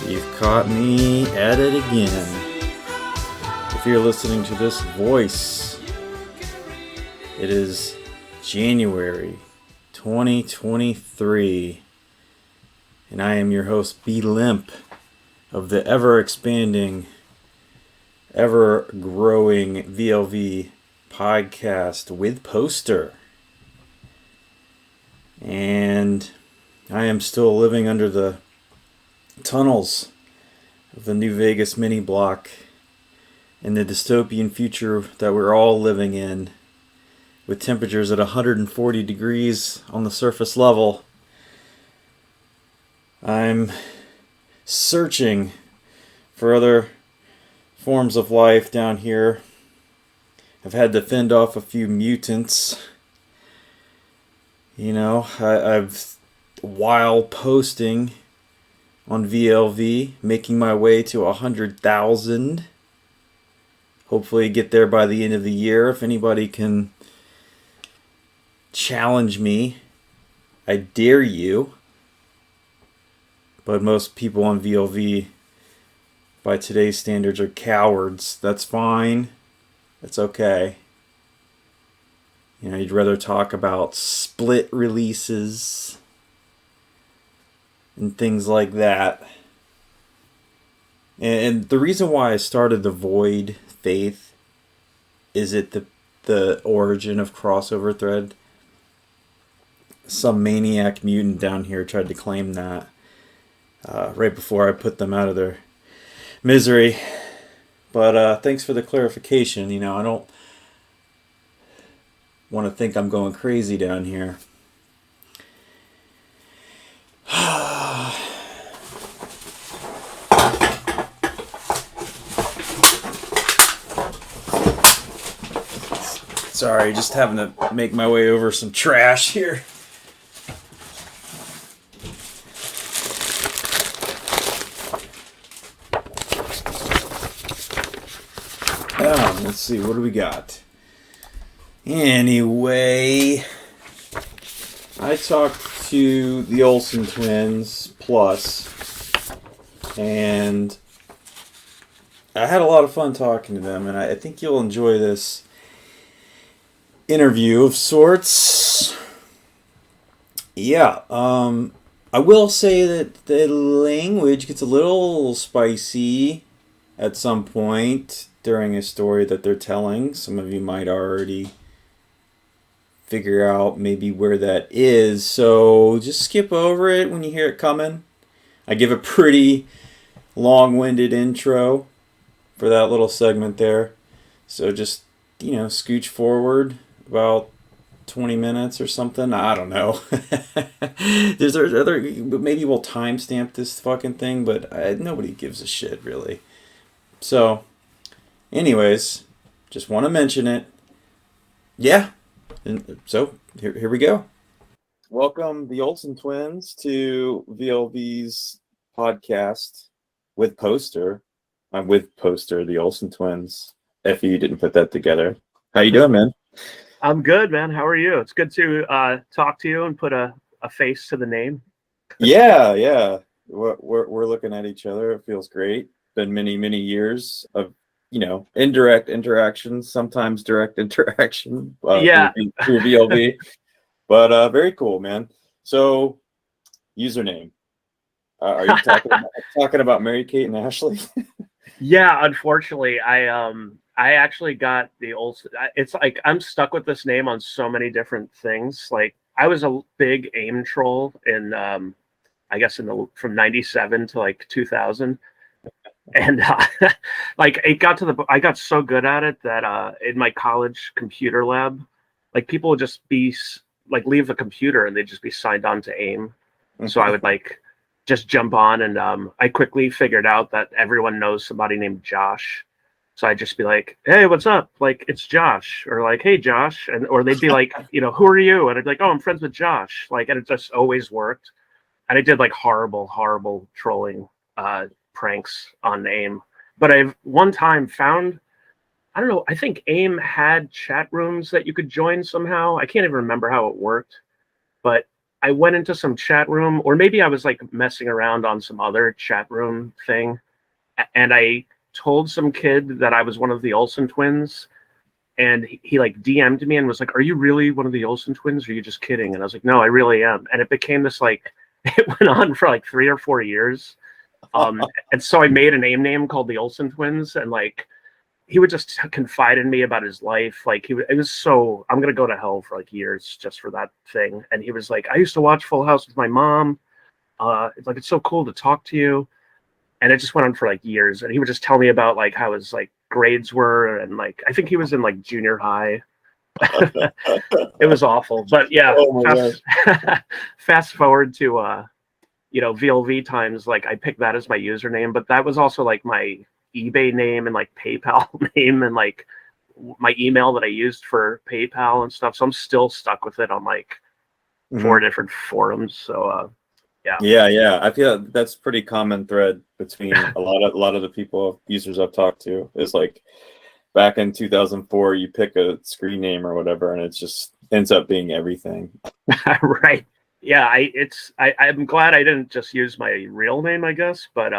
You've caught me at it again. If you're listening to this voice, it is January 2023, and I am your host, B. Limp, of the ever-expanding, ever-growing VLV podcast with Poster. And I am still living under the tunnels of the New Vegas mini block in the dystopian future that we're all living in, with temperatures at 140 degrees on the surface level. I'm searching for other forms of life down here. I've had to fend off a few mutants. You know, I've, while posting on VLV, making my way to 100,000. Hopefully get there by the end of the year. If anybody can challenge me, I dare you. But most people on VLV, by today's standards, are cowards. That's fine. That's okay. You know, you'd rather talk about split releases and things like that. And the reason why I started the Void Faith is it the origin of crossover thread. Some maniac mutant down here tried to claim that right before I put them out of their misery. But thanks for the clarification. You know, I don't want to think I'm going crazy down here. Sorry, just having to make my way over some trash here. Let's see, what do we got? Anyway, I talked to the TheOlsenTwinz Plus, and I had a lot of fun talking to them, and I think you'll enjoy this interview of sorts. Yeah, I will say that the language gets a little spicy at some point during a story that they're telling. Some of you might already figure out maybe where that is, so just skip over it when you hear it coming. I give a pretty long-winded intro for that little segment there, so just, you know, scooch forward about 20 minutes or something. I don't know. There's other, maybe we'll timestamp this fucking thing, but nobody gives a shit really. So anyways, just want to mention it. Yeah. And so here we go. Welcome, the TheOlsenTwinz, to VLV's podcast with Poster. I'm with Poster, the TheOlsenTwinz. If you didn't put that together. How you doing, man? I'm good, man. How are you? It's good to talk to you and put a face to the name. Yeah. We're looking at each other. It feels great. Been many years of, you know, indirect interactions, sometimes direct interaction through VLV. But very cool, man. So, username. Are you talking about Mary Kate and Ashley? Yeah, unfortunately, I actually got the old. It's like I'm stuck with this name on so many different things. Like I was a big AIM troll in, I guess from '97 to like 2000. And like it got to I got so good at it that in my college computer lab, like people would just be like leave the computer and they'd just be signed on to AIM. Mm-hmm. So I would like just jump on, and I quickly figured out that everyone knows somebody named Josh. So I'd just be like, "Hey, what's up? Like it's Josh," or like, "Hey, Josh," or they'd be like, "You know, who are you?" And I'd be like, "Oh, I'm friends with Josh." Like, and it just always worked. And I did like horrible trolling pranks on AIM. But I've one time found, I don't know, I think AIM had chat rooms that you could join somehow. I can't even remember how it worked. But I went into some chat room, or maybe I was like messing around on some other chat room thing, and I told some kid that I was one of the Olsen twins, and he like DM'd me and was like, "Are you really one of the Olsen twins? Or are you just kidding?" And I was like, "No, I really am." And it became this like it went on for like 3 or 4 years. And so I made a name called the Olsen twins, and like he would just confide in me about his life. Like it was so, I'm gonna go to hell for like years just for that thing. And he was like, "I used to watch Full House with my mom. It's like it's so cool to talk to you." And it just went on for like years. And he would just tell me about like how his like grades were, and like I think he was in like junior high. It was awful, but yeah. Oh my gosh. Fast forward to VLV times. Like I picked that as my username, but that was also like my eBay name and like PayPal name and like my email that I used for PayPal and stuff. So I'm still stuck with it on like 4 different forums. So yeah. Yeah. I feel that's pretty common thread between a lot of the people users I've talked to is like back in 2004, you pick a screen name or whatever, and it just ends up being everything. Right. Yeah. I'm glad I didn't just use my real name, I guess, but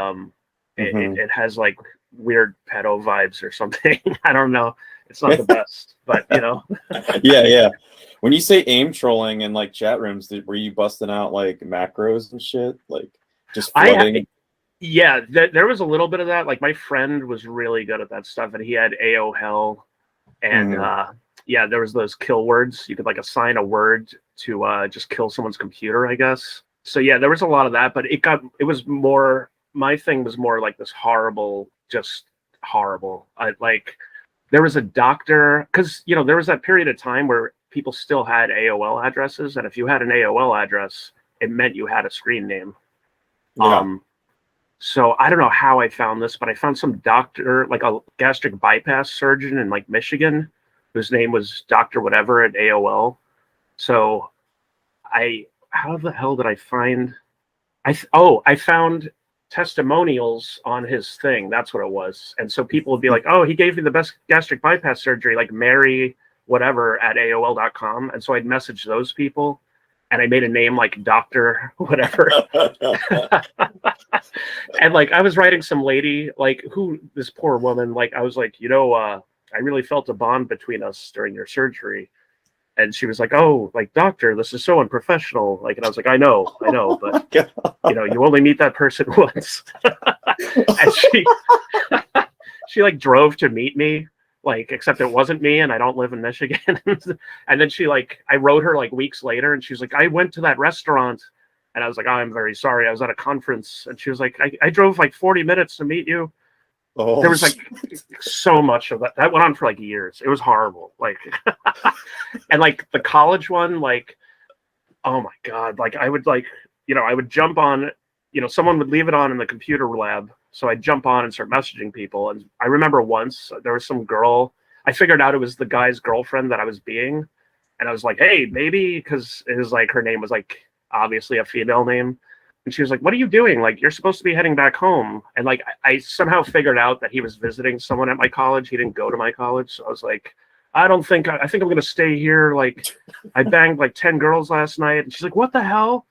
it has like weird pedo vibes or something. I don't know. It's not the best, but Yeah. When you say aim trolling in like chat rooms, were you busting out like macros and shit, like just flooding? Yeah, there was a little bit of that. Like my friend was really good at that stuff, and he had AOL, and yeah, there was those kill words. You could like assign a word to just kill someone's computer, I guess. So yeah, there was a lot of that, but it was more, my thing was more like this horrible, just horrible. There was a doctor, because there was that period of time where people still had AOL addresses, and if you had an AOL address, it meant you had a screen name. Yeah. So I don't know how I found this, but I found some doctor, like a gastric bypass surgeon in like Michigan, whose name was Dr. Whatever at AOL. So how the hell did I find? I found testimonials on his thing. That's what it was. And so people would be like, "Oh, he gave me the best gastric bypass surgery, like Mary whatever at AOL.com." And so I'd message those people, and I made a name like Dr. Whatever. And like I was writing some lady, like this poor woman, like I was like, I really felt a bond between us during your surgery. And she was like, "Oh, like doctor, this is so unprofessional." Like, and I was like, I know, but you only meet that person once. And she like drove to meet me, like, except it wasn't me, and I don't live in Michigan. And then I wrote her like weeks later, and she was like, "I went to that restaurant." And I was like, "Oh, I'm very sorry. I was at a conference." And she was like, I drove like 40 minutes to meet you. Oh, there was like so much of that. That went on for like years. It was horrible. Like, and like the college one, like, oh my God. Like I would I would jump on, someone would leave it on in the computer lab. So I'd jump on and start messaging people. And I remember once there was some girl, I figured out it was the guy's girlfriend that I was being. And I was like, "Hey, maybe," because it was like, her name was like obviously a female name. And she was like, "What are you doing? Like, you're supposed to be heading back home." And like, I somehow figured out that he was visiting someone at my college. He didn't go to my college. So I was like, I think I'm going to stay here. Like, I banged like 10 girls last night. And she's like, "What the hell?"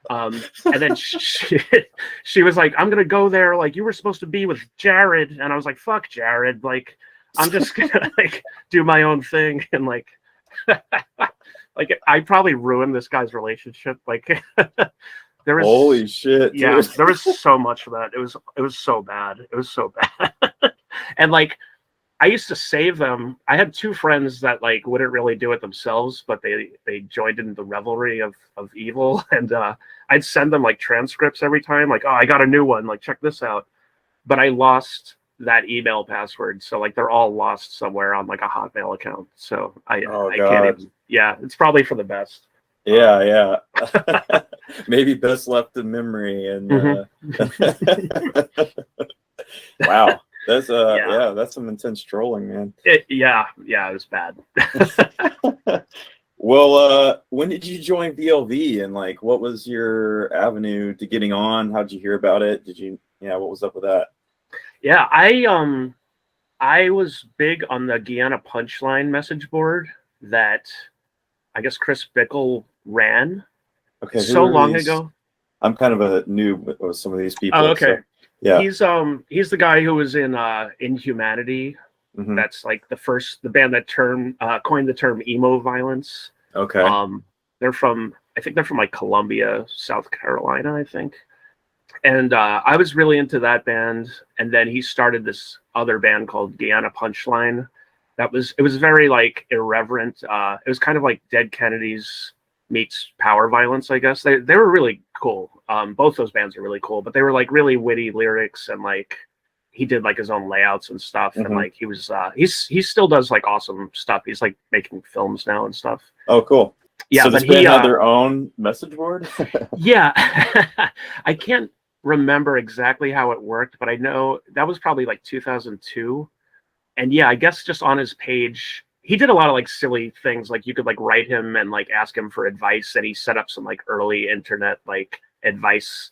And then she was like, "I'm going to go there. Like, you were supposed to be with Jared." And I was like, "Fuck Jared. Like, I'm just going to like do my own thing." And like, like I probably ruined this guy's relationship. Like, there was, holy shit, dude. Yeah, there was so much of that. It was so bad. It was so bad. And like I used to save them. I had two friends that like wouldn't really do it themselves, but they joined in the revelry of evil. And I'd send them like transcripts every time, like, "Oh, I got a new one. Like, check this out." But I lost that email password, so like they're all lost somewhere on like a Hotmail account. So I can't even. Yeah, it's probably for the best. Yeah. Maybe best left in memory. And wow, that's that's some intense trolling, man. It was bad. Well, when did you join VLV, and like what was your avenue to getting on? How'd you hear about it? What was up with that? Yeah, I was big on the Guyana Punchline message board that I guess Chris Bickle ran. Okay, who so are long these? ago. I'm kind of a noob with some of these Oh, people, okay. so yeah. He's the guy who was in Inhumanity. Hmm. That's like the band that coined the term emo violence. Okay. Um, I think they're from like Columbia, South Carolina, I think. And I was really into that band. And then he started this other band called Guyana Punchline. It was very like irreverent. It was kind of like Dead Kennedys meets Power Violence, I guess. They were really cool. Both those bands are really cool, but they were like really witty lyrics, and like he did like his own layouts and stuff. And Hmm. like he still does like awesome stuff. He's like making films now and stuff. Oh, cool. Yeah, So but this band had their own message board? yeah, I can't remember exactly how it worked, but I know that was probably like 2002. And yeah, I guess just on his page, he did a lot of like silly things. Like you could like write him and like ask him for advice, and he set up some like early internet like advice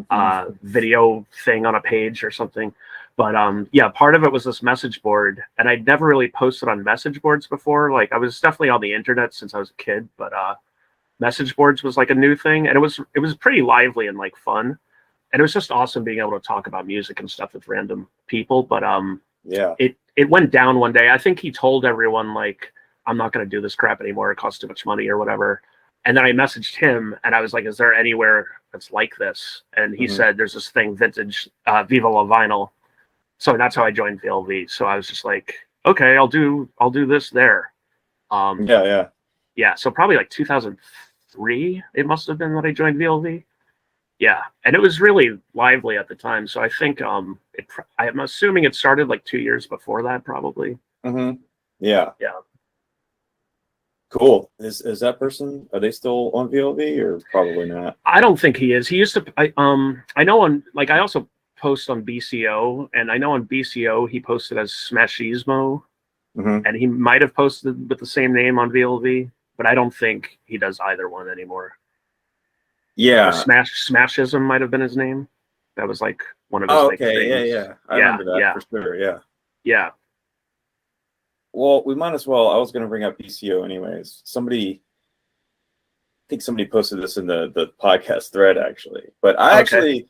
Hmm. video thing on a page or something. But yeah, part of it was this message board, and I'd never really posted on message boards before. Like I was definitely on the internet since I was a kid, but message boards was like a new thing, and it was pretty lively and like fun, and it was just awesome being able to talk about music and stuff with random people. But Yeah. it went down one day. I think he told everyone like, I'm not going to do this crap anymore. It costs too much money or whatever. And then I messaged him and I was like, is there anywhere that's like this? And he Hmm. said, there's this thing, vintage Viva La Vinyl. So that's how I joined VLV. So I was just like, okay, I'll do this there. Um, Yeah, yeah. yeah. So probably like 2003, it must have been that I joined VLV. Yeah, and it was really lively at the time. So I think I'm assuming it started like 2 years before that, probably. Hmm. Yeah. Yeah. Cool. Is that person, are they still on VLV or probably not? I don't think he is. He used to. I know on like I also post on BCO, and I know on BCO he posted as Smashismo, Hmm. and he might have posted with the same name on VLV, but I don't think he does either one anymore. Or Yeah. Smashism might have been his name. That was like one of his Oh, like okay. Yeah, things. yeah. I Yeah, remember that yeah, for sure. Yeah. yeah. Well, we might as well. I was going to bring up BCO anyways. I think somebody posted this in the podcast thread actually, but I Okay. actually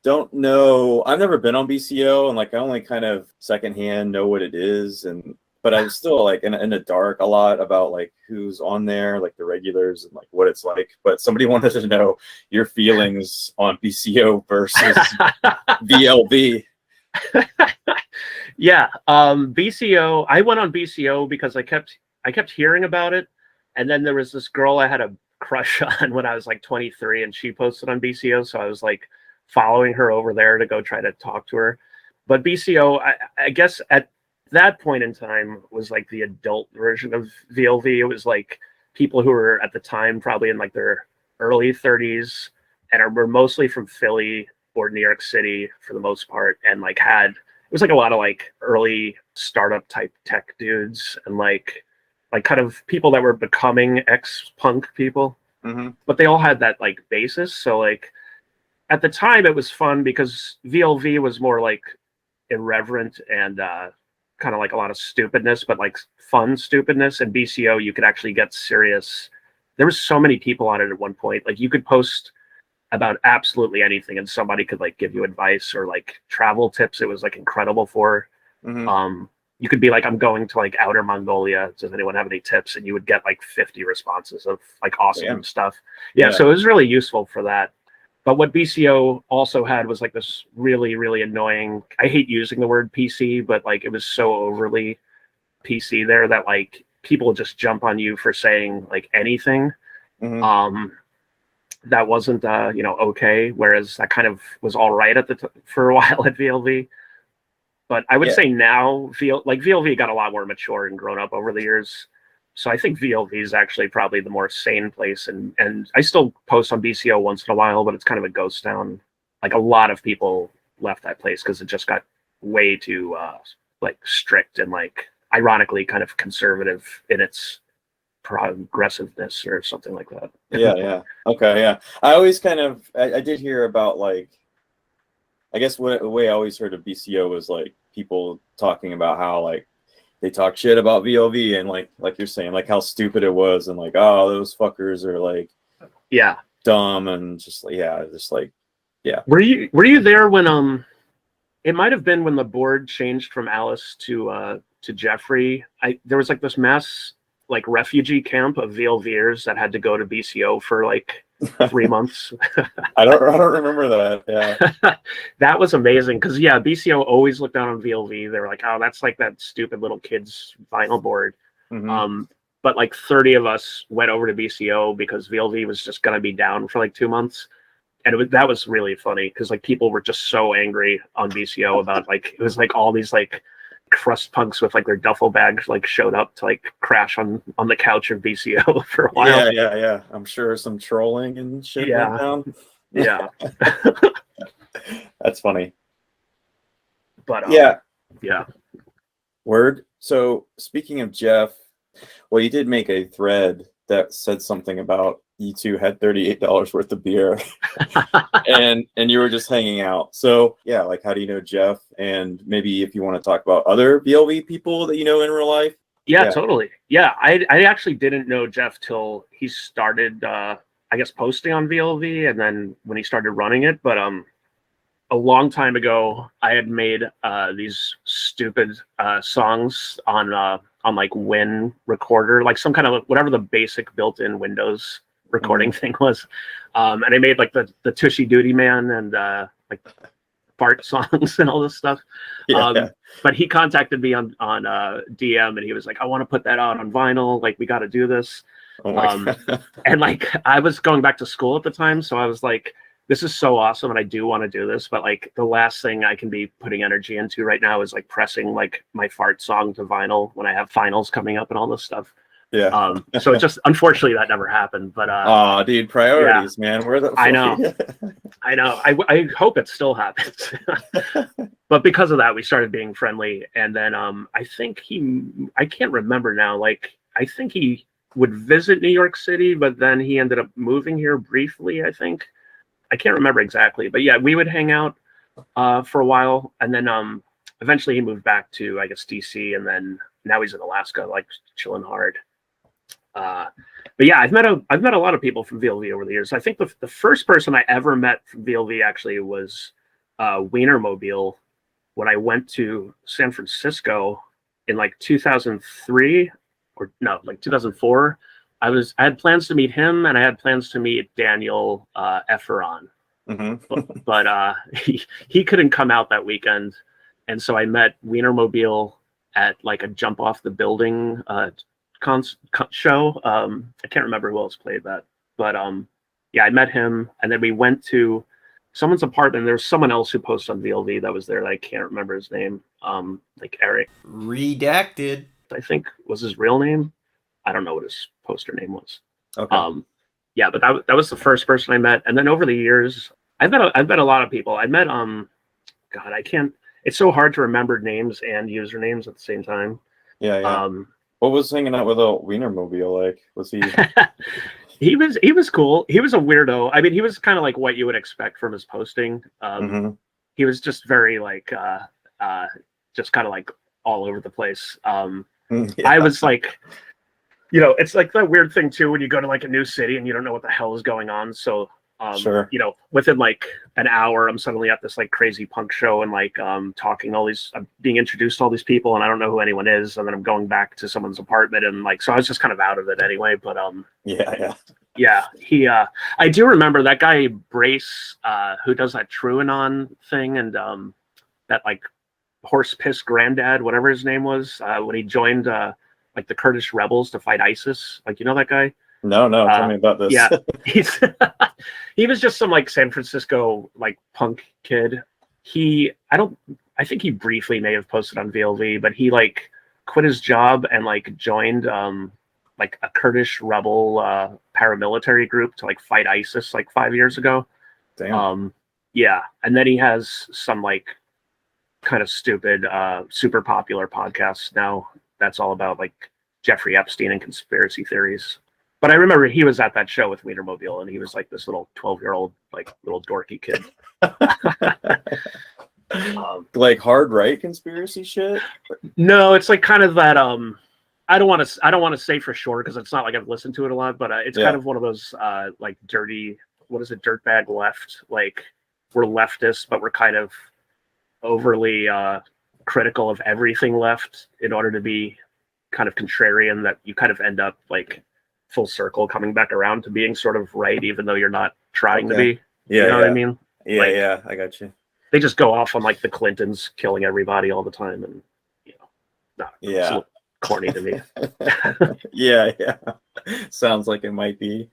don't know. I've never been on BCO, and like I only kind of secondhand know what it is, and but I'm still like in the dark a lot about like who's on there, like the regulars and like what it's like. But somebody wanted to know your feelings on BCO versus VLV. Yeah, BCO. I went on BCO because I kept hearing about it, and then there was this girl I had a crush on when I was like 23, and she posted on BCO, so I was like following her over there to go try to talk to her. But BCO, I guess at that point in time was like the adult version of VLV. It was like people who were at the time probably in like their early 30s and were mostly from Philly or New York City for the most part, and like had it was like a lot of like early startup type tech dudes and like kind of people that were becoming ex-punk people, Hmm. but they all had that like basis. So like at the time it was fun because VLV was more like irreverent and kind of like a lot of stupidness, but like fun stupidness. And BCO you could actually get serious. There was so many people on it at one point. Like you could post about absolutely anything and somebody could like give you advice or like travel tips. It was like incredible for Hmm. um you could be like, I'm going to like outer Mongolia, does anyone have any tips? And you would get like 50 responses of like awesome Damn. stuff. Yeah, Yeah. so it was really useful for that. But what BCO also had was like this really really annoying, I hate using the word PC, but like it was so overly PC there that like people would just jump on you for saying like anything. Hmm. um that wasn't okay, whereas that kind of was all right for a while at VLV. But I would Yeah. say now VLV got a lot more mature and grown up over the years, so I think VLV is actually probably the more sane place. And I still post on BCO once in a while, but it's kind of a ghost town. Like a lot of people left that place because it just got way too like strict and like ironically kind of conservative in its progressiveness or something like Yeah. that. Yeah. Okay. Yeah. I always kind of I did hear about like I guess what the way I always heard of BCO was like people talking about how like they talk shit about VLV and like you're saying like how stupid it was and like oh those fuckers are like Yeah. dumb and just like Were you there when it might have been when the board changed from Alice to Jeffrey. There was like this mass like refugee camp of VLVers that had to go to BCO for like 3 months. I don't remember that. Yeah. That was amazing because yeah, BCO always looked down on VLV. They were like, oh, that's like that stupid little kid's vinyl board. Mm-hmm. But like 30 of us went over to BCO because VLV was just gonna be down for like 2 months. And that was really funny because like people were just so angry on BCO about like it was like all these like crust punks with like their duffel bags like showed up to like crash on the couch of BCO for a while. Yeah. I'm sure some trolling and shit went Yeah, down. yeah. That's funny. But yeah. Word. So speaking of Jeff, well, you did make a thread that said something about you two had $38 worth of beer and you were just hanging out. So yeah, like how do you know Jeff? And maybe if you want to talk about other VLV people that you know in real life. Yeah. Totally. Yeah, I actually didn't know Jeff till he started I guess posting on VLV and then when he started running it. But a long time ago I had made these stupid songs on like Win recorder, like some kind of whatever the basic built-in Windows recording thing was, and I made like the Tushy Duty Man and like fart songs and all this stuff. But he contacted me on DM and he was like, I want to put that out on vinyl, like we got to do this. And like I was going back to school at the time, so I was like, this is so awesome and I do want to do this, but like the last thing I can be putting energy into right now is like pressing like my fart song to vinyl when I have finals coming up and all this stuff. So it just unfortunately that never happened. But oh dude, priorities, man. Where the I know. I hope it still happens. But because of that we started being friendly, and then I think I can't remember now, like I think he would visit New York City, but then he ended up moving here briefly, I think. I can't remember exactly, but yeah, we would hang out for a while, and then eventually he moved back to, I guess, DC, and then now he's in Alaska, like chilling hard. But yeah, I've met a lot of people from VLV over the years. I think the first person I ever met from VLV actually was Wienermobile when I went to San Francisco in like 2003 or no, like 2004. I had plans to meet him, and I had plans to meet Daniel Efferon, but he couldn't come out that weekend, and so I met Wienermobile at like a jump off the building show. I can't remember who else played that, but yeah, I met him, and then we went to someone's apartment. There was someone else who posted on VLV that was there that I can't remember his name. Like Eric Redacted, I think was his real name. I don't know what his poster name was. Okay. Yeah, but that was the first person I met, and then over the years, I've met a lot of people. I met God, I can't. It's so hard to remember names and usernames at the same time. Yeah. What was hanging out with a Wienermobile like? Was he? He was cool. He was a weirdo. I mean, he was kind of like what you would expect from his posting. He was just very like just kind of like all over the place. I was like, you know, it's like that weird thing too when you go to like a new city and you don't know what the hell is going on. So, sure. You know, within like an hour, I'm suddenly at this like crazy punk show and like talking I'm being introduced to all these people and I don't know who anyone is. And then I'm going back to someone's apartment and like, so I was just kind of out of it anyway. But yeah, he I do remember that guy Brace who does that Truanon thing and that like horse piss granddad, whatever his name was, when he joined like the Kurdish rebels to fight ISIS. Like, you know that guy? No, tell me about this. Yeah, he was just some like San Francisco like punk kid. I think he briefly may have posted on VLV, but he like quit his job and like joined like a Kurdish rebel paramilitary group to like fight ISIS like 5 years ago. Damn. Yeah, and then he has some like kind of stupid super popular podcasts now that's all about like Jeffrey Epstein and conspiracy theories. But I remember he was at that show with Wienermobile and he was like this little 12-year-old like little dorky kid. Like hard right conspiracy shit? No, it's like kind of that I don't want to say for sure because it's not like I've listened to it a lot, but it's kind of one of those like dirty what is it, dirtbag left? Like we're leftists, but we're kind of overly critical of everything left in order to be kind of contrarian, that you kind of end up like full circle coming back around to being sort of right, even though you're not trying to be. Yeah, you know what I mean? Yeah, like, yeah, I got you. They just go off on like the Clintons killing everybody all the time, and it's a little corny to me. Yeah. Sounds like it might be.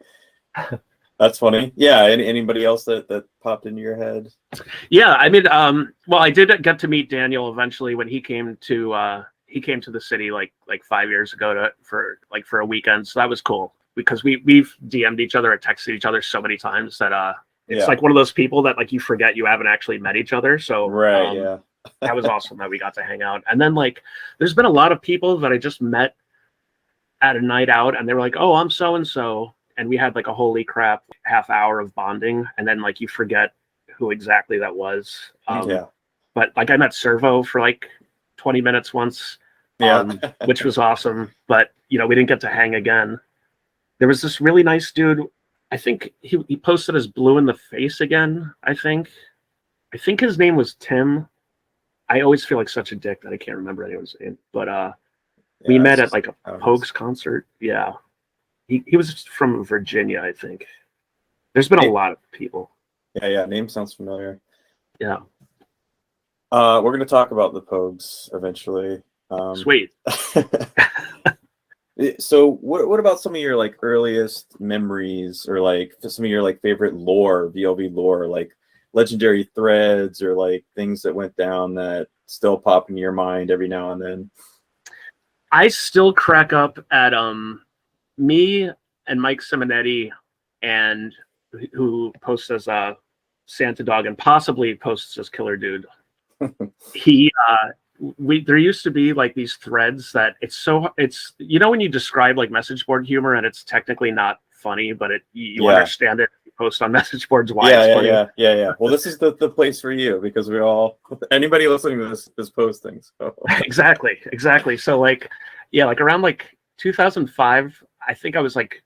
That's funny. Yeah. Anybody else that popped into your head? Yeah, I mean, well, I did get to meet Daniel eventually when he came to the city like 5 years ago for a weekend. So that was cool because we've DM'd each other or texted each other so many times that it's like one of those people that like you forget you haven't actually met each other. So that was awesome that we got to hang out. And then like there's been a lot of people that I just met at a night out, and they were like, "Oh, I'm so and so," and we had like a holy crap half hour of bonding, and then like you forget who exactly that was. But like I met Servo for like 20 minutes once, which was awesome. But we didn't get to hang again. There was this really nice dude. I think he posted as Blue in the Face again. I think his name was Tim. I always feel like such a dick that I can't remember anyone's name. But we met at like a Pogues concert. Yeah, he was from Virginia, I think. There's been a lot of people. Yeah. Name sounds familiar. Yeah. We're going to talk about the Pogues eventually. Sweet. So what about some of your like earliest memories, or like some of your like favorite lore, VLV lore, like legendary threads or like things that went down that still pop in your mind every now and then? I still crack up at me and Mike Simonetti, and who posts as Santa Dog and possibly posts as Killer Dude. There used to be like these threads that it's when you describe like message board humor and it's technically not funny, but you understand it. You post on message boards why it's funny. Yeah. Well, this is the place for you because anybody listening to this is posting. So. Exactly. So like around like 2005, I think I was like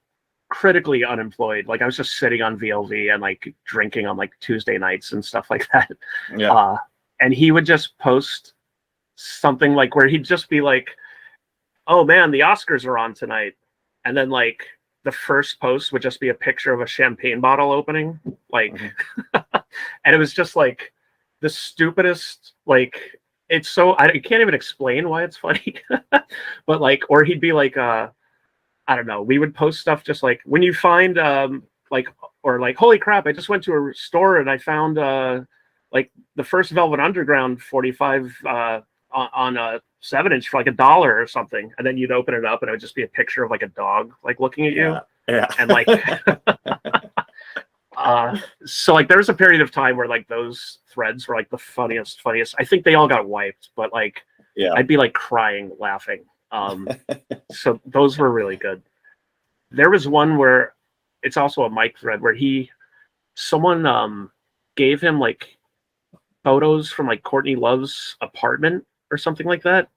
critically unemployed. Like I was just sitting on VLV and like drinking on like Tuesday nights and stuff like that. Yeah. And he would just post something like where he'd just be like, "Oh man, the Oscars are on tonight," and then like the first post would just be a picture of a champagne bottle opening, like, and it was just like the stupidest. Like it's so I can't even explain why it's funny, but like, or he'd be like, I don't know. We would post stuff just like when you find or like, "Holy crap! I just went to a store and I found like the first Velvet Underground 45 on a 7-inch for like $1 or something," and then you'd open it up and it would just be a picture of like a dog like looking at you. Yeah. And like so like there was a period of time where like those threads were like the funniest. I think they all got wiped, but like I'd be like crying laughing. So those were really good. There was one where it's also a Mike thread where someone gave him like photos from like Courtney Love's apartment or something like that.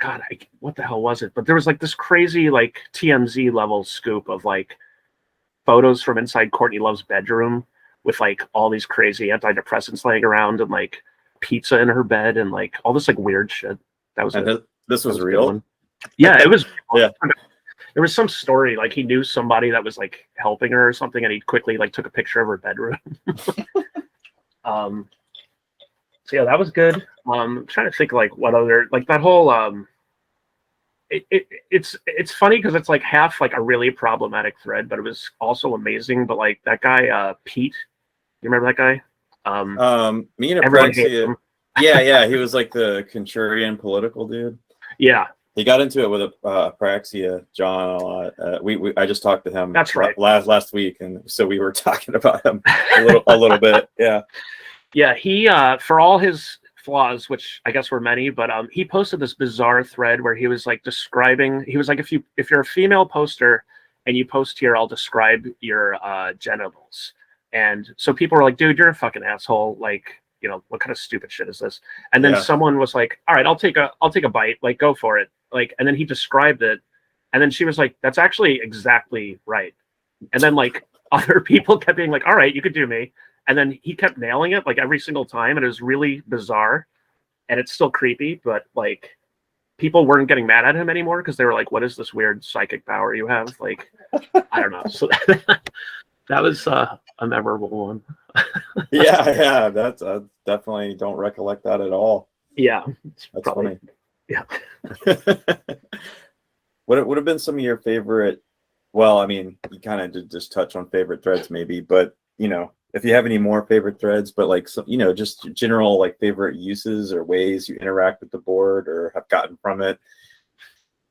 God, what the hell was it? But there was like this crazy like TMZ level scoop of like photos from inside Courtney Love's bedroom with like all these crazy antidepressants laying around and like pizza in her bed and like all this like weird shit. That was this was real. Yeah, it was. Yeah. There was some story like he knew somebody that was like helping her or something, and he quickly like took a picture of her bedroom. So yeah, that was good. I'm trying to think like what other like that whole it's funny because it's like half like a really problematic thread, but it was also amazing. But like that guy Pete, you remember that guy? Me and Apraxia. Yeah, he was like the contrarian political dude. Yeah. He got into it with Apraxia John a lot. I just talked to him. That's right. Last week, and so we were talking about him a little bit. Yeah. Yeah, he for all his flaws, which I guess were many, but he posted this bizarre thread where he was like describing. He was like, if you're a female poster and you post here, I'll describe your genitals. And so people were like, "Dude, you're a fucking asshole. Like, what kind of stupid shit is this?" And then someone was like, "All right, I'll take a bite. Like, go for it." Like, and then he described it, and then she was like, "That's actually exactly right." And then like other people kept being like, all right, you could do me. And then he kept nailing it like every single time. And it was really bizarre. And it's still creepy, but like people weren't getting mad at him anymore because they were like, what is this weird psychic power you have? Like, I don't know. So that was a memorable one. Yeah. That's I definitely don't recollect that at all. Yeah. That's probably, funny. yeah. What would have been some of your favorite? Well, I mean, you kind of did just touch on favorite threads, maybe, but if you have any more favorite threads, but like some, just general like favorite uses or ways you interact with the board or have gotten from it.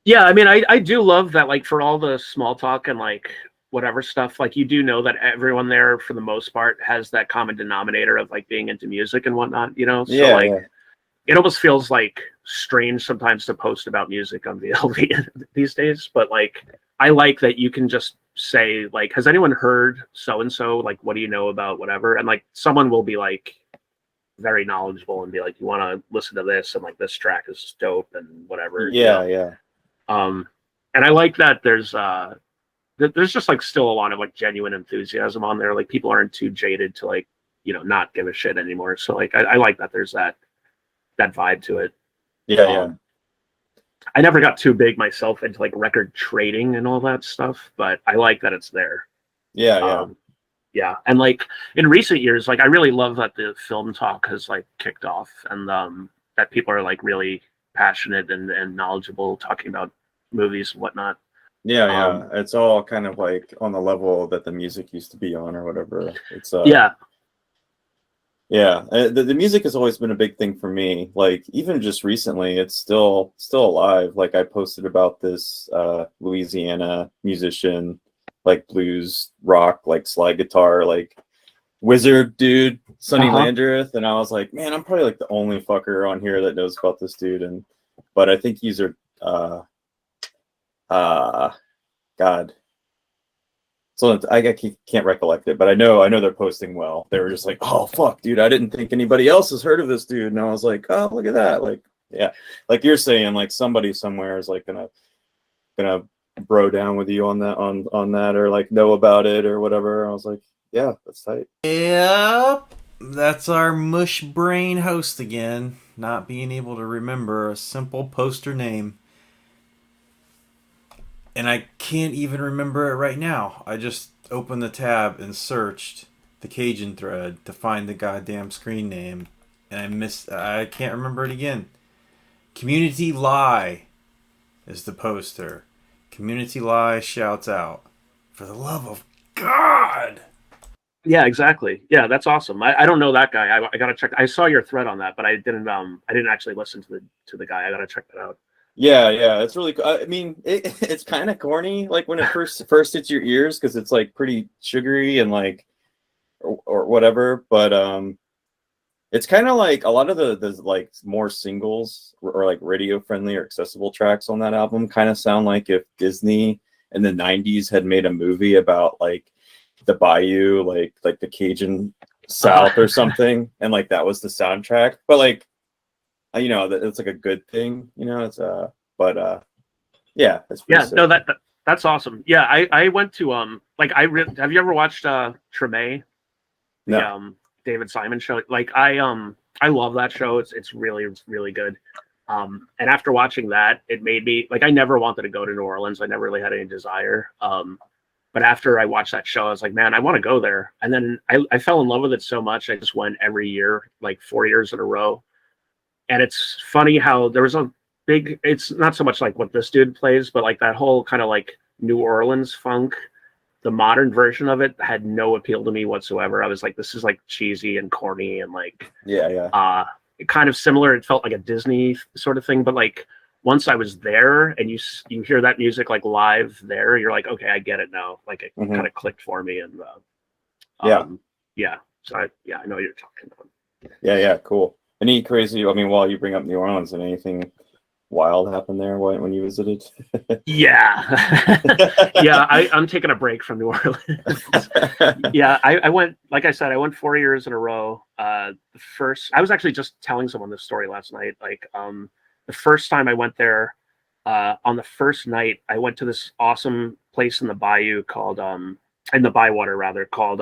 Yeah, I mean, I do love that, like, for all the small talk and like whatever stuff, like you do know that everyone there for the most part has that common denominator of like being into music and whatnot, so Yeah, like yeah. it almost feels like strange sometimes to post about music on VLV these days, but like I like that you can just say like, has anyone heard so and so, like what do you know about whatever, and like someone will be like very knowledgeable and be like, you want to listen to this, and like this track is dope and whatever. Yeah. And I like that there's just like still a lot of like genuine enthusiasm on there. Like people aren't too jaded to like, not give a shit anymore. So like I like that there's that vibe to it. Yeah. I never got too big myself into like record trading and all that stuff, but I like that it's there. Yeah. Yeah. And like in recent years, like I really love that the film talk has like kicked off, and that people are like really passionate and knowledgeable talking about movies and whatnot. Yeah. It's all kind of like on the level that the music used to be on or whatever. It's Yeah. Yeah, the music has always been a big thing for me. Like even just recently, it's still alive. Like I posted about this Louisiana musician, like blues rock, like slide guitar, like wizard dude, Sonny Landreth, and I was like, man, I'm probably like the only fucker on here that knows about this dude. But I think he's God. So I can't recollect it, but I know they're posting well. They were just like, "Oh fuck, dude! I didn't think anybody else has heard of this dude." And I was like, "Oh, look at that!" Like, yeah, like you're saying, like somebody somewhere is like gonna bro down with you on that or like know about it or whatever. I was like, "Yeah, that's tight." Yep, that's our mush brain host again, not being able to remember a simple poster name. And I can't even remember it right now. I just opened the tab and searched the Cajun thread to find the goddamn screen name, and I can't remember it again. Community Lie is the poster. Community Lie shouts out, "For the love of God!" Yeah, exactly. Yeah, that's awesome. I don't know that guy. I gotta check. I saw your thread on that, but I didn't actually listen to the guy. I gotta check that out. Yeah, it's really cool. I mean, it's kind of corny, like when it first hits your ears, because it's like pretty sugary and like or whatever. But it's kind of like a lot of the like more singles or like radio friendly or accessible tracks on that album kind of sound like if Disney in the '90s had made a movie about like the Bayou, like the Cajun South or something, and like that was the soundtrack. But like, that it's like a good thing, it's but yeah, that's Yeah, sick. no, that's awesome. Yeah, I went to like have you ever watched Treme, the No. David Simon show? Like I love that show. It's really really good. And after watching that, it made me like I never wanted to go to New Orleans. I never really had any desire. But after I watched that show, I was like, man, I want to go there. And then I fell in love with it so much. I just went every year, like 4 years in a row. And it's funny how there was a big, it's not so much like what this dude plays, but like that whole kind of like New Orleans funk, the modern version of it had no appeal to me whatsoever. I was like, this is like cheesy and corny and like, Yeah. Kind of similar. It felt like a Disney sort of thing, but like once I was there and you hear that music like live there, you're like, okay, I get it now. Like it kind of clicked for me, and yeah. So I know what you're talking about. Yeah, cool. Any crazy? I mean, while you bring up New Orleans, and anything wild happened there when you visited? Yeah, yeah. I'm taking a break from New Orleans. Yeah, I went. Like I said, I went 4 years in a row. The first, I was actually just telling someone this story last night. Like, the first time I went there, on the first night, I went to this awesome place in the Bayou called in the Bywater rather, called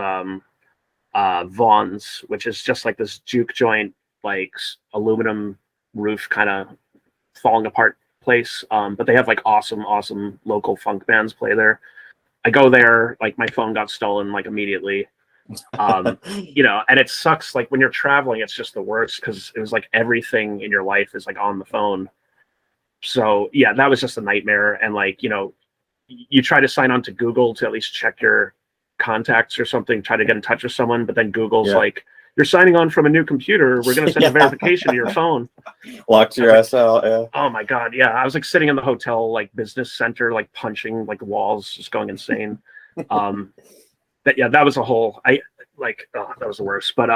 Vaughn's, which is just like this juke joint, like aluminum roof kind of falling apart place. But they have like awesome local funk bands play there. I go there, like my phone got stolen like immediately. You know, and it sucks. Like when you're traveling, it's just the worst because it was like everything in your life is like on the phone. So yeah, that was just a nightmare. And like, you know, you try to sign on to Google to at least check your contacts or something, try to get in touch with someone, but then Google's like, you're signing on from a new computer. We're going to send a verification to your phone. Locked your ass out. Yeah. Oh my God. Yeah. I was like sitting in the hotel, like business center, like punching like walls, just going insane. But yeah, that was a whole, that was the worst. But,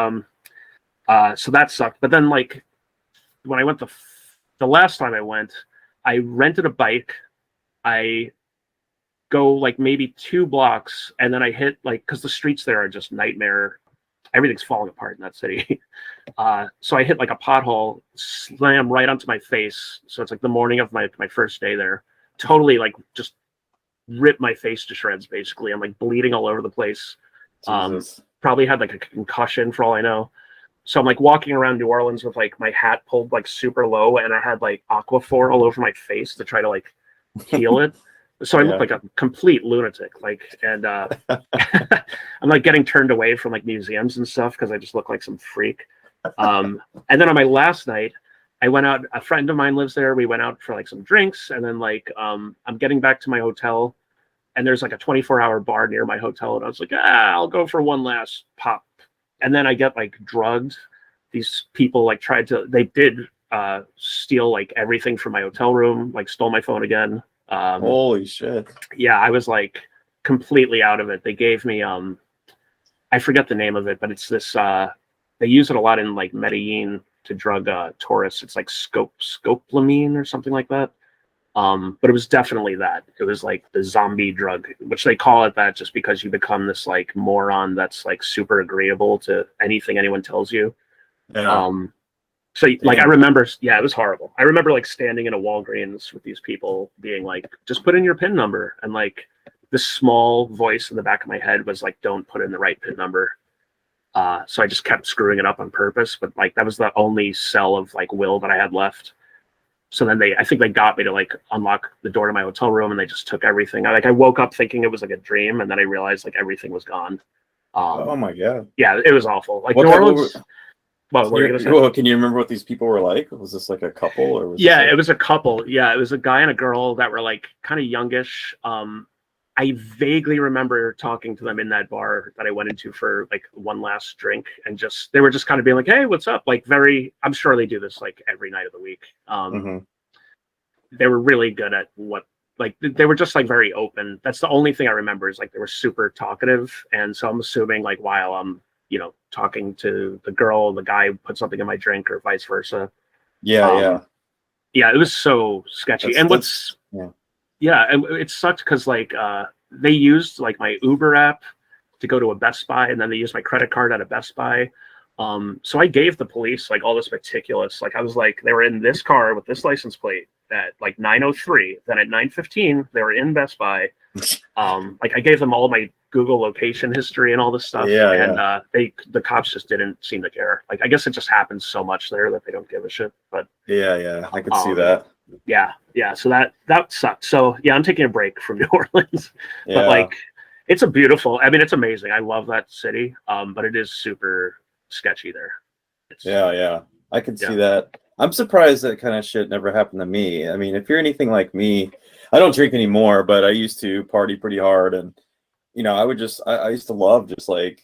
so that sucked. But then like when I went the last time I went, I rented a bike. I go like maybe 2 blocks and then I hit like, cause the streets there are just nightmare. Everything's falling apart in that city. So I hit like a pothole, slam right onto my face. So it's like the morning of my first day there, totally like just ripped my face to shreds. Basically. I'm like bleeding all over the place. Probably had like a concussion for all I know. So I'm like walking around New Orleans with like my hat pulled like super low and I had like Aquaphor all over my face to try to like heal it. So I look like a complete lunatic, like, and I'm like getting turned away from like museums and stuff because I just look like some freak. And then on my last night, I went out. A friend of mine lives there. We went out for like some drinks, and then like I'm getting back to my hotel, and there's like a 24-hour bar near my hotel, and I was like, I'll go for one last pop. And then I get like drugged. These people like they did steal like everything from my hotel room, like stole my phone again. Holy shit. Yeah, I was like completely out of it. They gave me I forget the name of it, but it's this they use it a lot in like Medellin to drug tourists. It's like scopolamine or something like that. But it was definitely that. It was like the zombie drug, which they call it that just because you become this like moron that's like super agreeable to anything anyone tells you. Yeah. So like, I remember, it was horrible. I remember like standing in a Walgreens with these people being like, just put in your PIN number. And like this small voice in the back of my head was like, don't put in the right PIN number. So I just kept screwing it up on purpose. But like, that was the only cell of like will that I had left. So then I think they got me to like unlock the door to my hotel room and they just took everything. I woke up thinking it was like a dream. And then I realized like everything was gone. Oh my God. Yeah, it was awful. Like New Orleans. What were you gonna say? Well, can you remember what these people were like? Was this like a couple or was it was a couple. Yeah, it was a guy and a girl that were like kind of youngish. I vaguely remember talking to them in that bar that I went into for like one last drink and they were just kind of being like, hey, what's up? Like I'm sure they do this like every night of the week. They were really good at they were just like very open. That's the only thing I remember is like they were super talkative. And so I'm assuming like while I'm talking to the girl, the guy put something in my drink or vice versa. Yeah, it was so sketchy. And it sucked because like they used like my Uber app to go to a Best Buy, and then they used my credit card at a Best Buy. So I gave the police like all this meticulous, like I was like, they were in this car with this license plate at like 9:03. Then at 9:15, they were in Best Buy. Like I gave them all my Google location history and all this stuff. The cops just didn't seem to care. Like I guess it just happens so much there that they don't give a shit. But I could see that. Yeah. So that sucked. So yeah, I'm taking a break from New Orleans. But like it's it's amazing. I love that city. But it is super sketchy there. I can see that. I'm surprised that kind of shit never happened to me. I mean, if you're anything like me, I don't drink anymore, but I used to party pretty hard, and I used to love just like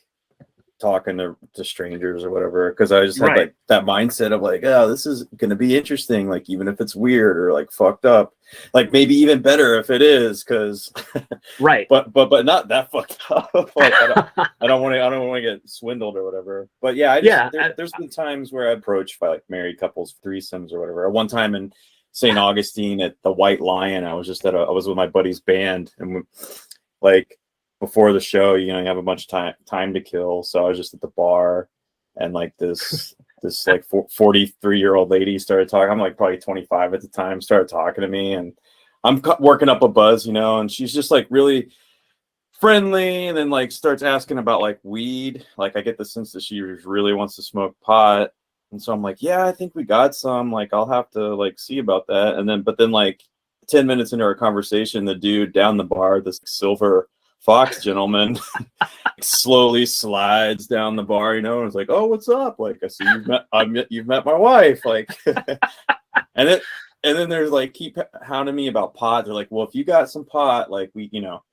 talking to strangers or whatever, because I just had like that mindset of like, oh, this is gonna be interesting, like even if it's weird or like fucked up, like maybe even better if it is, because but not that fucked up. Like, I don't want to get swindled or whatever. But there's been times where I approached by like married couples, threesomes or whatever. One time in St. Augustine at the White Lion, I was just I was with my buddy's band, and like before the show, you have a bunch of time to kill. So I was just at the bar, and like this like 43-year-old lady started talking. I'm like probably 25 at the time, started talking to me, and I'm working up a buzz, and she's just like really friendly, and then like starts asking about like weed. Like I get the sense that she really wants to smoke pot, and so I'm like, yeah, I think we got some. Like I'll have to like see about that. And then, but then like 10 minutes into our conversation, the dude down the bar, this silver fox gentleman, slowly slides down the bar, you know, and it's like, oh, what's up? Like I see you've met my wife, like, and then there's like keep hounding me about pot. They're like, well, if you got some pot, like we, you know,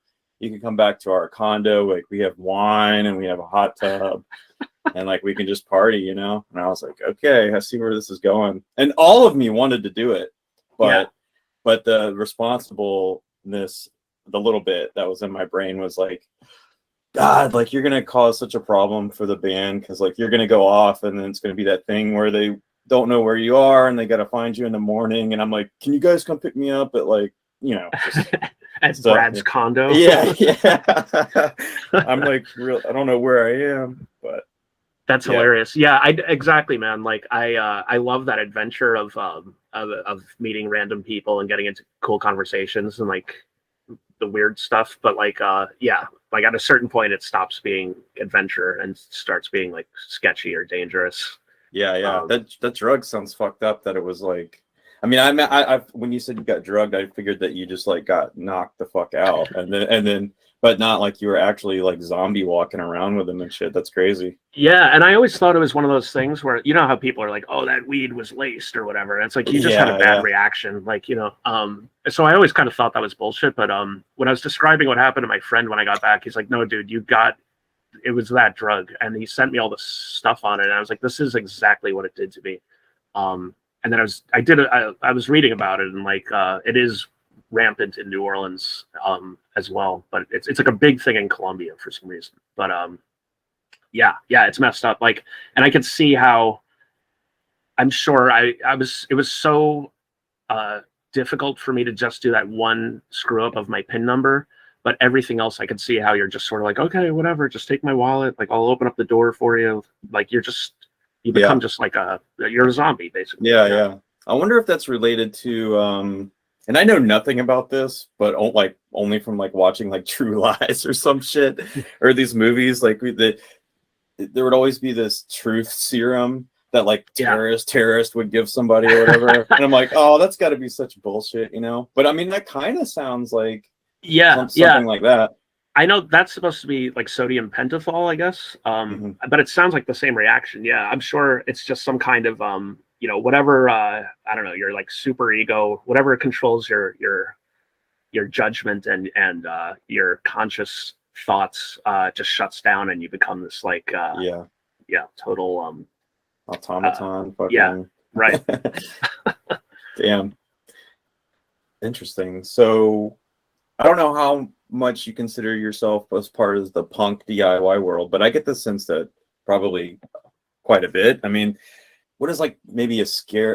you can come back to our condo. Like we have wine and we have a hot tub, and like we can just party, you know. And I was like, okay, I see where this is going. And all of me wanted to do it, but the responsibleness, the little bit that was in my brain was like, God, like you're gonna cause such a problem for the band because like you're gonna go off and then it's gonna be that thing where they don't know where you are and they gotta find you in the morning. And I'm like, can you guys come pick me up at like, you know, just at Brad's condo? Yeah. I'm like, I don't know where I am, but that's hilarious. Yeah, exactly, man. Like I love that adventure of meeting random people and getting into cool conversations and like the weird stuff. But like like at a certain point it stops being adventure and starts being like sketchy or dangerous. That drug sounds fucked up. That it was like, I mean, I when you said you got drugged, I figured that you just like got knocked the fuck out, and then but not like you were actually like zombie walking around with them and shit. That's crazy. Yeah, and I always thought it was one of those things where, you know how people are like, oh, that weed was laced or whatever. And it's like you just had a bad reaction, like, you know. So I always kind of thought that was bullshit. But when I was describing what happened to my friend when I got back, he's like, no, dude, it was that drug, and he sent me all the stuff on it, and I was like, this is exactly what it did to me. And then I was reading about it, and like it is rampant in New Orleans as well, but it's like a big thing in Colombia for some reason. But yeah, it's messed up. Like, and I could see how, I'm sure it was so difficult for me to just do that one screw up of my PIN number, but everything else I could see how you're just sort of like, okay, whatever, just take my wallet, like I'll open up the door for you. Like you become just like you're a zombie basically. Yeah. I wonder if that's related to and I know nothing about this, but like only from like watching like True Lies or some shit or these movies. Like there would always be this truth serum that like terrorist would give somebody or whatever. And I'm like, oh, that's got to be such bullshit, you know. But I mean, that kind of sounds like something like that. I know that's supposed to be like sodium pentothal, I guess. But it sounds like the same reaction. Yeah, I'm sure it's just some kind of you know, whatever I don't know, your like super ego, whatever controls your judgment and your conscious thoughts just shuts down, and you become this like total automaton. Right. Damn. Interesting. So I don't know how much you consider yourself as part of the punk DIY world, but I get the sense that probably quite a bit. I mean, what is like maybe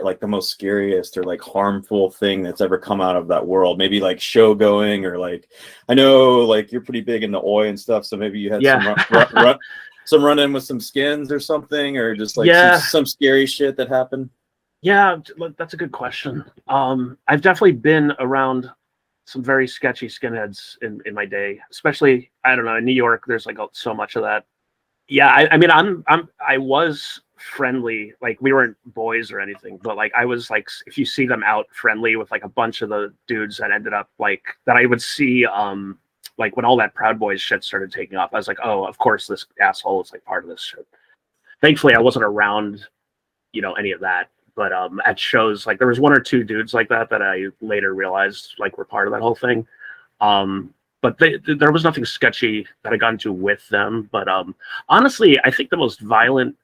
like the most scariest or like harmful thing that's ever come out of that world? Maybe like show going, or like, I know like you're pretty big into oi and stuff, so maybe you had some run in with some skins or something, or just like some scary shit that happened. Yeah, that's a good question. I've definitely been around some very sketchy skinheads in my day, especially, I don't know, in New York. There's like so much of that. Yeah, I mean, I was friendly, like we weren't boys or anything, but like I was like, if you see them out friendly with like a bunch of the dudes that ended up like that I would see like when all that Proud Boys shit started taking off, I was like, oh, of course this asshole is like part of this shit. Thankfully I wasn't around, you know, any of that, but at shows, like there was one or two dudes like that I later realized like were part of that whole thing. But there was nothing sketchy that I got into with them. But honestly, I think the most violent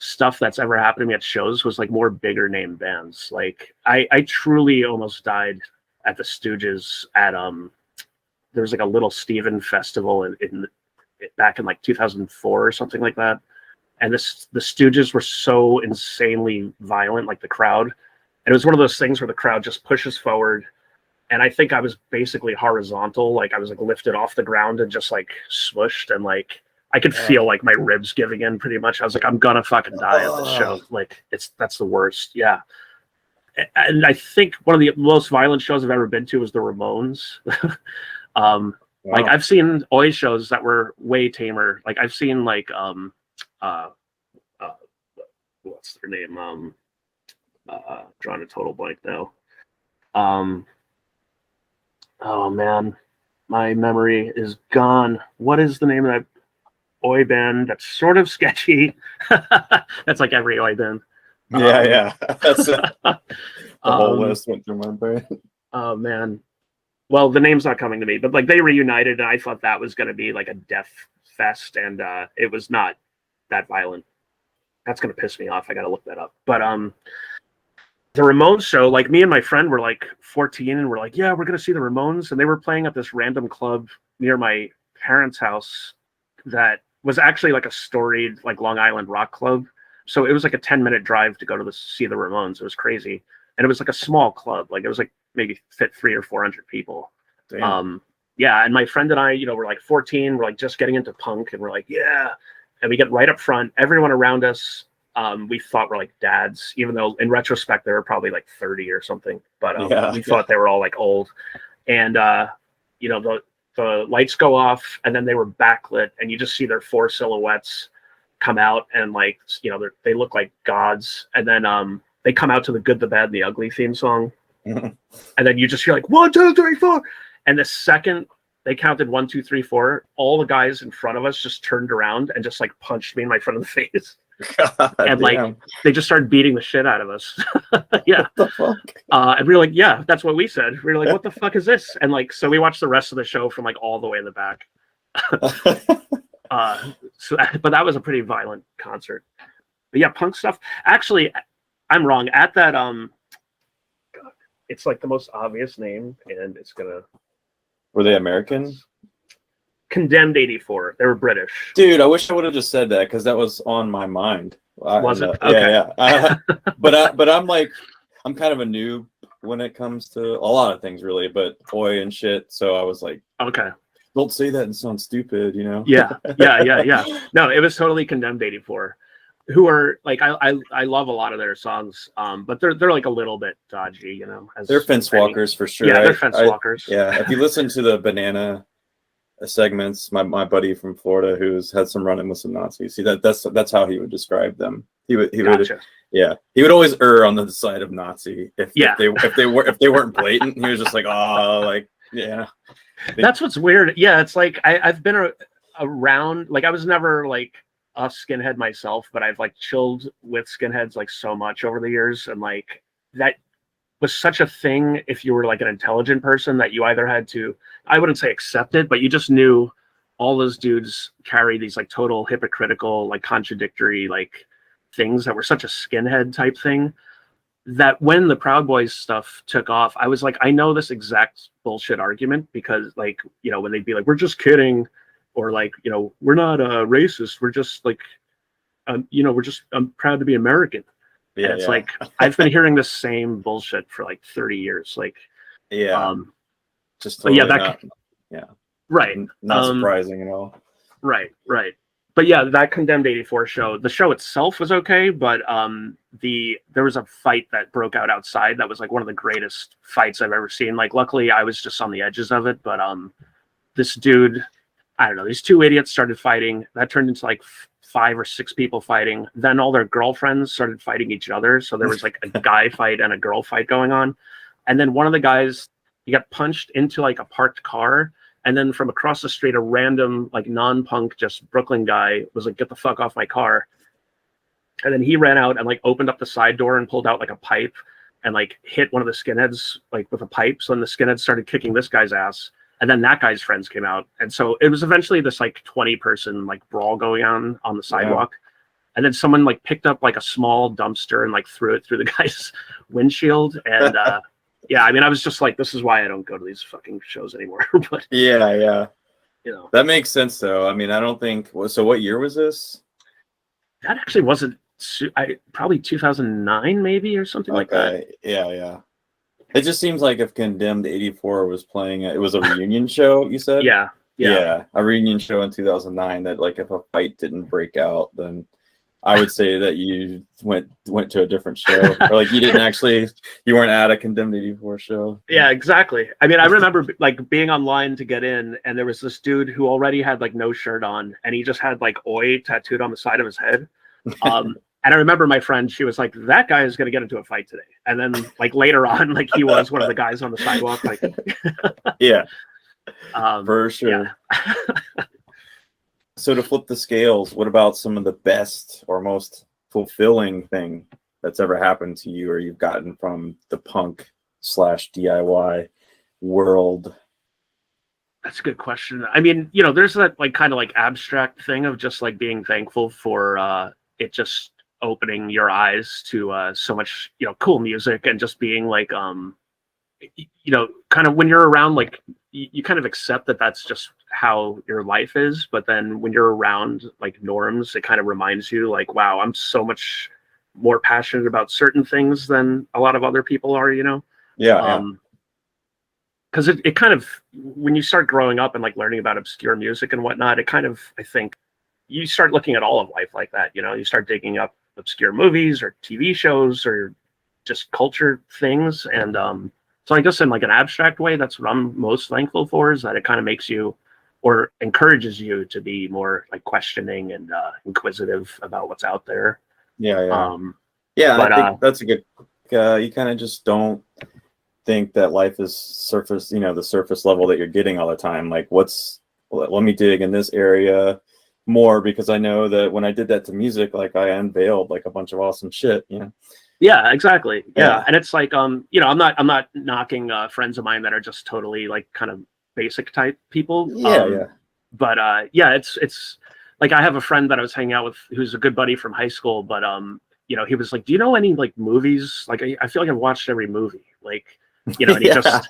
stuff that's ever happened to me at shows was like more bigger name bands. Like I truly almost died at the Stooges at there was like a Little Steven festival in back in like 2004 or something like that. And the Stooges were so insanely violent, like the crowd. And it was one of those things where the crowd just pushes forward. And I think I was basically horizontal. Like I was like lifted off the ground and just like smushed, and like I could feel like my ribs giving in pretty much. I was like, I'm gonna fucking die at this show. Like that's the worst. Yeah. And I think one of the most violent shows I've ever been to was the Ramones. Like I've seen Oi shows that were way tamer. Like I've seen like what's their name? Drawing a total blank now. Oh man, my memory is gone. What is the name of that Oi band that's sort of sketchy? That's like every Oi band. Yeah. That's it. The whole Um, list went through my brain. Oh man. Well, the name's not coming to me, but like they reunited, and I thought that was going to be like a death fest, and it was not that violent. That's going to piss me off. I got to look that up. But the Ramones show, like me and my friend were like 14, and we're like, yeah, we're going to see the Ramones, and they were playing at this random club near my parents' house that was actually like a storied like Long Island rock club. So it was like a 10-minute drive to go to see the Ramones. It was crazy, and it was like a small club. Like it was like maybe fit 300 or 400 people. Damn. Yeah, and my friend and I, we're like 14, we're like just getting into punk, and we're like, yeah. And we get right up front. Everyone around us, we thought were like dads, even though in retrospect they were probably like 30 or something. But we thought they were all like old. And the lights go off, and then they were backlit, and you just see their 4 silhouettes come out, and like they look like gods. And then they come out to the Good, the Bad, and the Ugly theme song. And then you just hear like 1, 2, 3, 4, and the second they counted 1, 2, 3, 4, all the guys in front of us just turned around and just like punched me in my front of the face. God, and like they just started beating the shit out of us. Yeah. What the fuck? And we were like, yeah, that's what we said. We were like, what the fuck is this? And like, so we watched the rest of the show from like all the way in the back. But that was a pretty violent concert. But yeah, punk stuff. Actually, I'm wrong. At that it's like the most obvious name, and it's gonna. Were they American? Condemned 84. They were British. Dude, I wish I would have just said that because that was on my mind. Was it? Okay. Yeah. But I'm like, I'm kind of a noob when it comes to a lot of things, really. But Oi and shit. So I was like, okay, don't say that and sound stupid, Yeah. No, it was totally Condemned 84. Who are like I love a lot of their songs, but they're like a little bit dodgy, they're fence walkers for sure. Yeah, they're fence walkers. Yeah, if you listen to the Banana segments, my buddy from Florida who's had some run-in with some Nazis, see that's how he would describe them. He would he would always err on the side of Nazi if they weren't blatant. He was just like, oh, like yeah. That's what's weird. Yeah, it's like I've been around, like I was never like a skinhead myself, but I've like chilled with skinheads like so much over the years, and like that was such a thing if you were like an intelligent person that you either had to, I wouldn't say accept it, but you just knew all those dudes carry these like total hypocritical, like contradictory like things that were such a skinhead type thing, that when the Proud Boys stuff took off, I was like, I know this exact bullshit argument, because like, when they'd be like, we're just kidding, or like, we're not racist, we're just like, I'm proud to be American. Yeah, and it's like I've been hearing the same bullshit for like 30 years. Like, just totally right, not surprising at all. Right. But yeah, that Condemned 84 show, the show itself was okay, but there was a fight that broke out outside that was like one of the greatest fights I've ever seen. Like, luckily I was just on the edges of it, but this dude, I don't know, these 2 idiots started fighting. That turned into like 5 or 6 people fighting. Then all their girlfriends started fighting each other. So there was like a guy fight and a girl fight going on. And then one of the guys, he got punched into like a parked car. And then from across the street, a random like non-punk, just Brooklyn guy was like, get the fuck off my car. And then he ran out and like opened up the side door and pulled out like a pipe and like hit one of the skinheads like with a pipe. So then the skinheads started kicking this guy's ass. And then that guy's friends came out. And so it was eventually this like 20-person like brawl going on the sidewalk. Yeah. And then someone like picked up like a small dumpster and like threw it through the guy's windshield. And yeah, I mean, I was just like, this is why I don't go to these fucking shows anymore. But yeah. That makes sense though. I mean, I don't think, so what year was this? That actually wasn't, probably 2009 maybe or something like that. Yeah. It just seems like if Condemned 84 was playing it was a reunion show, you said? Yeah. A reunion show in 2009 that like if a fight didn't break out, then I would say that you went to a different show, or like you weren't at a Condemned 84 show. Yeah, exactly. I mean, I remember like being online to get in, and there was this dude who already had like no shirt on, and he just had like "Oi" tattooed on the side of his head. And I remember my friend, she was like, "That guy is going to get into a fight today." And then like later on, like he was one of the guys on the sidewalk. Like, yeah, for sure. Yeah. So to flip the scales, what about some of the best or most fulfilling thing that's ever happened to you or you've gotten from the punk / DIY world? That's a good question. I mean, there's that like kind of like abstract thing of just like being thankful for it just opening your eyes to so much, cool music, and just being like, kind of when you're around, like you kind of accept that that's just how your life is. But then when you're around like norms, it kind of reminds you like, wow, I'm so much more passionate about certain things than a lot of other people are, Yeah. Because it kind of, when you start growing up and like learning about obscure music and whatnot, it kind of, I think you start looking at all of life like that. You start digging up obscure movies or TV shows or just culture things. And so I guess in like an abstract way, that's what I'm most thankful for, is that it kind of makes you or encourages you to be more like questioning and inquisitive about what's out there. Yeah. But, I think that's a good, you kind of just don't think that life is surface, the surface level that you're getting all the time. Like let me dig in this area more, because I know that when I did that to music, like I unveiled like a bunch of awesome shit, Yeah, exactly. Yeah. And it's like, I'm not knocking friends of mine that are just totally like kind of basic type people. But it's like, I have a friend that I was hanging out with who's a good buddy from high school, but he was like, "Do you know any like movies? Like, I feel like I've watched every movie." Like, and he just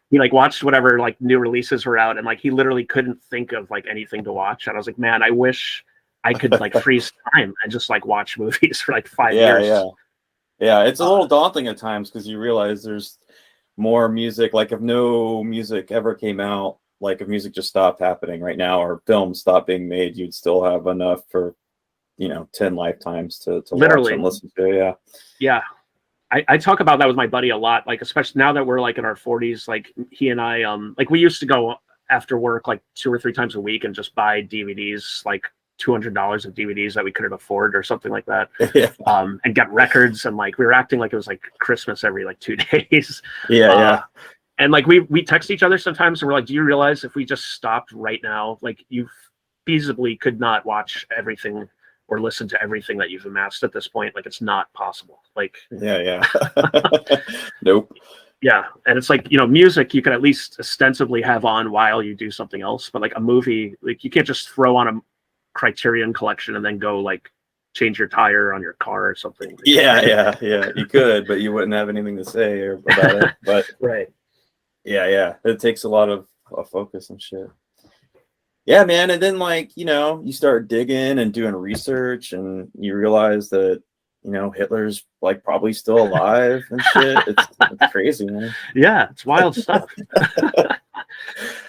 he like watched whatever like new releases were out, and like he literally couldn't think of like anything to watch. And I was like, man, I wish I could like freeze time and just like watch movies for like 5 years. Yeah. It's a little daunting at times, because you realize there's more music. Like if no music ever came out, like if music just stopped happening right now, or films stopped being made, you'd still have enough for 10 lifetimes to literally watch and listen to. Yeah. I talk about that with my buddy a lot, like especially now that we're like in our 40s. Like he and I like we used to go after work like 2 or 3 times a week and just buy DVDs, like $200 of DVDs that we couldn't afford or something like that. And get records, and like we were acting like it was like Christmas every like 2 days. And like we text each other sometimes, and we're like, do you realize if we just stopped right now, like you feasibly could not watch everything or listen to everything that you've amassed at this point? Like, it's not possible. Like, Nope. Yeah. And it's like, music you can at least ostensibly have on while you do something else, but like a movie, like you can't just throw on a Criterion collection and then go like change your tire on your car or something. Yeah. You could, but you wouldn't have anything to say about it. But right. Yeah. It takes a lot of focus and shit. Yeah, man. And then like, you start digging and doing research, and you realize that, Hitler's like probably still alive and shit. It's crazy, man. Yeah, it's wild stuff.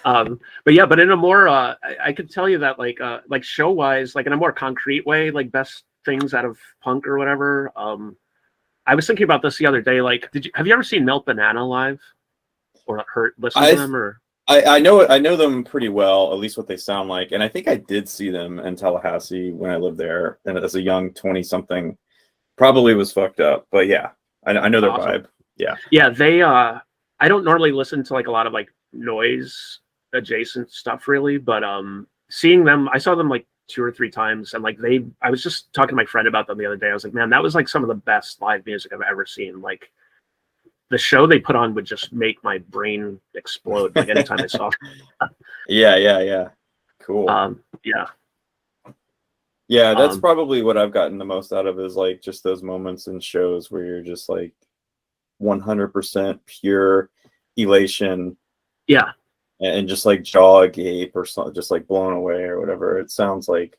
But in a more, I could tell you that like show wise, like in a more concrete way, like best things out of punk or whatever. I was thinking about this the other day. Like, have you ever seen Melt Banana live, or listened to them, or? I know them pretty well, at least what they sound like. And I think I did see them in Tallahassee when I lived there, and as a young 20-something, probably was fucked up. But yeah, I know their vibe. Yeah, they I don't normally listen to like a lot of like noise adjacent stuff really, but seeing them, I saw them like 2 or 3 times, and like I was just talking to my friend about them the other day. I was like, man, that was like some of the best live music I've ever seen. Like, the show they put on would just make my brain explode like anytime I saw it. Yeah. Cool. Yeah, that's probably what I've gotten the most out of, is like just those moments in shows where you're just like 100% pure elation. Yeah. And just like jaw agape or something, just like blown away or whatever. It sounds like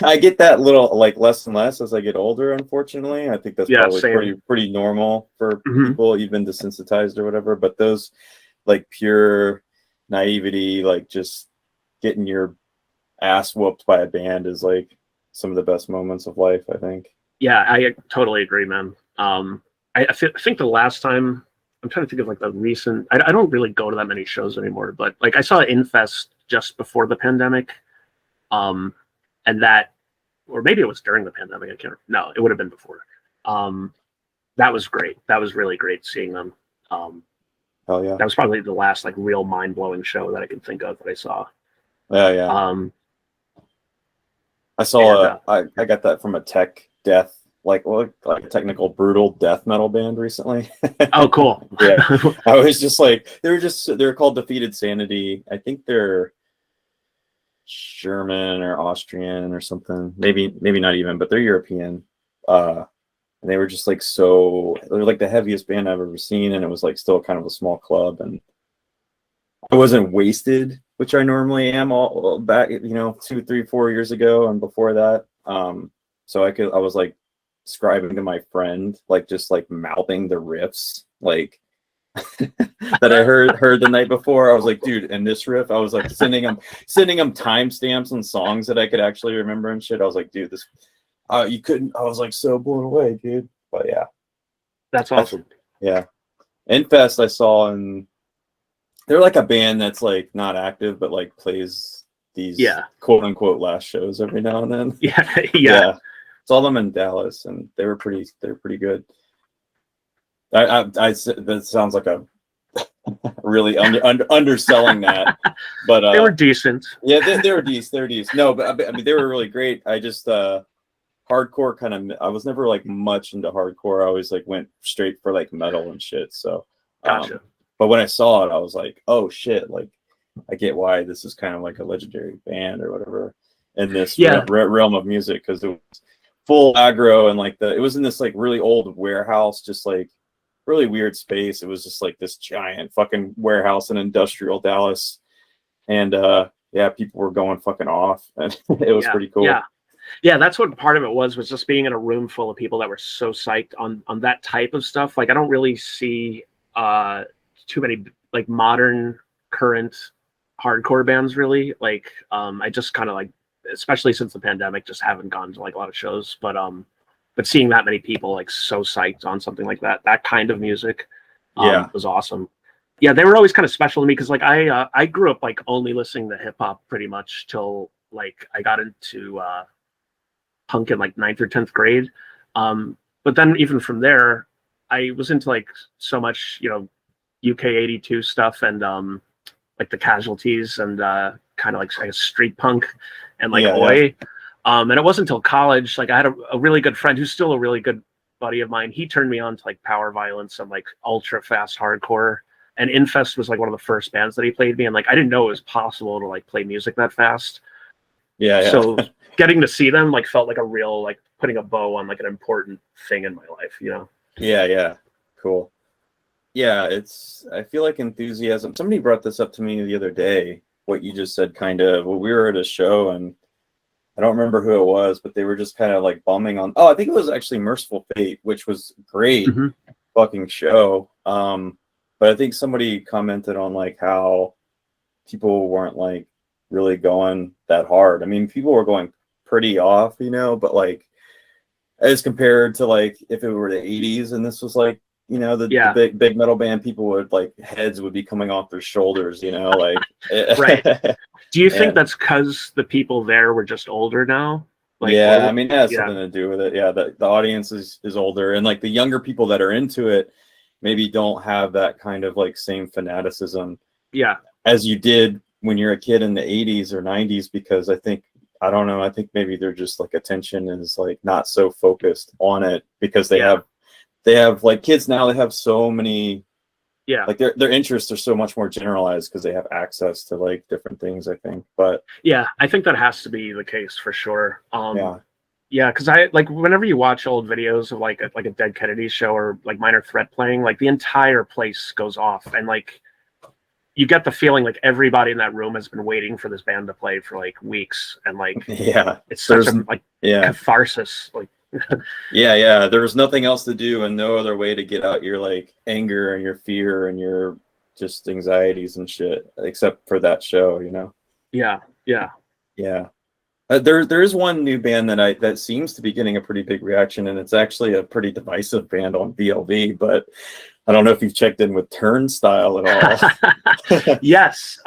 I get that little like less and less as I get older, unfortunately. I think that's probably pretty normal for people, even desensitized or whatever. But those like pure naivety, like just getting your ass whooped by a band is like some of the best moments of life, I think. Yeah, I totally agree, man. I think the last time, I'm trying to think of like the recent. I don't really go to that many shows anymore, but like I saw Infest just before the pandemic, and that, or maybe it was during the pandemic. I can't. No, it would have been before. That was great. That was really great seeing them. Hell yeah. That was probably the last like real mind blowing show that I can think of that I saw. Yeah. I saw I got that from a tech death, like a technical brutal death metal band recently. Oh, cool. Yeah. I was just like, they're called Defeated Sanity. I think they're German or Austrian or something. Maybe not even, but they're European. And they were just like they're like the heaviest band I've ever seen, and it was like still kind of a small club, and I wasn't wasted, which I normally am all back, 2, 3, 4 years ago and before that. So I was like describing to my friend, like just like mouthing the riffs, like that I heard the night before. I was like, dude, and this riff, I was like sending him timestamps and songs that I could actually remember and shit. I was like, dude, this, you couldn't. I was like so blown away, dude. But yeah, that's awesome. Yeah, Infest I saw, and they're like a band that's like not active, but like plays these quote unquote last shows every now and then. Yeah. Saw them in Dallas, and they're pretty good. That sounds like a really underselling that, but they were decent. Yeah, they were decent. They're decent. No, but I mean they were really great. I just hardcore kind of. I was never like much into hardcore. I always like went straight for like metal and shit. So gotcha. But when I saw it, I was like, oh shit! Like I get why this is kind of like a legendary band or whatever in this realm of music, because it was full aggro, and like it was in this like really old warehouse, just like really weird space. It was just like this giant fucking warehouse in industrial Dallas, and people were going fucking off, and it was pretty cool. Yeah, that's what part of it was just being in a room full of people that were so psyched on that type of stuff. Like I don't really see too many like modern current hardcore bands really. Like I just kind of like, especially since the pandemic, just haven't gone to like a lot of shows, but seeing that many people like so psyched on something like that kind of music was awesome. Yeah, they were always kind of special to me because like I grew up like only listening to hip hop pretty much till like I got into punk in like 9th or 10th grade. But then even from there, I was into like so much, UK 82 stuff and like the Casualties and kind of like I guess street punk and like oi. And it wasn't until college, like I had a really good friend who's still a really good buddy of mine. He turned me on to like Power Violence and like ultra fast hardcore. And Infest was like one of the first bands that he played me. And like I didn't know it was possible to like play music that fast. So getting to see them like felt like a real like putting a bow on like an important thing in my life, Yeah, cool. Yeah, I feel like enthusiasm. Somebody brought this up to me the other day, what you just said, kind of. Well, we were at a show, and I don't remember who it was, but they were just kind of like bumming on. Oh, I think it was actually Merciful Fate, which was great fucking show. But I think somebody commented on like how people weren't like really going that hard. I mean, people were going pretty off, but like as compared to like if it were the 80s and this was like, the big metal band, people would like heads would be coming off their shoulders, like right. Do you think that's because the people there were just older now? Like, I mean, it has something to do with it. Yeah, the audience is older, and like the younger people that are into it maybe don't have that kind of like same fanaticism as you did when you're a kid in the 80s or 90s, because I think maybe they're just like attention is like not so focused on it because they have like kids now, they have so many like their interests are so much more generalized because they have access to like different things, I think. But I think that has to be the case for sure. Because I like whenever you watch old videos of like a Dead Kennedys show or like Minor Threat playing, like the entire place goes off, and like you get the feeling like everybody in that room has been waiting for this band to play for like weeks, and like it's such a like catharsis. Like there was nothing else to do and no other way to get out your like anger and your fear and your just anxieties and shit except for that show, Yeah. Yeah. There is one new band that seems to be getting a pretty big reaction, and it's actually a pretty divisive band on VLV, but I don't know if you've checked in with Turnstile at all. Yes.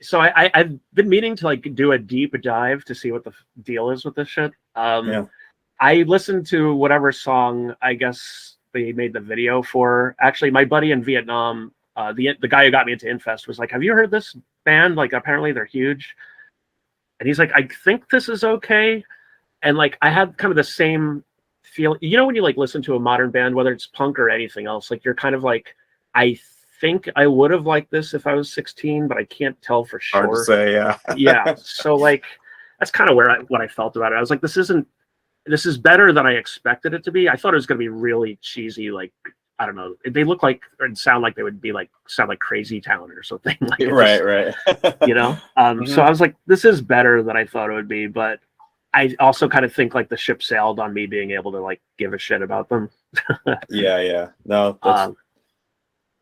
So I've been meaning to like do a deep dive to see what the deal is with this shit. Yeah. I listened to whatever song I guess they made the video for. Actually, my buddy in Vietnam, the guy who got me into Infest was like, "Have you heard this band? Like, apparently they're huge." And he's like, "I think this is okay." And like, I had kind of the same feel. You know, when you like listen to a modern band, whether it's punk or anything else, like you're kind of like, I think I would have liked this if I was 16, but I can't tell for sure. Hard to say, yeah. Yeah. So like, that's kind of what I felt about it. I was like, this is better than I expected it to be. I thought it was going to be really cheesy. Like, I don't know. They look like or sound like they would be like sound like Crazy Town or something. Like Right. You know. So I was like, this is better than I thought it would be, but I also kind of think like the ship sailed on me being able to like give a shit about them. Yeah. No, that's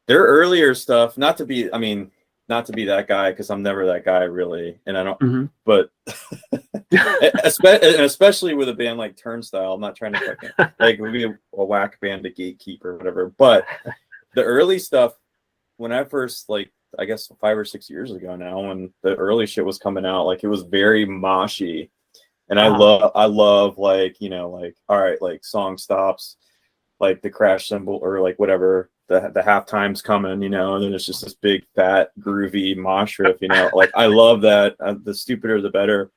their earlier stuff. Not to be that guy, because I'm never that guy really, and I don't. But especially with a band like Turnstile, I'm not trying to fucking like would be a whack band to gatekeep or whatever. But the early stuff, when I first like, I guess 5 or 6 years ago now, when the early shit was coming out, like it was very moshy, and I love like, you know, like, all right, like song stops, like the crash cymbal or like whatever. The halftime's coming, you know, and then it's just this big fat groovy mosh riff, you know. Like I love that. The stupider the better.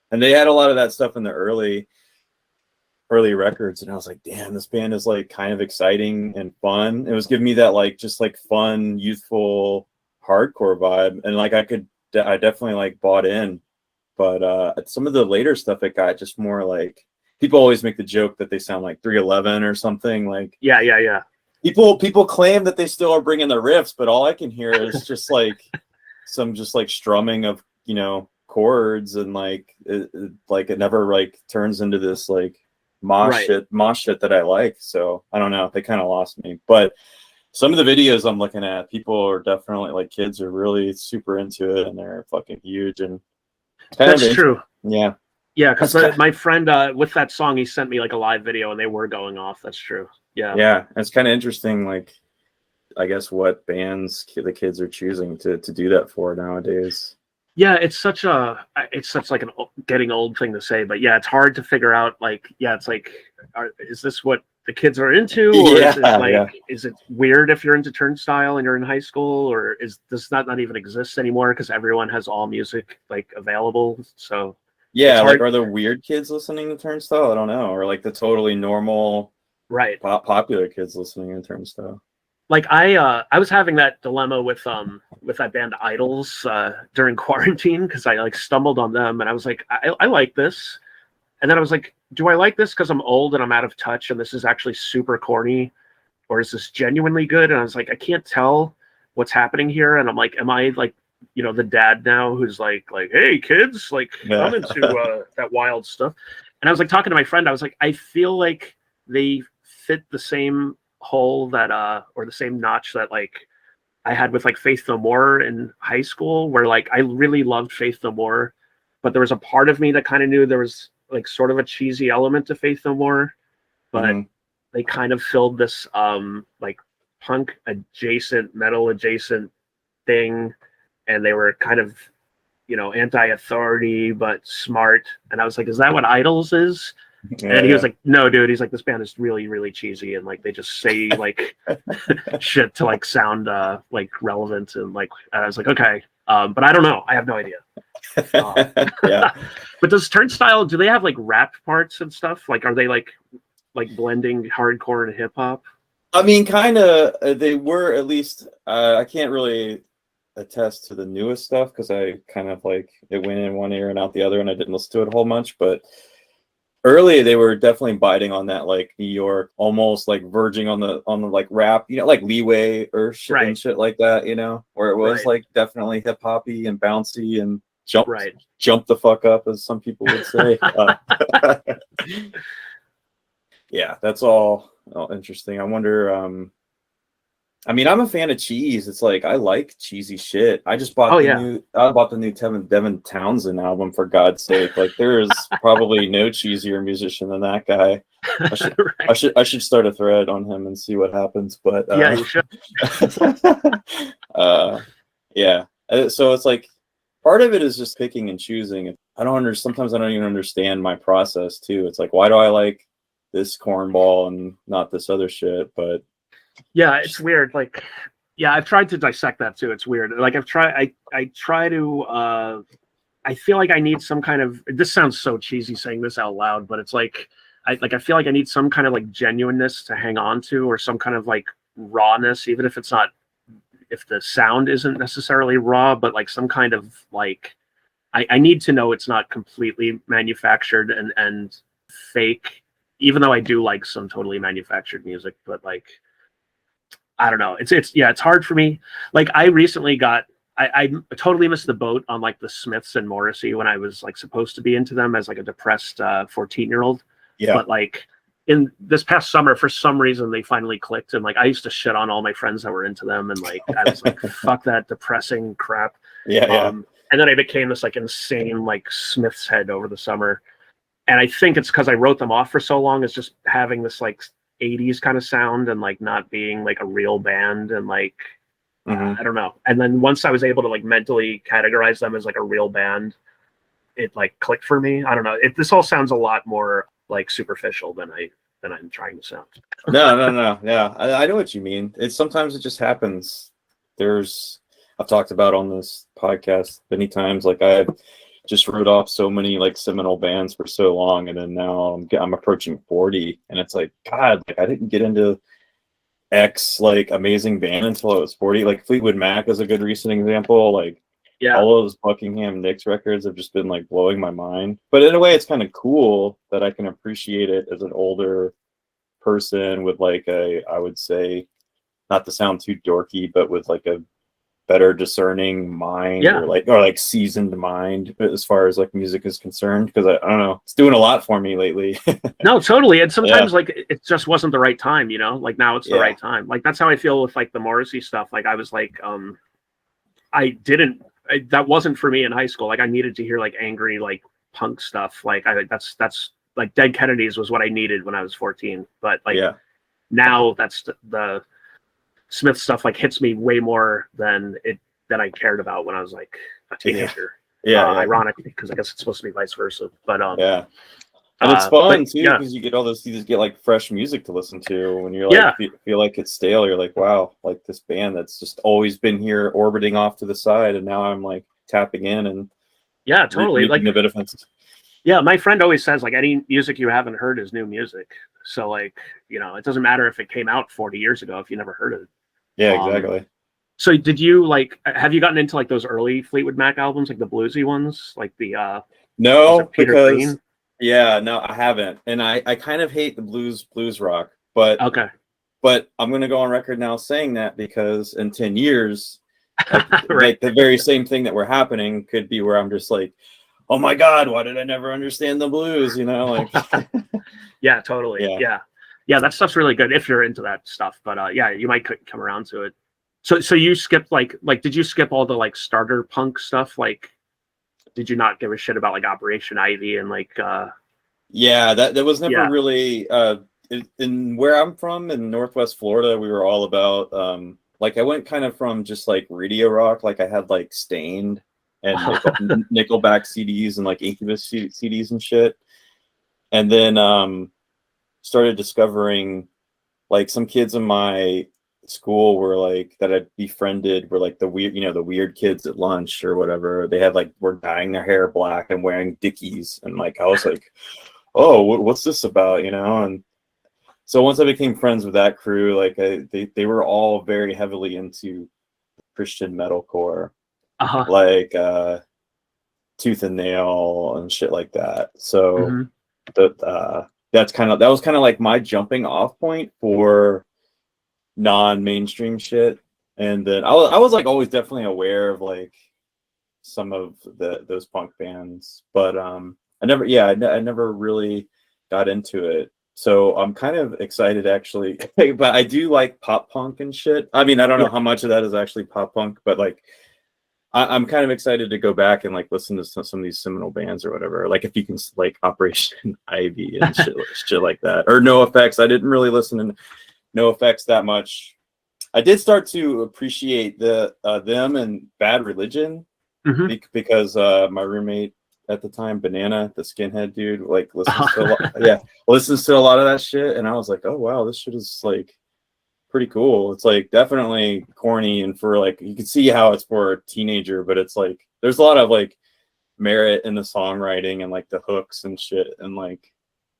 And they had a lot of that stuff in the early records, and I was like, damn, this band is like kind of exciting and fun. It was giving me that like just like fun, youthful hardcore vibe, and like I definitely like bought in. But some of the later stuff, it got just more like, people always make the joke that they sound like 311 or something. Like Yeah. People claim that they still are bringing the riffs, but all I can hear is just like some just like strumming of, you know, chords, and like it never like turns into this like mosh shit that I like. So I don't know, they kind of lost me. But some of the videos I'm looking at, people are definitely like, kids are really super into it, and they're fucking huge. And that's true. Yeah, because my friend with that song, he sent me like a live video, and they were going off. That's true. Yeah, it's kind of interesting, like I guess what bands the kids are choosing to do that for nowadays. Yeah, it's such like an getting old thing to say, but yeah, it's hard to figure out. Like, yeah, it's like, is this what the kids are into, or is it weird if you're into Turnstile and you're in high school, or does that not even exist anymore because everyone has all music like available? So yeah, like, are there weird kids listening to Turnstile? I don't know, or like the totally normal, popular kids listening to Turnstile. Like I was having that dilemma with that band Idols during quarantine, because I like stumbled on them, and I was like, I like this, and then I was like, do I like this because I'm old and I'm out of touch and this is actually super corny, or is this genuinely good? And I was like, I can't tell what's happening here, and I'm like, am I like, you know, the dad now who's like, hey kids, like I'm into that wild stuff? And I was like talking to my friend, I was like, I feel like they fit the same hole that or the same notch that like I had with like Faith No More in high school, where like I really loved Faith No More, but there was a part of me that kind of knew there was like sort of a cheesy element to Faith No More, but they kind of filled this like punk adjacent, metal adjacent thing, and they were kind of, you know, anti-authority but smart, and I was like, is that what Idols is? And he was like, no, dude. He's like, this band is really, really cheesy, and like they just say like shit to like sound like relevant, and like I was like, okay, but I don't know. I have no idea. But does Turnstile, do they have like rap parts and stuff? Like, are they like blending hardcore and hip hop? I mean, kind of. They were, at least. I can't really attest to the newest stuff because I kind of like it went in one ear and out the other, and I didn't listen to it a whole bunch, but. Early, they were definitely biting on that like New York, almost like verging on the like rap, you know, like Leeway or shit and shit like that, you know, where it was like definitely hip hoppy and bouncy and jump the fuck up, as some people would say. Yeah, that's all interesting. I wonder I mean, I'm a fan of cheese. It's like I like cheesy shit. I just bought Oh the yeah. new Devin Townsend album, for God's sake. Like there is probably no cheesier musician than that guy. Right. I should start a thread on him and see what happens. But Yeah, you should. yeah. So it's like part of it is just picking and choosing. Sometimes I don't even understand my process too. It's like, why do I like this cornball and not this other shit? But Yeah, it's weird. Like, yeah, I've tried to dissect that too. It's weird. Like I try to I feel like I need some kind of, this sounds so cheesy saying this out loud, but it's like I feel like I need some kind of like genuineness to hang on to, or some kind of like rawness, even if it's not, if the sound isn't necessarily raw, but like some kind of like I need to know it's not completely manufactured and fake, even though I do like some totally manufactured music, but like I don't know. It's hard for me. Like I recently got I totally missed the boat on like the Smiths and Morrissey when I was like supposed to be into them as like a depressed 14-year-old. yeah. But like in this past summer, for some reason they finally clicked, and like I used to shit on all my friends that were into them, and like I was like, fuck that depressing crap. Yeah. And then I became this like insane like Smiths head over the summer. And I think it's because I wrote them off for so long as just having this like 80s kind of sound and like not being like a real band, and like I don't know. And then once I was able to like mentally categorize them as like a real band, it like clicked for me. I don't know. This all sounds a lot more like superficial than I'm trying to sound. No. Yeah, I know what you mean. Sometimes it just happens. I've talked about on this podcast many times. Like I just wrote off so many like seminal bands for so long, and then now I'm approaching 40, and it's like, God, like I didn't get into X like amazing band until I was 40. Like Fleetwood Mac is a good recent example. Like Yeah. all those Buckingham Nicks records have just been like blowing my mind. But in a way, it's kind of cool that I can appreciate it as an older person with like I would say, not to sound too dorky, but with like a better discerning mind, Yeah. or like seasoned mind as far as like music is concerned, because I don't know, it's doing a lot for me lately. No, totally. And sometimes like it just wasn't the right time, you know, like now it's the right time. Like that's how I feel with like the Morrissey stuff. Like I was like that wasn't for me in high school. Like I needed to hear like angry like punk stuff. Like that's like Dead Kennedys was what I needed when I was 14. But like now that's the Smith stuff like hits me way more than I cared about when I was like a teenager. Ironically, because I guess it's supposed to be vice versa. But and it's fun too, because you just get like fresh music to listen to when you're like feel like it's stale. You're like, wow, like this band that's just always been here orbiting off to the side, and now I'm like tapping in and totally like a bit of fun. Yeah, my friend always says like any music you haven't heard is new music. So like, you know, it doesn't matter if it came out 40 years ago if you never heard it. Yeah, exactly. So did you like, have you gotten into like those early Fleetwood Mac albums, like the bluesy ones, like the no, Peter because Green? no, I haven't, and I kind of hate the blues rock, but I'm gonna go on record now saying that, because in 10 years, like the very same thing that we're happening could be where I'm just like, oh my God, why did I never understand the blues? You know, like yeah, totally. Yeah, that stuff's really good if you're into that stuff. But yeah, you might come around to it. So you skipped like did you skip all the like starter punk stuff? Like, did you not give a shit about like Operation Ivy and like that was never really in where I'm from in Northwest Florida, we were all about like I went kind of from just like radio rock, like I had like Stained and Nickelback CDs and like Incubus CDs and shit, and then started discovering like some kids in my school were like that I'd befriended were like the weird kids at lunch or whatever. They had like were dyeing their hair black and wearing Dickies, and like I was like, oh, what's this about, you know? And so once I became friends with that crew, like they were all very heavily into Christian metalcore, like Tooth and Nail and shit like that. So that was kind of like my jumping off point for non-mainstream shit. And then I was like always definitely aware of like some of those punk bands, but I never really got into it So I'm kind of excited actually, but I do like pop punk and shit. I mean, I don't know how much of that is actually pop punk, but like I'm kind of excited to go back and like listen to some of these seminal bands or whatever. Like if you can like Operation Ivy and shit like that, or No Effects. I didn't really listen to No Effects that much. I did start to appreciate them and Bad Religion because my roommate at the time, Banana, the skinhead dude, like listens to a lot of that shit, and I was like, oh wow, this shit is like pretty cool. It's like definitely corny, and for like you can see how it's for a teenager, but it's like there's a lot of like merit in the songwriting and like the hooks and shit, and like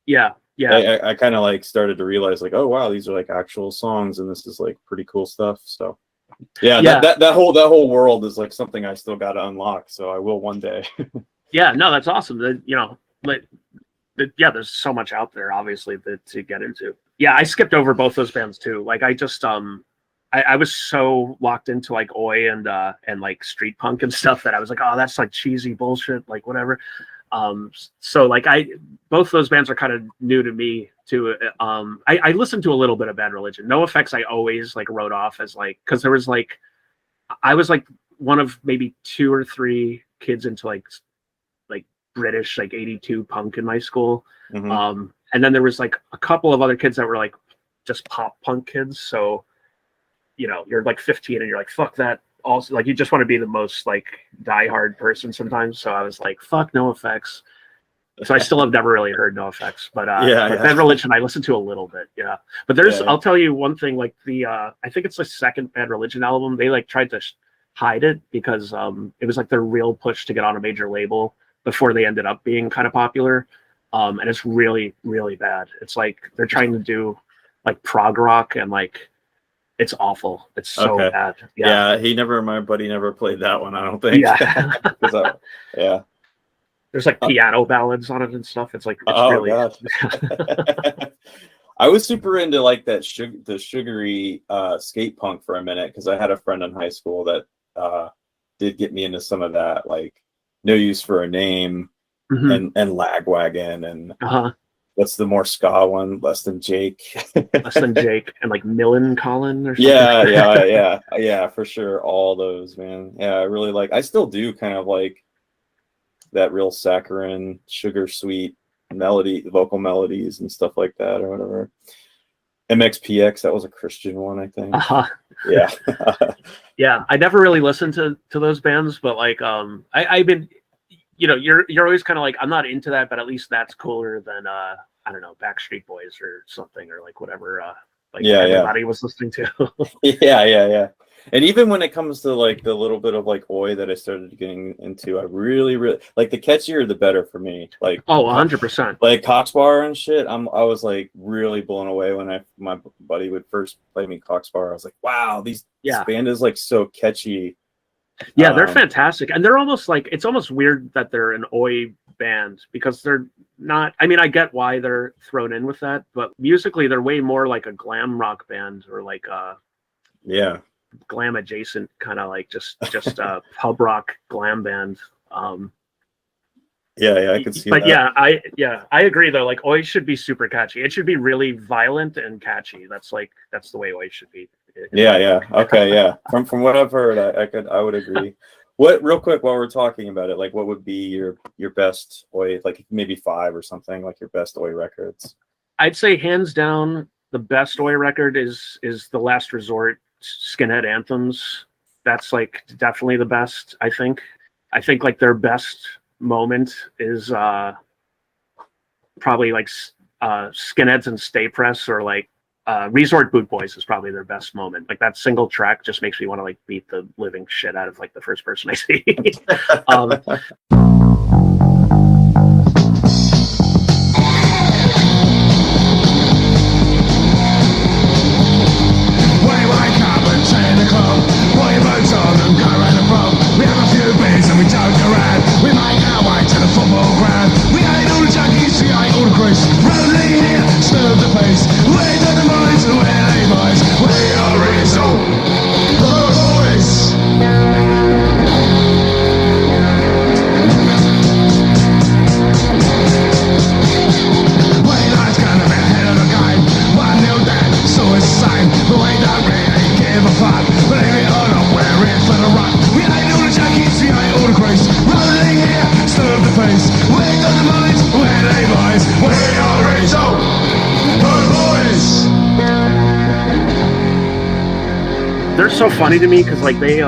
I kind of like started to realize like, oh wow, these are like actual songs, and this is like pretty cool stuff. So that whole world is like something I still got to unlock. So I will one day. Yeah, no, that's awesome. You know, like, there's so much out there, obviously, to get into. Yeah, I skipped over both those bands too. Like, I just I was so locked into like oi and like street punk and stuff that I was like, oh, that's like cheesy bullshit, like whatever. So like both those bands are kind of new to me too. I listened to a little bit of Bad Religion. No Effects I always like wrote off as like, because there was like, I was like one of maybe 2 or 3 kids into like British like 82 punk in my school. And then there was like a couple of other kids that were like just pop punk kids. So, you know, you're like 15 and you're like, fuck that. Also, like, you just want to be the most like diehard person sometimes. So I was like, fuck No Effects. So I still have never really heard No Effects, but Bad Religion I listened to a little bit. Yeah. But there's, I'll tell you one thing, like I think it's the second Bad Religion album. They like tried to hide it because it was like their real push to get on a major label before they ended up being kind of popular. And it's really, really bad. It's like they're trying to do like prog rock, and like it's awful. It's so bad. My buddy never played that one, I don't think. Yeah. There's like piano ballads on it and stuff. It's like, it's really God. I was super into like the sugary skate punk for a minute, because I had a friend in high school that did get me into some of that, like No Use for a Name and Lagwagon and what's the more ska one? Less Than Jake. Less Than Jake and like Millen Collin or something. Yeah, for sure. All those, man. Yeah, I really like. I still do kind of like that real saccharine, sugar sweet melody, vocal melodies and stuff like that, or whatever. MXPX, that was a Christian one, I think. Yeah. Yeah, I never really listened to those bands, but like I've been, you know, you're always kind of like, I'm not into that, but at least that's cooler than I don't know, Backstreet Boys or something, or like whatever everybody was listening to. yeah. And even when it comes to like the little bit of like oi that I started getting into, I really like, the catchier the better for me. Like 100%. Like Cox Bar and shit. I was like really blown away when my buddy would first play me Cox Bar. I was like, wow, this band is like so catchy. Yeah, they're fantastic, and they're almost like, it's almost weird that they're an oi band, because they're not. I mean, I get why they're thrown in with that, but musically they're way more like a glam rock band, or like glam adjacent, kind of like just a pub rock glam band. I can see but that. I agree though. Like oi should be super catchy. It should be really violent and catchy. That's the way oi should be. Okay, yeah. From what I've heard, I would agree. What, real quick, while we're talking about it, like what would be your best oi, like maybe 5 or something, like your best oi records? I'd say hands down the best oi record is The Last Resort, Skinhead Anthems. That's like definitely the best. I think like their best moment is probably like Skinheads and Stay Press, or like Resort Boot Boys is probably their best moment. Like that single track just makes me want to like beat the living shit out of like the first person I see. Way lights gonna be ahead of mind, but we don't really give a fuck. Believe it or not, we're in for the run. We ain't all the junkies, we ain't all the grease. Rolling here, serve the face. We got the minds, we're they boys. We are Rizzo, the boys. They're so funny to me because like they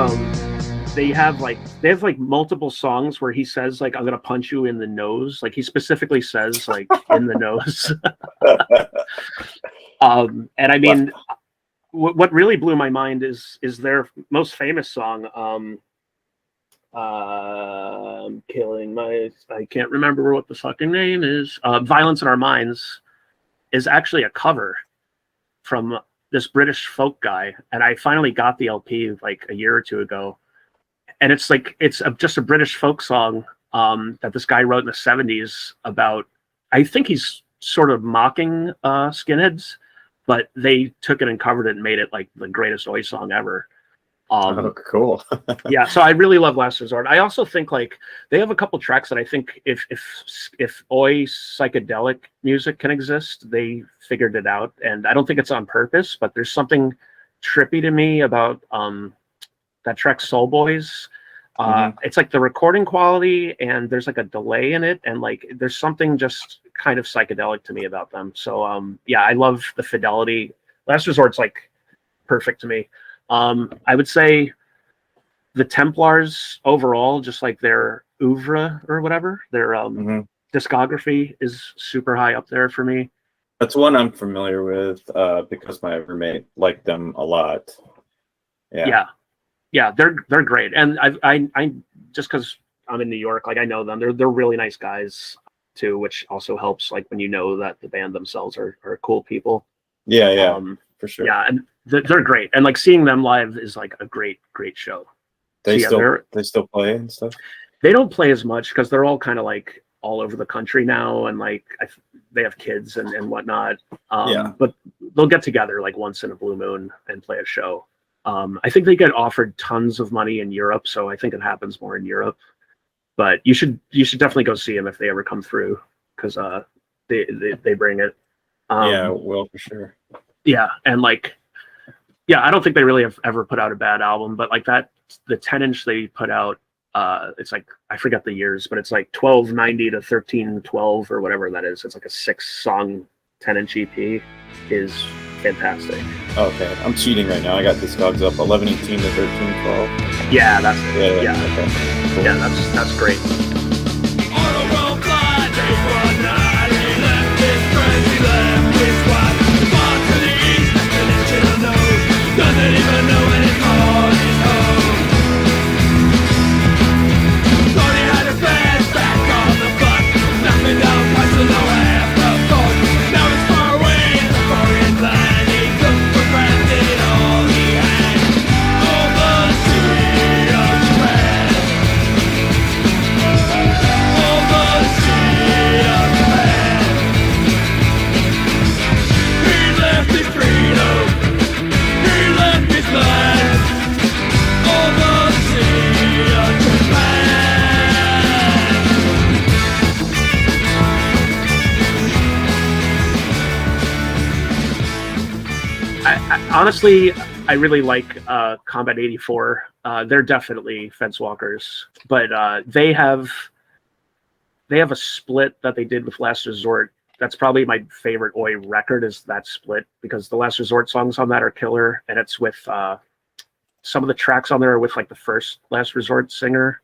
have like multiple songs where he says like I'm gonna punch you in the nose. Like he specifically says like in the nose. And I mean, what really blew my mind is their most famous song. I'm killing my. I can't remember what the fucking name is. "Violence in Our Minds" is actually a cover from this British folk guy, and I finally got the LP like a year or two ago. And it's like just a British folk song that this guy wrote in the 70s about. I think he's sort of mocking skinheads, but they took it and covered it and made it like the greatest Oi song ever. Oh, cool. Yeah, so I really love Last Resort. I also think like they have a couple tracks that I think if Oi psychedelic music can exist, they figured it out. And I don't think it's on purpose, but there's something trippy to me about that track Soul Boys. It's like the recording quality and there's like a delay in it, and like there's something just kind of psychedelic to me about them. So yeah, I love the fidelity. Last Resort's like perfect to me. I would say the Templars overall, just like their oeuvre or whatever, their discography is super high up there for me. That's one I'm familiar with because my roommate liked them a lot. Yeah, they're great, and I just because I'm in New York, like I know them. They're really nice guys too, which also helps. Like when you know that the band themselves are cool people. Yeah, for sure. Yeah, and they're great, and like seeing them live is like a great show. They so, they still play and stuff. They don't play as much because they're all kind of like all over the country now, and like they have kids and whatnot. But they'll get together like once in a blue moon and play a show. I think they get offered tons of money in Europe, so I think it happens more in Europe. But you should definitely go see them if they ever come through, because they bring it. Yeah, well, for sure. Yeah, and like, yeah, I don't think they really have ever put out a bad album, but like the 10-inch they put out, it's like, I forget the years, but it's like 1290 to 1312 or whatever that is. It's like a 6-song 10-inch EP is fantastic. Okay, I'm cheating right now. I got Discogs up 1118 to 1312. Yeah, that's it. Yeah. Okay. Cool. Yeah, that's great. Doesn't even know when it's on his own. Thought he had a bed back on the butt. Nothing down past the lower half of thought. Now it's far away in the foreign land. He took for granted all he had. All the sea of Japan. All the sea of Japan. He left his freedom. Honestly, I really like Combat 84. They're definitely fence walkers, but they have a split that they did with Last Resort. That's probably my favorite Oi record, is that split, because the Last Resort songs on that are killer, and it's with some of the tracks on there are with like the first Last Resort singer.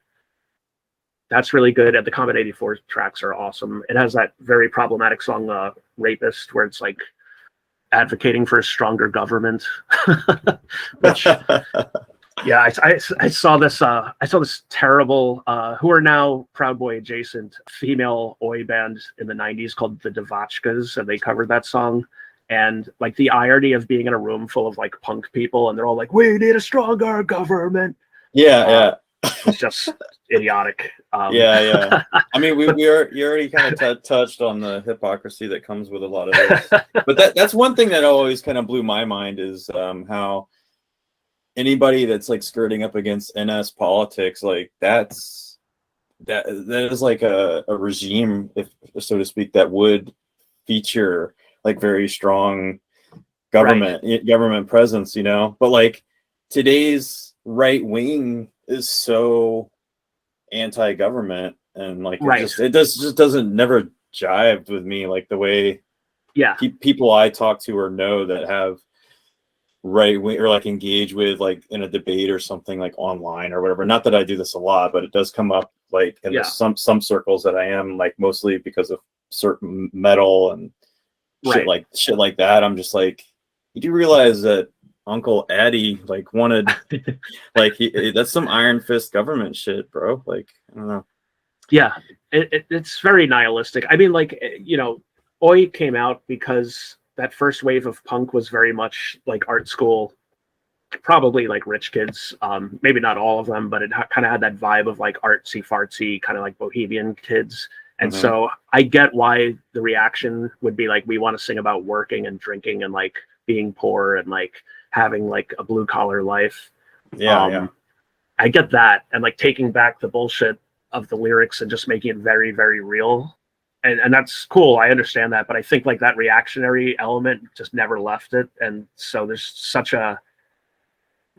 That's really good, and the Combat 84 tracks are awesome. It has that very problematic song Rapist, where it's like advocating for a stronger government. Which yeah, I saw this terrible who are now Proud Boy adjacent female Oi band in the 90s called the Devotchkas, and they covered that song. And like the irony of being in a room full of like punk people and they're all like, we need a stronger government. Yeah. It's just idiotic. Yeah. I mean, you already kind of touched on the hypocrisy that comes with a lot of this. But that's one thing that always kind of blew my mind is how anybody that's like skirting up against NS politics, like that is like a regime, if so to speak, that would feature like very strong government presence, you know. But like today's right wing is so anti-government, and like it just doesn't never jived with me, like the way people I talk to or know that have right wing or like engage with like in a debate or something like online or whatever. Not that I do this a lot, but it does come up like in some circles that I am, like mostly because of certain metal and shit like that. I'm just like, you do realize that Uncle Addy like wanted like that's some iron fist government shit, bro. Like, I don't know. Yeah, it's very nihilistic. I mean, like, you know, Oi came out because that first wave of punk was very much like art school, probably like rich kids. Maybe not all of them, but it kind of had that vibe of like artsy fartsy, kind of like bohemian kids. And so I get why the reaction would be like, we want to sing about working and drinking and like being poor and like having like a blue collar life. I get that, and like taking back the bullshit of the lyrics and just making it very, very real. And that's cool. I understand that. But I think like that reactionary element just never left it. And so there's such a,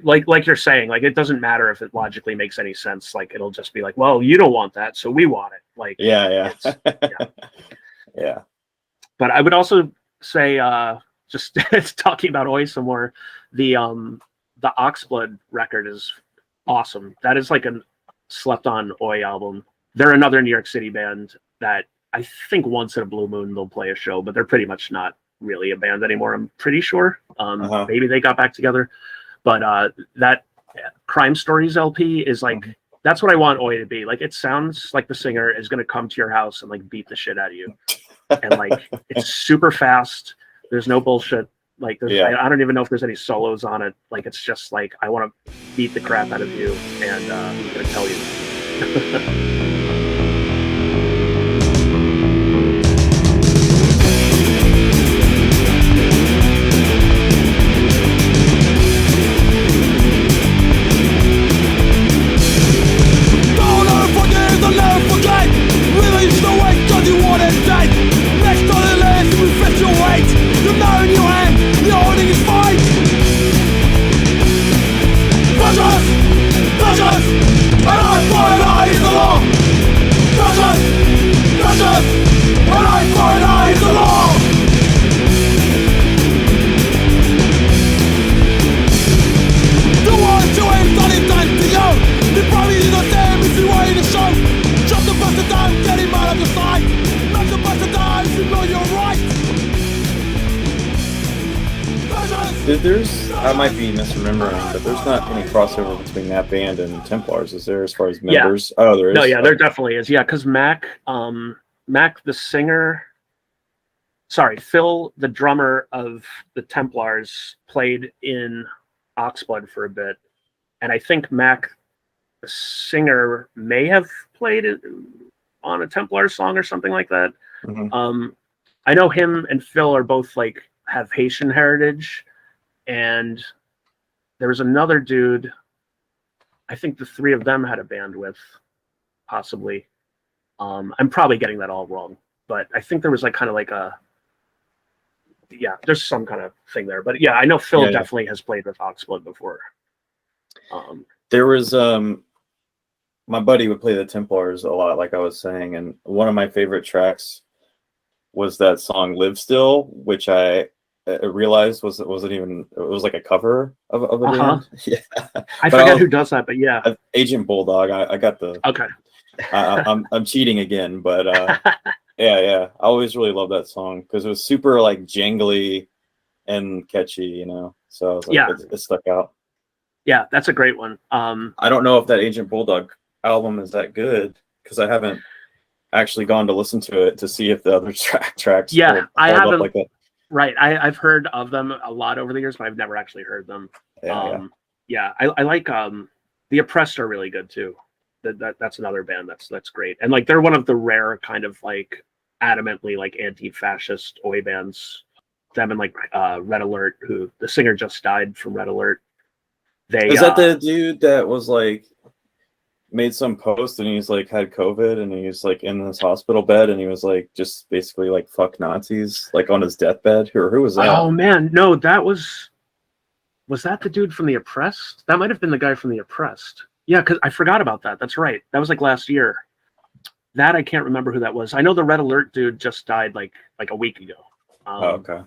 like you're saying, like, it doesn't matter if it logically makes any sense. Like, it'll just be like, well, you don't want that, so we want it. Like, yeah. But I would also say, just talking about Oi some more, the Oxblood record is awesome. That is like a slept on Oi album. They're another New York City band that I think once in a blue moon they'll play a show, but they're pretty much not really a band anymore, I'm pretty sure. Maybe they got back together, but that Crime Stories LP is like, that's what I want Oi to be. Like, it sounds like the singer is going to come to your house and like beat the shit out of you. And like, it's super fast. There's no bullshit. Like, I don't even know if there's any solos on it. Like, it's just like, I want to beat the crap out of you, and I'm going to tell you. I might be misremembering, but there's not any crossover between that band and Templars, is there, as far as members? Oh, there is. No, yeah, there definitely is. Yeah, because Mac, the singer, Phil, the drummer of the Templars, played in Oxblood for a bit, and I think Mac, the singer, may have played it on a Templar song or something like that. I know him and Phil are both like have Haitian heritage. And there was another dude, I think the three of them had a band with, possibly. I'm probably getting that all wrong, but I think there was like kind of like there's some kind of thing there. But yeah, I know Phil definitely has played with Oxblood before. There was, my buddy would play the Templars a lot, like I was saying, and one of my favorite tracks was that song "Live Still," which I realized it was like a cover of a band. Yeah, I forget who does that, but yeah, Agent Bulldog. I got the okay. I'm cheating again, but yeah. I always really loved that song because it was super like jangly and catchy, you know. So I was like, it stuck out. Yeah, that's a great one. I don't know if that Agent Bulldog album is that good because I haven't actually gone to listen to it to see if the other tracks. Yeah, I haven't. Up like that. Right, I've heard of them a lot over the years, but I've never actually heard them. I like The Oppressed are really good too. That's another band that's great, and like they're one of the rare kind of like adamantly like anti-fascist Oi bands. Them and like Red Alert, who the singer just died from Red Alert. Is that the dude that was like made some post and he's like had COVID and he's like in this hospital bed and he was like just basically like fuck Nazis like on his deathbed. Who was that? Oh man, no, that was that the dude from The Oppressed? That might have been the guy from The Oppressed. Yeah, because I forgot about that. That's right. That was like last year. That I can't remember who that was. I know the Red Alert dude just died like a week ago. Okay.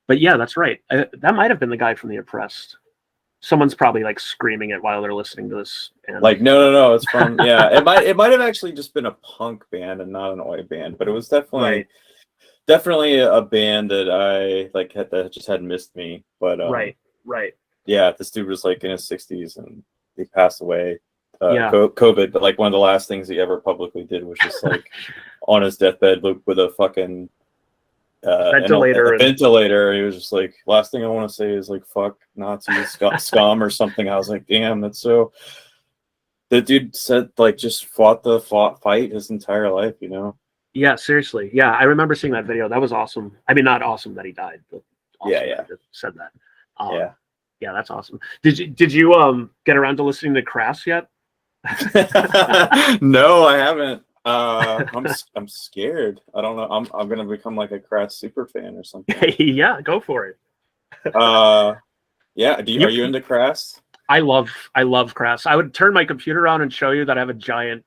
But yeah, that's right. That might have been the guy from The Oppressed. Someone's probably like screaming it while they're listening to this. And... Like no, it's from yeah. It might have actually just been a punk band and not an oi band, but it was definitely definitely a band that I like that just had missed me. But right. Yeah, this dude was like in his 60s and he passed away. COVID, but like one of the last things he ever publicly did was just like on his deathbed with a fucking ventilator. A ventilator. He was just like, last thing I want to say is like fuck Nazis, scum or something. I was like, damn, that's so. The dude said like just fought fight his entire life, you know. Yeah, seriously. Yeah, I remember seeing that video. That was awesome. I mean, not awesome that he died, but awesome that he said that. Yeah, that's awesome. Did you get around to listening to Crass yet? No, I haven't. I'm scared. I don't know. I'm gonna become like a Crass super fan or something. Yeah, go for it. Yeah. Are you into Crass? I love Crass. I would turn my computer on and show you that I have a giant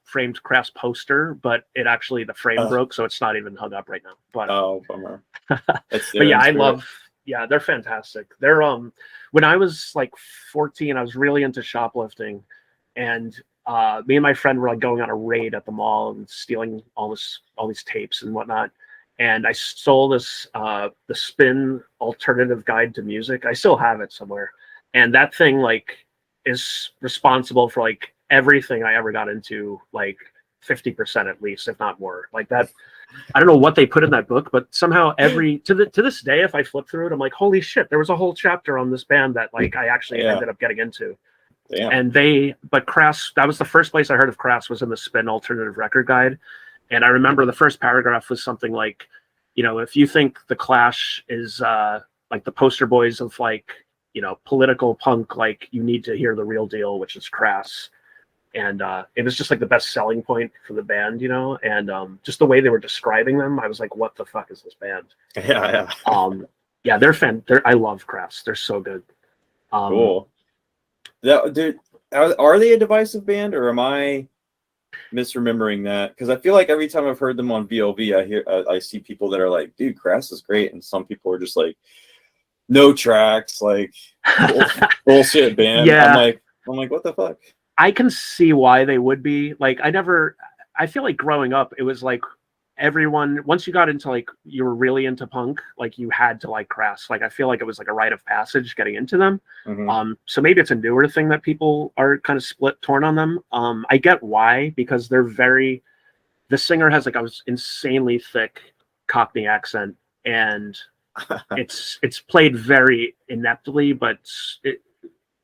framed Crass poster, but the frame broke, so it's not even hung up right now. But bummer. But yeah, yeah, they're fantastic. They're when I was like 14, I was really into shoplifting, and me and my friend were like going on a raid at the mall and stealing all these tapes and whatnot. And I stole this the Spin Alternative Guide to Music. I still have it somewhere. And that thing like is responsible for like everything I ever got into, like 50% at least, if not more. Like that, I don't know what they put in that book, but somehow to this day, if I flip through it, I'm like, holy shit, there was a whole chapter on this band that like I actually ended up getting into. Damn. And but Crass, that was the first place I heard of Crass, was in the Spin Alternative Record Guide. And I remember the first paragraph was something like, you know, if you think the Clash is like the poster boys of like, you know, political punk, like you need to hear the real deal, which is Crass. And it was just like the best selling point for the band, you know, and just the way they were describing them, I was like, what the fuck is this band? Yeah. I love Crass. They're so good. Cool. Dude, are they a Divisive band, or am I misremembering that? Because I feel like every time I've heard them on VLV, I see people that are like, dude, Crass is great, and some people are just like, no tracks, like bullshit band. Yeah. I'm like, what the fuck? I can see why they would be. Like, I feel like growing up, it was like everyone, once you got into like, you were really into punk, like you had to like Crass. Like, I feel like it was like a rite of passage getting into them. Mm-hmm. So maybe it's a newer thing that people are kind of torn on them. I get why, because the singer has like a insanely thick Cockney accent, and it's played very ineptly, but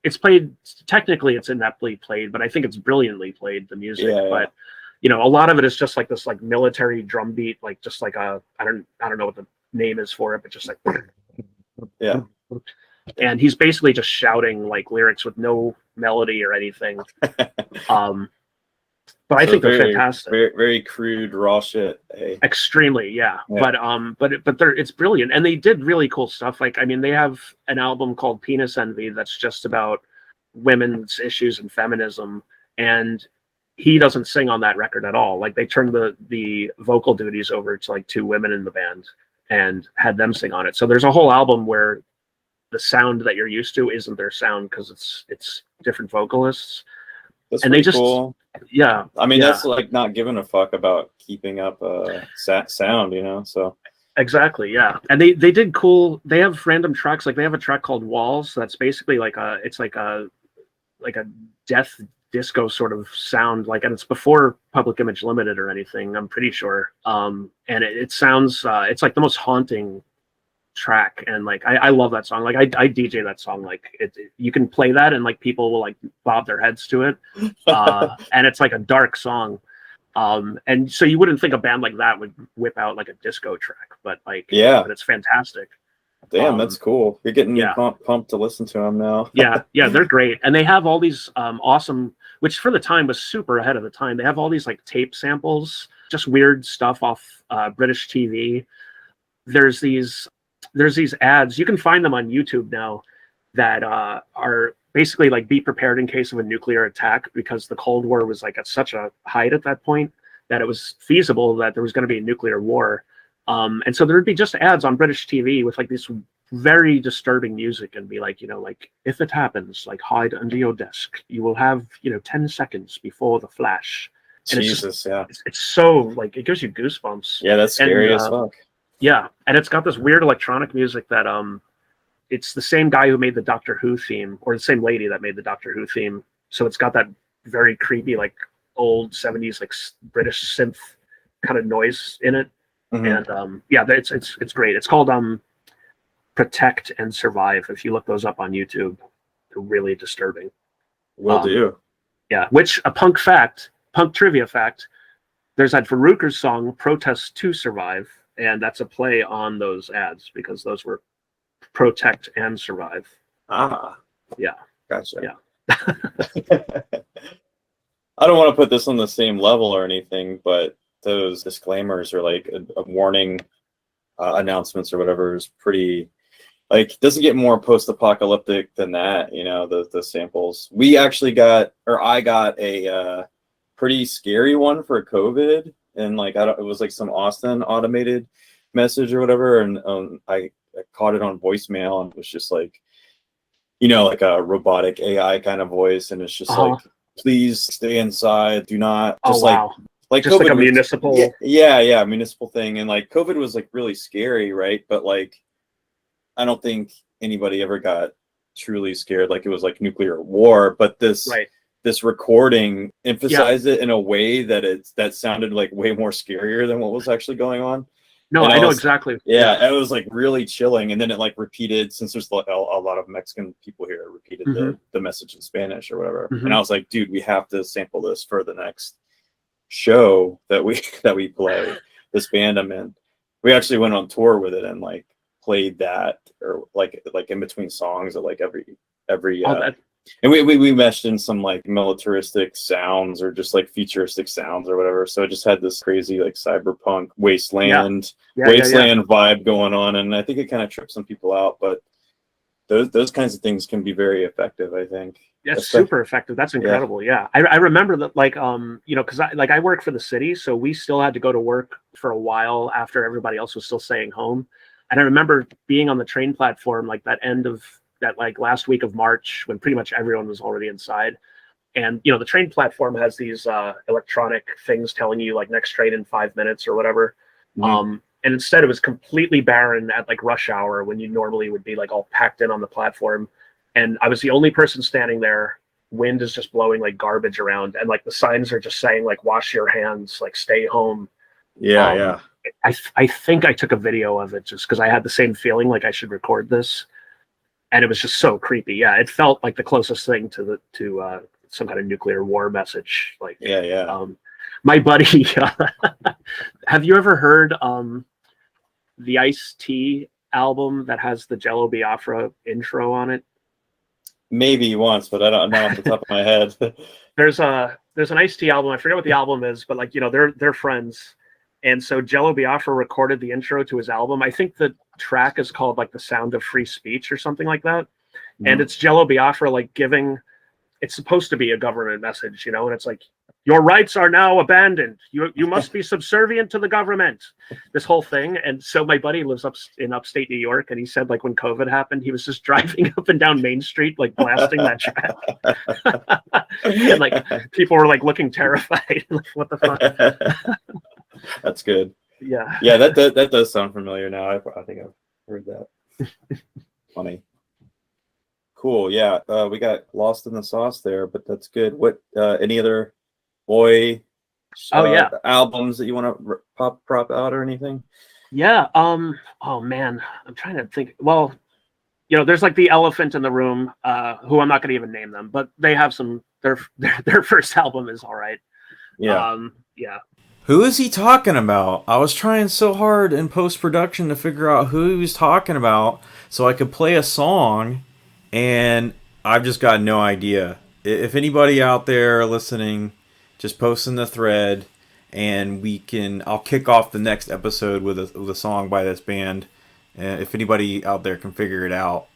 it's played, technically it's ineptly played, but I think it's brilliantly played, the music. Yeah. But you know, a lot of it is just like this like military drum beat, like just like I don't know what the name is for it, but just like yeah. And he's basically just shouting like lyrics with no melody or anything. But I think they're fantastic. Very, very crude, raw shit. Hey. Extremely, yeah. But it's brilliant, and they did really cool stuff. Like, I mean, they have an album called Penis Envy that's just about women's issues and feminism, and he doesn't sing on that record at all. Like, they turned the vocal duties over to like 2 women in the band and had them sing on it. So there's a whole album where the sound that you're used to isn't their sound, because it's different vocalists. That's and they just cool. Yeah, I mean, that's like not giving a fuck about keeping up sound, you know. So exactly, yeah. And they did cool. They have random tracks. Like, they have a track called Walls that's basically like a death disco sort of sound. Like, and it's before Public Image Limited or anything, I'm pretty sure. And it sounds it's like the most haunting track, and like I love that song. Like, I DJ that song. Like, you can play that and like people will like bob their heads to it, and it's like a dark song, and so you wouldn't think a band like that would whip out like a disco track, but like, but it's fantastic. Damn, that's cool. You're getting me yeah. pumped to listen to them now. Yeah, they're great, and they have all these awesome, which for the time was super ahead of the time. They have all these like tape samples, just weird stuff off British TV. There's these ads. You can find them on YouTube now that are basically like be prepared in case of a nuclear attack, because the Cold War was like at such a height at that point that it was feasible that there was going to be a nuclear war. And so there would be just ads on British TV with like this very disturbing music and be like, like, if it happens, like hide under your desk. You will have, 10 seconds before the flash. And Jesus, yeah. It's so like, it gives you goosebumps. Yeah, that's scary as fuck. Yeah. And it's got this weird electronic music that, it's the same guy who made the Doctor Who theme, or the same lady that made the Doctor Who theme. So it's got that very creepy, like old 70s, like British synth kind of noise in it. Mm-hmm. And it's great. It's called Protect and Survive. If you look those up on YouTube, they're really disturbing. Will do. Yeah, which a punk trivia fact, there's that Veruker's song Protest to Survive, and that's a play on those ads because those were Protect and Survive. Ah. Yeah. Gotcha. Yeah. I don't want to put this on the same level or anything, but those disclaimers or like a warning announcements or whatever is pretty, like, doesn't get more post-apocalyptic than that, the samples. We actually got, or I got a pretty scary one for COVID, and like it was like some Austin automated message or whatever, and I caught it on voicemail, and it was just like, like a robotic AI kind of voice, and it's just like, please stay inside, do not just like just COVID like a was, municipal municipal thing. And like COVID was like really scary, right? But like I don't think anybody ever got truly scared like it was like nuclear war, but this recording emphasized it in a way that sounded like way more scarier than what was actually going on. No, I know exactly. Yeah, it was like really chilling, and then it like repeated, since there's like a lot of Mexican people here, repeated the message in Spanish or whatever. And I was like, dude, we have to sample this for the next show that we play. This band I'm in, we actually went on tour with it and like played that, or like in between songs, or like every and we meshed in some like militaristic sounds or just like futuristic sounds or whatever. So it just had this crazy like cyberpunk wasteland vibe going on, and I think it kind of tripped some people out. But those kinds of things can be very effective, I think. Yeah, super effective. That's incredible. Yeah. I remember that, like, because I work for the city, so we still had to go to work for a while after everybody else was still staying home. And I remember being on the train platform like that end of that like last week of March, when pretty much everyone was already inside. And the train platform has these electronic things telling you like next train in 5 minutes or whatever. And instead it was completely barren at like rush hour, when you normally would be like all packed in on the platform. And I was the only person standing there. Wind is just blowing like garbage around, and like the signs are just saying like wash your hands, like stay home. I think I took a video of it just because I had the same feeling like I should record this. And it was just so creepy. Yeah, it felt like the closest thing to some kind of nuclear war message. Like, my buddy, have you ever heard the Ice-T album that has the Jello Biafra intro on it? Maybe once, but I don't know off the top of my head. There's an Ice-T album. I forget what the album is, but like they're friends. And so Jello Biafra recorded the intro to his album. I think the track is called like The Sound of Free Speech or something like that. And it's Jello Biafra like giving, it's supposed to be a government message, and it's like, your rights are now abandoned. You must be subservient to the government. This whole thing. And so my buddy lives in upstate New York, and he said like when COVID happened, he was just driving up and down Main Street like blasting that track. And like people were like looking terrified. Like, what the fuck? That's good. Yeah. Yeah, that does sound familiar now. I think I've heard that. Funny. Cool. Yeah. We got lost in the sauce there, but that's good. What any other boy albums that you want to prop out or anything? Yeah. Oh man, I'm trying to think. Well, there's like the Elephant in the Room, who I'm not going to even name them, but they have some. Their first album is all right. Yeah. Yeah. Who is he talking about? I was trying so hard in post-production to figure out who he was talking about so I could play a song, and I've just got no idea. If anybody out there listening, just post in the thread, and I'll kick off the next episode with a song by this band. If anybody out there can figure it out,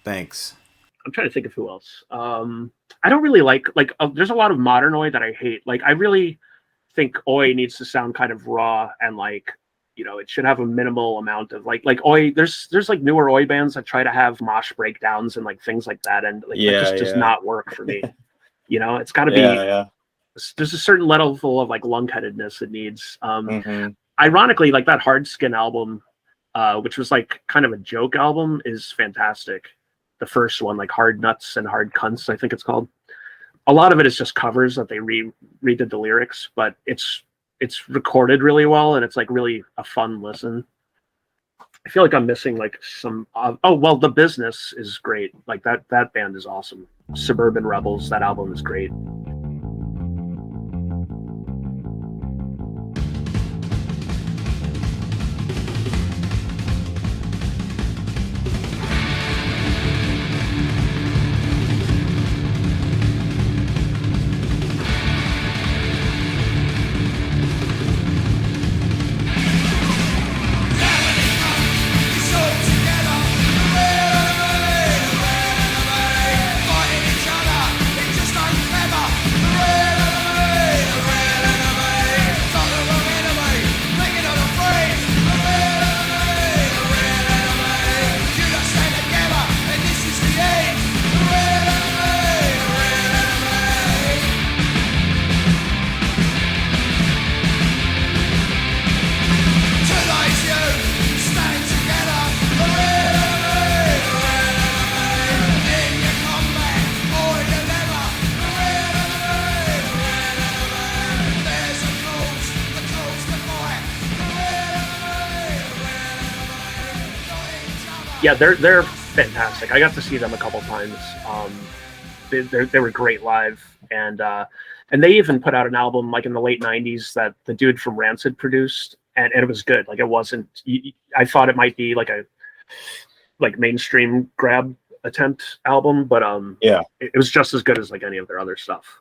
thanks. I'm trying to think of who else. I don't really like there's a lot of modern Oi that I hate. Like, I really think Oi needs to sound kind of raw, and like, you know, it should have a minimal amount of like Oi. There's like newer Oi bands that try to have mosh breakdowns and like things like that, and like, that just does not work for me. You know, it's got to be. There's a certain level of like lung-headedness it needs. Ironically, like that Hard Skin album, which was like kind of a joke album, is fantastic. The first one, like Hard Nuts and Hard Cunts, I think it's called. A lot of it is just covers that they redid the lyrics, but it's recorded really well, and it's like really a fun listen. I feel like I'm missing like some. The Business is great. Like that band is awesome. Suburban Rebels, that album is great. Yeah, they're fantastic. I got to see them a couple times. They were great live, and they even put out an album like in the late '90s that the dude from Rancid produced, and it was good. Like, it wasn't. I thought it might be like a mainstream grab attempt album, but it was just as good as like any of their other stuff.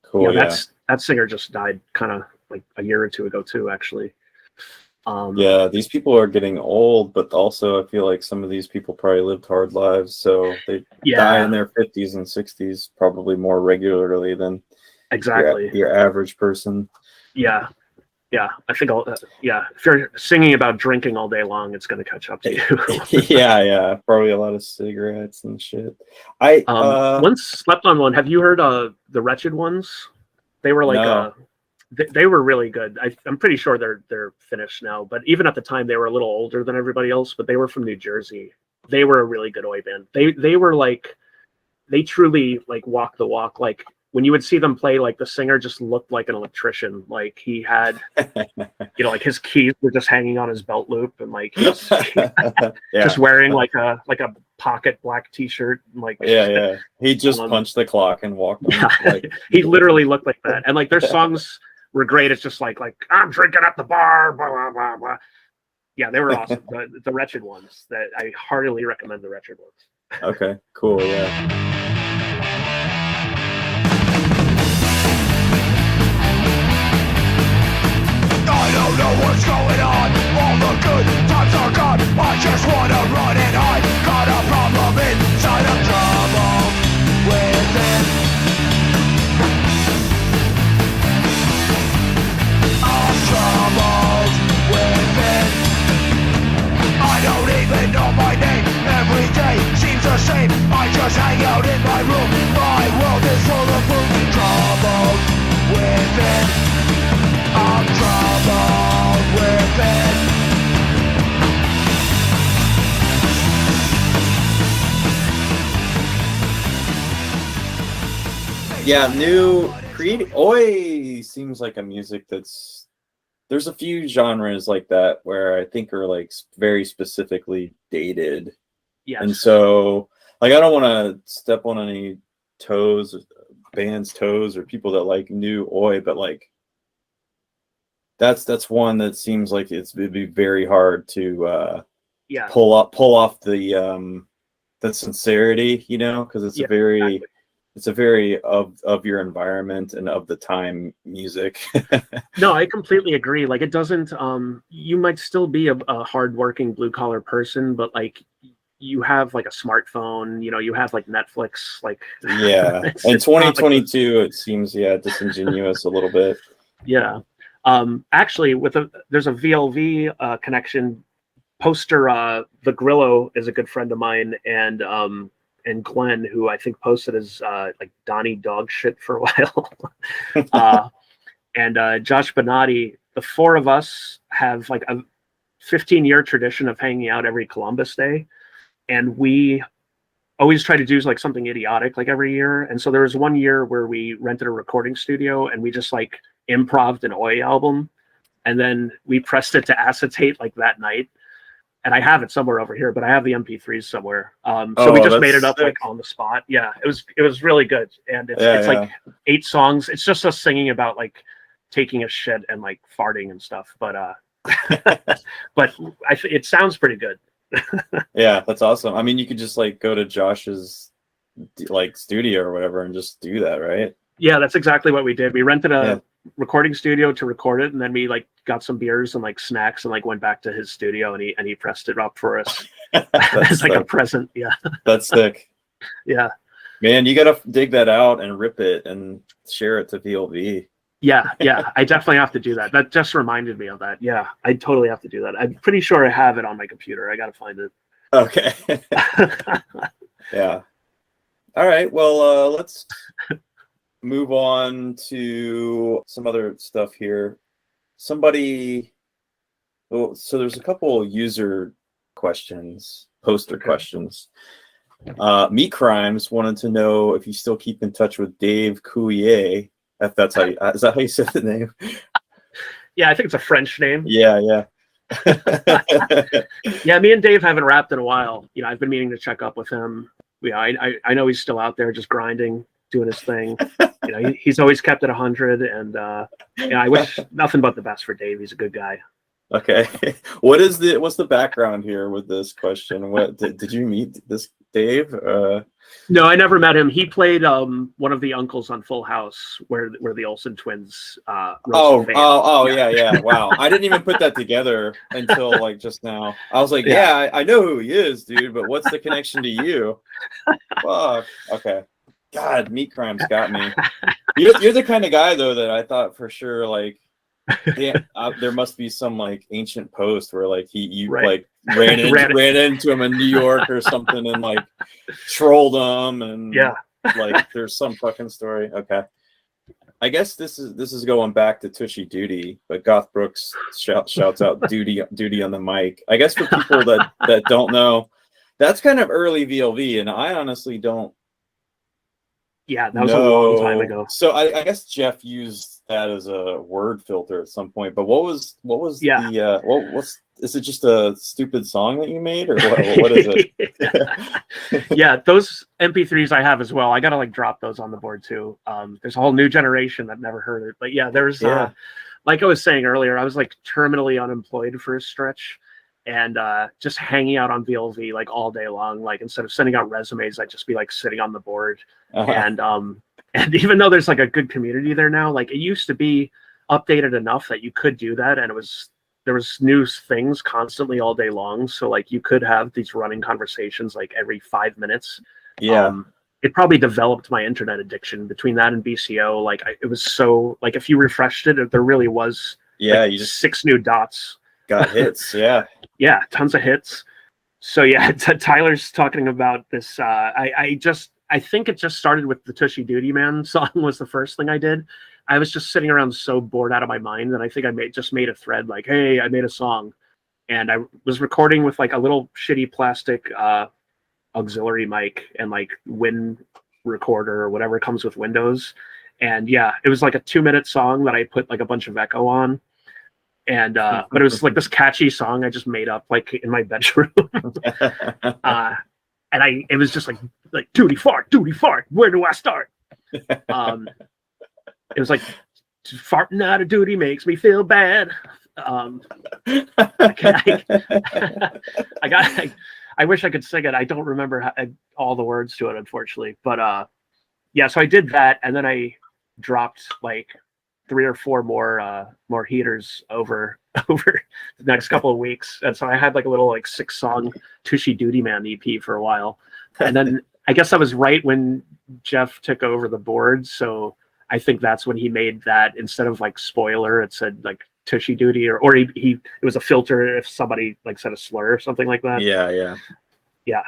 Cool. That singer just died kind of like a year or two ago too, actually. These people are getting old, but also I feel like some of these people probably lived hard lives, so they die in their 50s and 60s probably more regularly than your average person. Yeah, I think if you're singing about drinking all day long, it's going to catch up to you. Probably a lot of cigarettes and shit. I once slept on one. Have you heard the Wretched Ones? They were like no. They were really good. I'm pretty sure they're finished now, but even at the time they were a little older than everybody else. But they were from New Jersey. They were a really good Oi band. They were like, they truly like walk the walk. Like, when you would see them play, like the singer just looked like an electrician. Like, he had, like his keys were just hanging on his belt loop, and like just wearing like a pocket black T-shirt. And like he just punched the clock and walked. He literally looked like that. And like their songs were great. It's just like I'm drinking at the bar, blah blah blah blah. Yeah, they were awesome. The Wretched Ones. That I heartily recommend the Wretched Ones. Okay, cool. Yeah. I don't know what's going on. All the good times are gone. I just wanna run and hide. Got a problem inside, I'm trouble within. I'm troubled within. I don't even know my name. Every day seems the same. I just hang out in my room. My world is full of gloom. Troubled within. I'm troubled within. Yeah, new creative Oi seems like a music that's, there's a few genres like that where I think are like very specifically dated. Yes. And so like I don't want to step on any toes, bands' toes, or people that like new Oi, but like That's one that seems like it'd be very hard to Yeah. pull off the sincerity, you know, because it's Yeah, a very exactly. it's a very of your environment and of the time music. No, I completely agree. Like it doesn't you might still be a hardworking blue collar person, but like you have like a smartphone, you know, you have like Netflix, like Yeah. it's In not like 2022 it seems disingenuous a little bit. yeah. Actually there's a VLV connection poster. The Grillo is a good friend of mine, and Glenn, who I think posted as like Donnie dog shit for a while. And Josh Bonatti, the four of us have like a 15-year tradition of hanging out every Columbus Day, and we always try to do like something idiotic like every year. And so there was one year where we rented a recording studio and we just like improv'd an Oi album, and then we pressed it to acetate like that night. And I have it somewhere over here, but I have the MP3s somewhere. So we just made it up sick. like on the spot. Yeah, it was really good, and it's Yeah. like 8 songs. It's just us singing about like taking a shit and like farting and stuff. But but it sounds pretty good. Yeah, that's awesome. I mean, you could just like go to Josh's like studio or whatever and just do that, right? Yeah, that's exactly what we did. We rented a Yeah. recording studio to record it, and then we like got some beers and like snacks and like went back to his studio, and he pressed it up for us as like a present. Yeah. That's sick. Yeah. Man, you gotta dig that out and rip it and share it to VLV. Yeah, I definitely have to do that. That just reminded me of that. Yeah, I totally have to do that. I'm pretty sure I have it on my computer. I got to find it. Okay. Yeah. All right. Well, let's move on to some other stuff here. So there's a couple user questions, poster questions. Meat Crimes wanted to know if you still keep in touch with Dave Coulier. If that's how is that how you said the name? Yeah, I think it's a French name. Yeah. Yeah, me and Dave haven't rapped in a while. You know, I've been meaning to check up with him. Yeah, I know he's still out there just grinding, doing his thing. You know, he's always kept it 100, and I wish nothing but the best for Dave. He's a good guy. Okay. What's the background here with this question? What did you meet this Dave? No, I never met him. He played one of the uncles on Full House, where the Olsen twins. Yeah. Wow, I didn't even put that together until like just now. I was like, I know who he is, dude, but what's the connection to you? Fuck. Okay. God, Meat Crimes got me. You're the kind of guy though that I thought for sure like. Yeah, there must be some like ancient post where like you like ran into him in New York or something and like trolled him and like there's some fucking story. Okay, I guess this is going back to Tushy Duty, but Goth Brooks shouts out duty on the mic. I guess for people that don't know, that's kind of early VLV, and I honestly don't. Yeah, that was a long time ago. So I guess Jeff used that as a word filter at some point. But what is it just a stupid song that you made or what is it? Yeah, those MP3s I have as well. I gotta like drop those on the board too. There's a whole new generation that never heard it. But yeah, there's like I was saying earlier, I was like terminally unemployed for a stretch. And just hanging out on VLV like all day long. Like instead of sending out resumes, I'd just be like sitting on the board. And even though there's like a good community there now, like it used to be updated enough that you could do that, and there was new things constantly all day long. So like you could have these running conversations like every 5 minutes. Yeah. It probably developed my internet addiction between that and BCO. Like it was so like if you refreshed it, there really was you just 6 new dots. Got hits, yeah. Yeah, tons of hits. So yeah, Tyler's talking about this. I think it just started with the Tushy Duty Man song was the first thing I did. I was just sitting around so bored out of my mind, and I think I just made a thread like, "Hey, I made a song," and I was recording with like a little shitty plastic auxiliary mic and like Win recorder or whatever comes with Windows. And yeah, it was like a 2-minute song that I put like a bunch of echo on. And but it was like this catchy song I just made up like in my bedroom. And it was just like duty fart, where do I start? It was like farting out of duty makes me feel bad. I, I got. I wish I could sing it. I don't remember all the words to it, unfortunately. But yeah, so I did that, and then I dropped like 3 or 4 more heaters over the next couple of weeks, and so I had like a little like 6-song Tushy Duty Man EP for a while, and then I guess that was right when Jeff took over the board, so I think that's when he made that instead of like spoiler, it said like Tushy Duty, or he it was a filter if somebody like said a slur or something like that. Yeah. Yeah.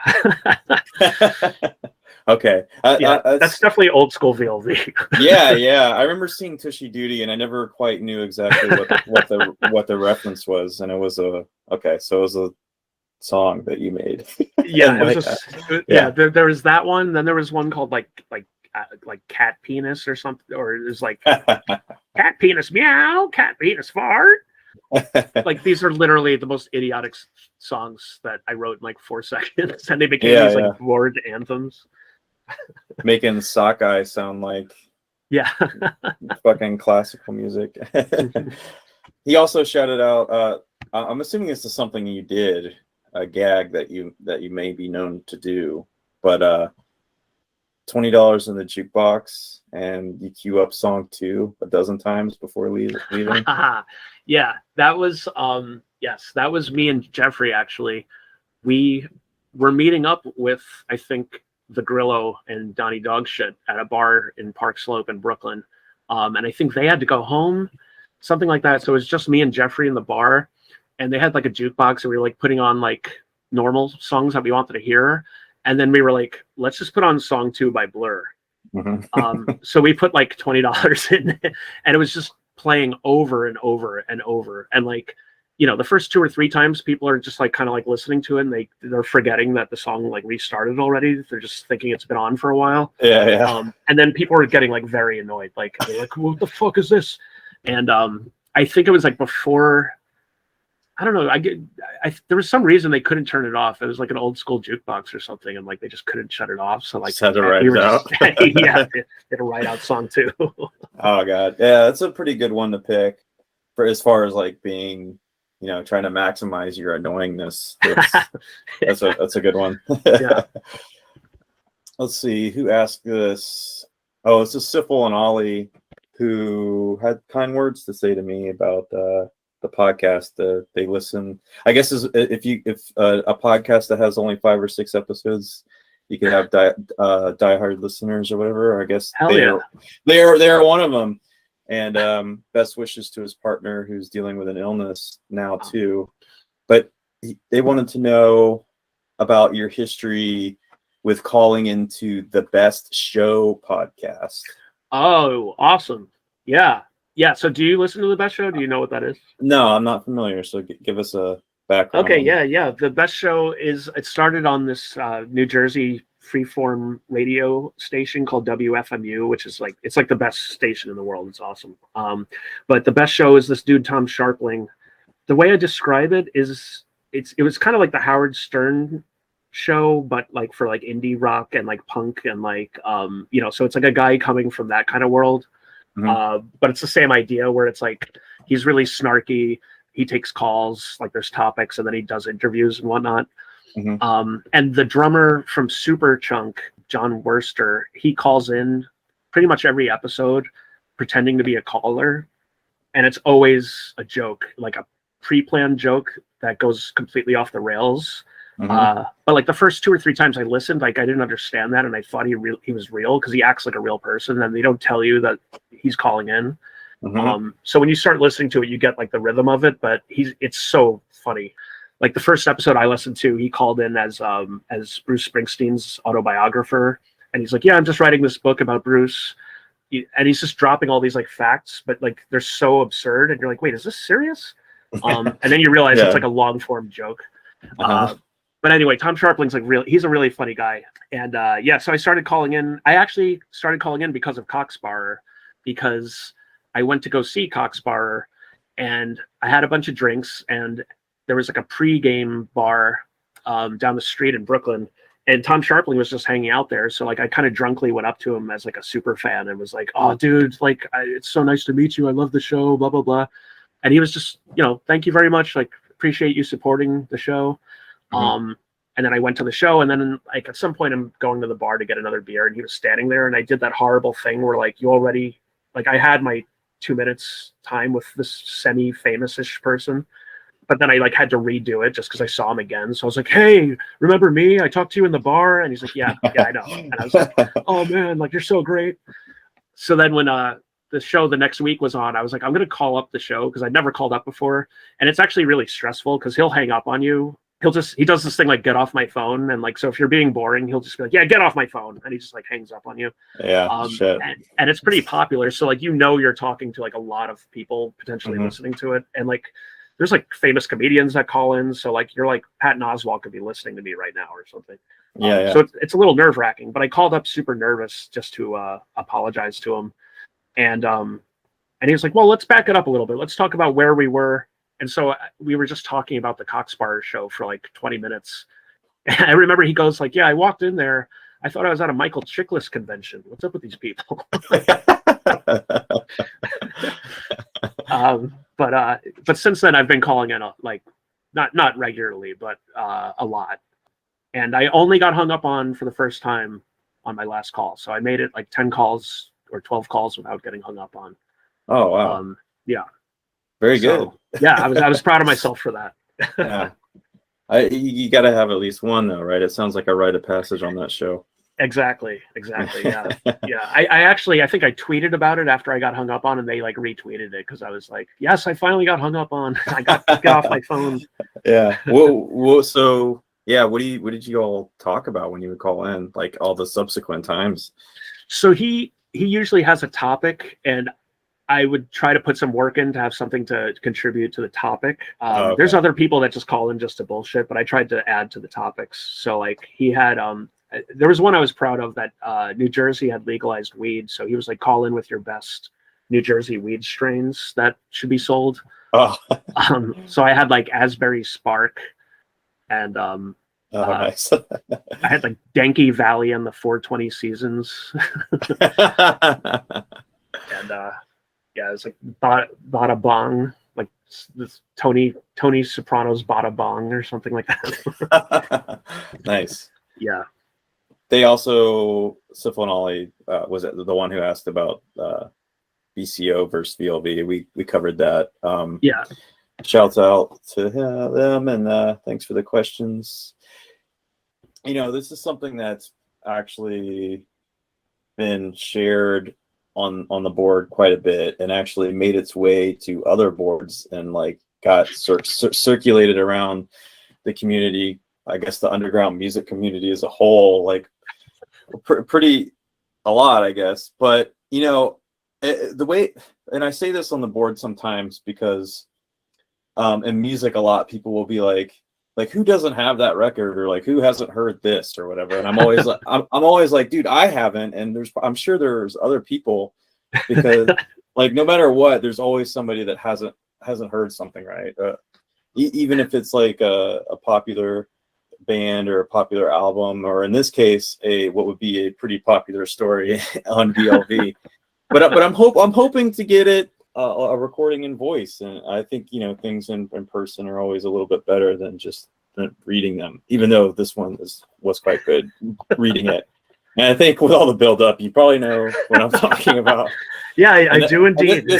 Okay. That's definitely old school VLV. yeah. I remember seeing Tushy Duty, and I never quite knew exactly what the reference was, and it was a song that you made. Yeah, it was like, yeah. There was that one. Then there was one called like cat penis or something, or it was like cat penis meow, cat penis fart. Like these are literally the most idiotic songs that I wrote in like 4 seconds, and they became these like board anthems. Making sockeye sound like fucking classical music. He also shouted out. I'm assuming this is something you did, a gag that you may be known to do, but $20 in the jukebox, and you queue up song 2 a dozen times before leaving. Yeah, that was yes, that was me and Jeffrey. Actually, we were meeting up with, I think, the Grillo and Donnie Dogshit at a bar in Park Slope in Brooklyn, and I think they had to go home, something like that. So it was just me and Jeffrey in the bar, and they had like a jukebox, and we were like putting on like normal songs that we wanted to hear, and then we were like, let's just put on song 2 by Blur. So we put like $20 in, and it was just playing over and over and over, and like, you know, the first 2 or 3 times people are just like kind of like listening to it, and they're forgetting that the song like restarted already. They're just thinking it's been on for a while. And then people are getting like very annoyed, like they're like, what the fuck is this? And I think it was like before, I don't know, there was some reason they couldn't turn it off. It was like an old school jukebox or something, and like they just couldn't shut it off. So like set it right out. Yeah, they had to write out song 2. Oh god, yeah, that's a pretty good one to pick for as far as like being, you know, trying to maximize your annoyingness. That's a good one. Yeah. Let's see who asked this. Oh, it's just Siffle and Ollie who had kind words to say to me about the podcast. They listen. I guess if a podcast that has only 5 or 6 episodes, you can have diehard listeners or whatever. I guess they are one of them. And best wishes to his partner who's dealing with an illness now too. But they wanted to know about your history with calling into the Best Show podcast. Oh, awesome. Yeah. So do you listen to the Best Show? Do you know what that is? No, I'm not familiar. So give us a background. Okay. Yeah. The Best Show it started on this New Jersey freeform radio station called WFMU, which is like, it's like the best station in the world. It's awesome. But the Best Show is this dude, Tom Sharpling. The way I describe it is it was kind of like the Howard Stern show, but like for like indie rock and like punk and like, you know, so it's like a guy coming from that kind of world. But it's the same idea where it's like, he's really snarky. He takes calls, like there's topics, and then he does interviews and whatnot. And the drummer from Superchunk, John Worster, he calls in pretty much every episode pretending to be a caller. And it's always a joke, like a pre-planned joke that goes completely off the rails. But like the first 2 or 3 times I listened, like I didn't understand that, and I thought he was real because he acts like a real person, and they don't tell you that he's calling in. So when you start listening to it, you get like the rhythm of it, but it's so funny. Like the first episode I listened to, he called in as Bruce Springsteen's autobiographer, and he's like, "Yeah, I'm just writing this book about Bruce," and he's just dropping all these like facts, but like they're so absurd, and you're like, "Wait, is this serious?" And then you realize it's like a long form joke. But anyway, Tom Sharpling's like he's a really funny guy. And so I started calling in. I actually started calling in because of Cocksparer, because I went to go see Cocksparer, and I had a bunch of drinks, and there was like a pre-game bar down the street in Brooklyn, and Tom Sharpling was just hanging out there. So like I kind of drunkly went up to him as like a super fan and was like, "Oh, dude, like it's so nice to meet you. I love the show, blah blah blah." And he was just, thank you very much. Like, appreciate you supporting the show. And then I went to the show, and then like at some point I'm going to the bar to get another beer, and he was standing there, and I did that horrible thing where like I had my 2 minutes time with this semi-famous-ish person, but then I like had to redo it just because I saw him again. So I was like, "Hey, remember me? I talked to you in the bar." And he's like, "Yeah, I know." And I was like, "Oh man, like you're so great." So then when the show the next week was on, I was like, I'm going to call up the show because I'd never called up before. And it's actually really stressful because he'll hang up on you. He does this thing like, get off my phone. And like, so if you're being boring, he'll just be like, yeah, get off my phone. And he just like hangs up on you. Yeah. Shit. And it's pretty popular. So like, you're talking to like a lot of people potentially listening to it. And like, there's like famous comedians that call in. So like, you're like Patton Oswalt could be listening to me right now or something. Yeah. So it's a little nerve wracking, but I called up super nervous just to apologize to him. And he was like, well, let's back it up a little bit. Let's talk about where we were. And so we were just talking about the Coxbar show for like 20 minutes. And I remember he goes like, yeah, I walked in there. I thought I was at a Michael Chiklis convention. What's up with these people? But since then I've been calling in like not regularly, but a lot. And I only got hung up on for the first time on my last call. So I made it like 10 calls or 12 calls without getting hung up on. Oh, wow. Yeah. Very good. Yeah, I was proud of myself for that. Yeah. You got to have at least one though, right? It sounds like a rite of passage on that show. Exactly. Yeah. Yeah. I think I tweeted about it after I got hung up on, and they like retweeted it because I was like, yes, I finally got hung up on. I got to get off my phone. Yeah. Well, so yeah, what did you all talk about when you would call in, like all the subsequent times? So he usually has a topic, and I would try to put some work in to have something to contribute to the topic. Okay. There's other people that just call in just to bullshit, but I tried to add to the topics. So like he had, there was one I was proud of that New Jersey had legalized weed. So he was like, call in with your best New Jersey weed strains that should be sold. Oh. So I had like Asbury Spark and nice. I had like Danky Valley and the 420 Seasons. And yeah, it's like Bada Bong, like this Tony Soprano's Bada Bong or something like that. Nice. Yeah. They also, Sifon was it the one who asked about BCO versus VLV? We covered that. Yeah. Shouts out to them, and thanks for the questions. This is something that's actually been shared on the board quite a bit, and actually made its way to other boards and like got circulated around the community. I guess the underground music community as a whole, like pretty a lot, I guess. But the way, and I say this on the board sometimes because in music a lot, people will be like who doesn't have that record, or like who hasn't heard this or whatever. And I'm always like, I'm always like, dude, I haven't. And I'm sure there's other people, because like no matter what, there's always somebody that hasn't heard something, right? Even if it's like a popular band or a popular album, or in this case, what would be a pretty popular story on VLV. but I'm hoping to get it a recording in voice, and I think things in person are always a little bit better than just reading them, even though this one was quite good reading it. And I think with all the build up, you probably know what I'm talking about. Yeah, I do indeed.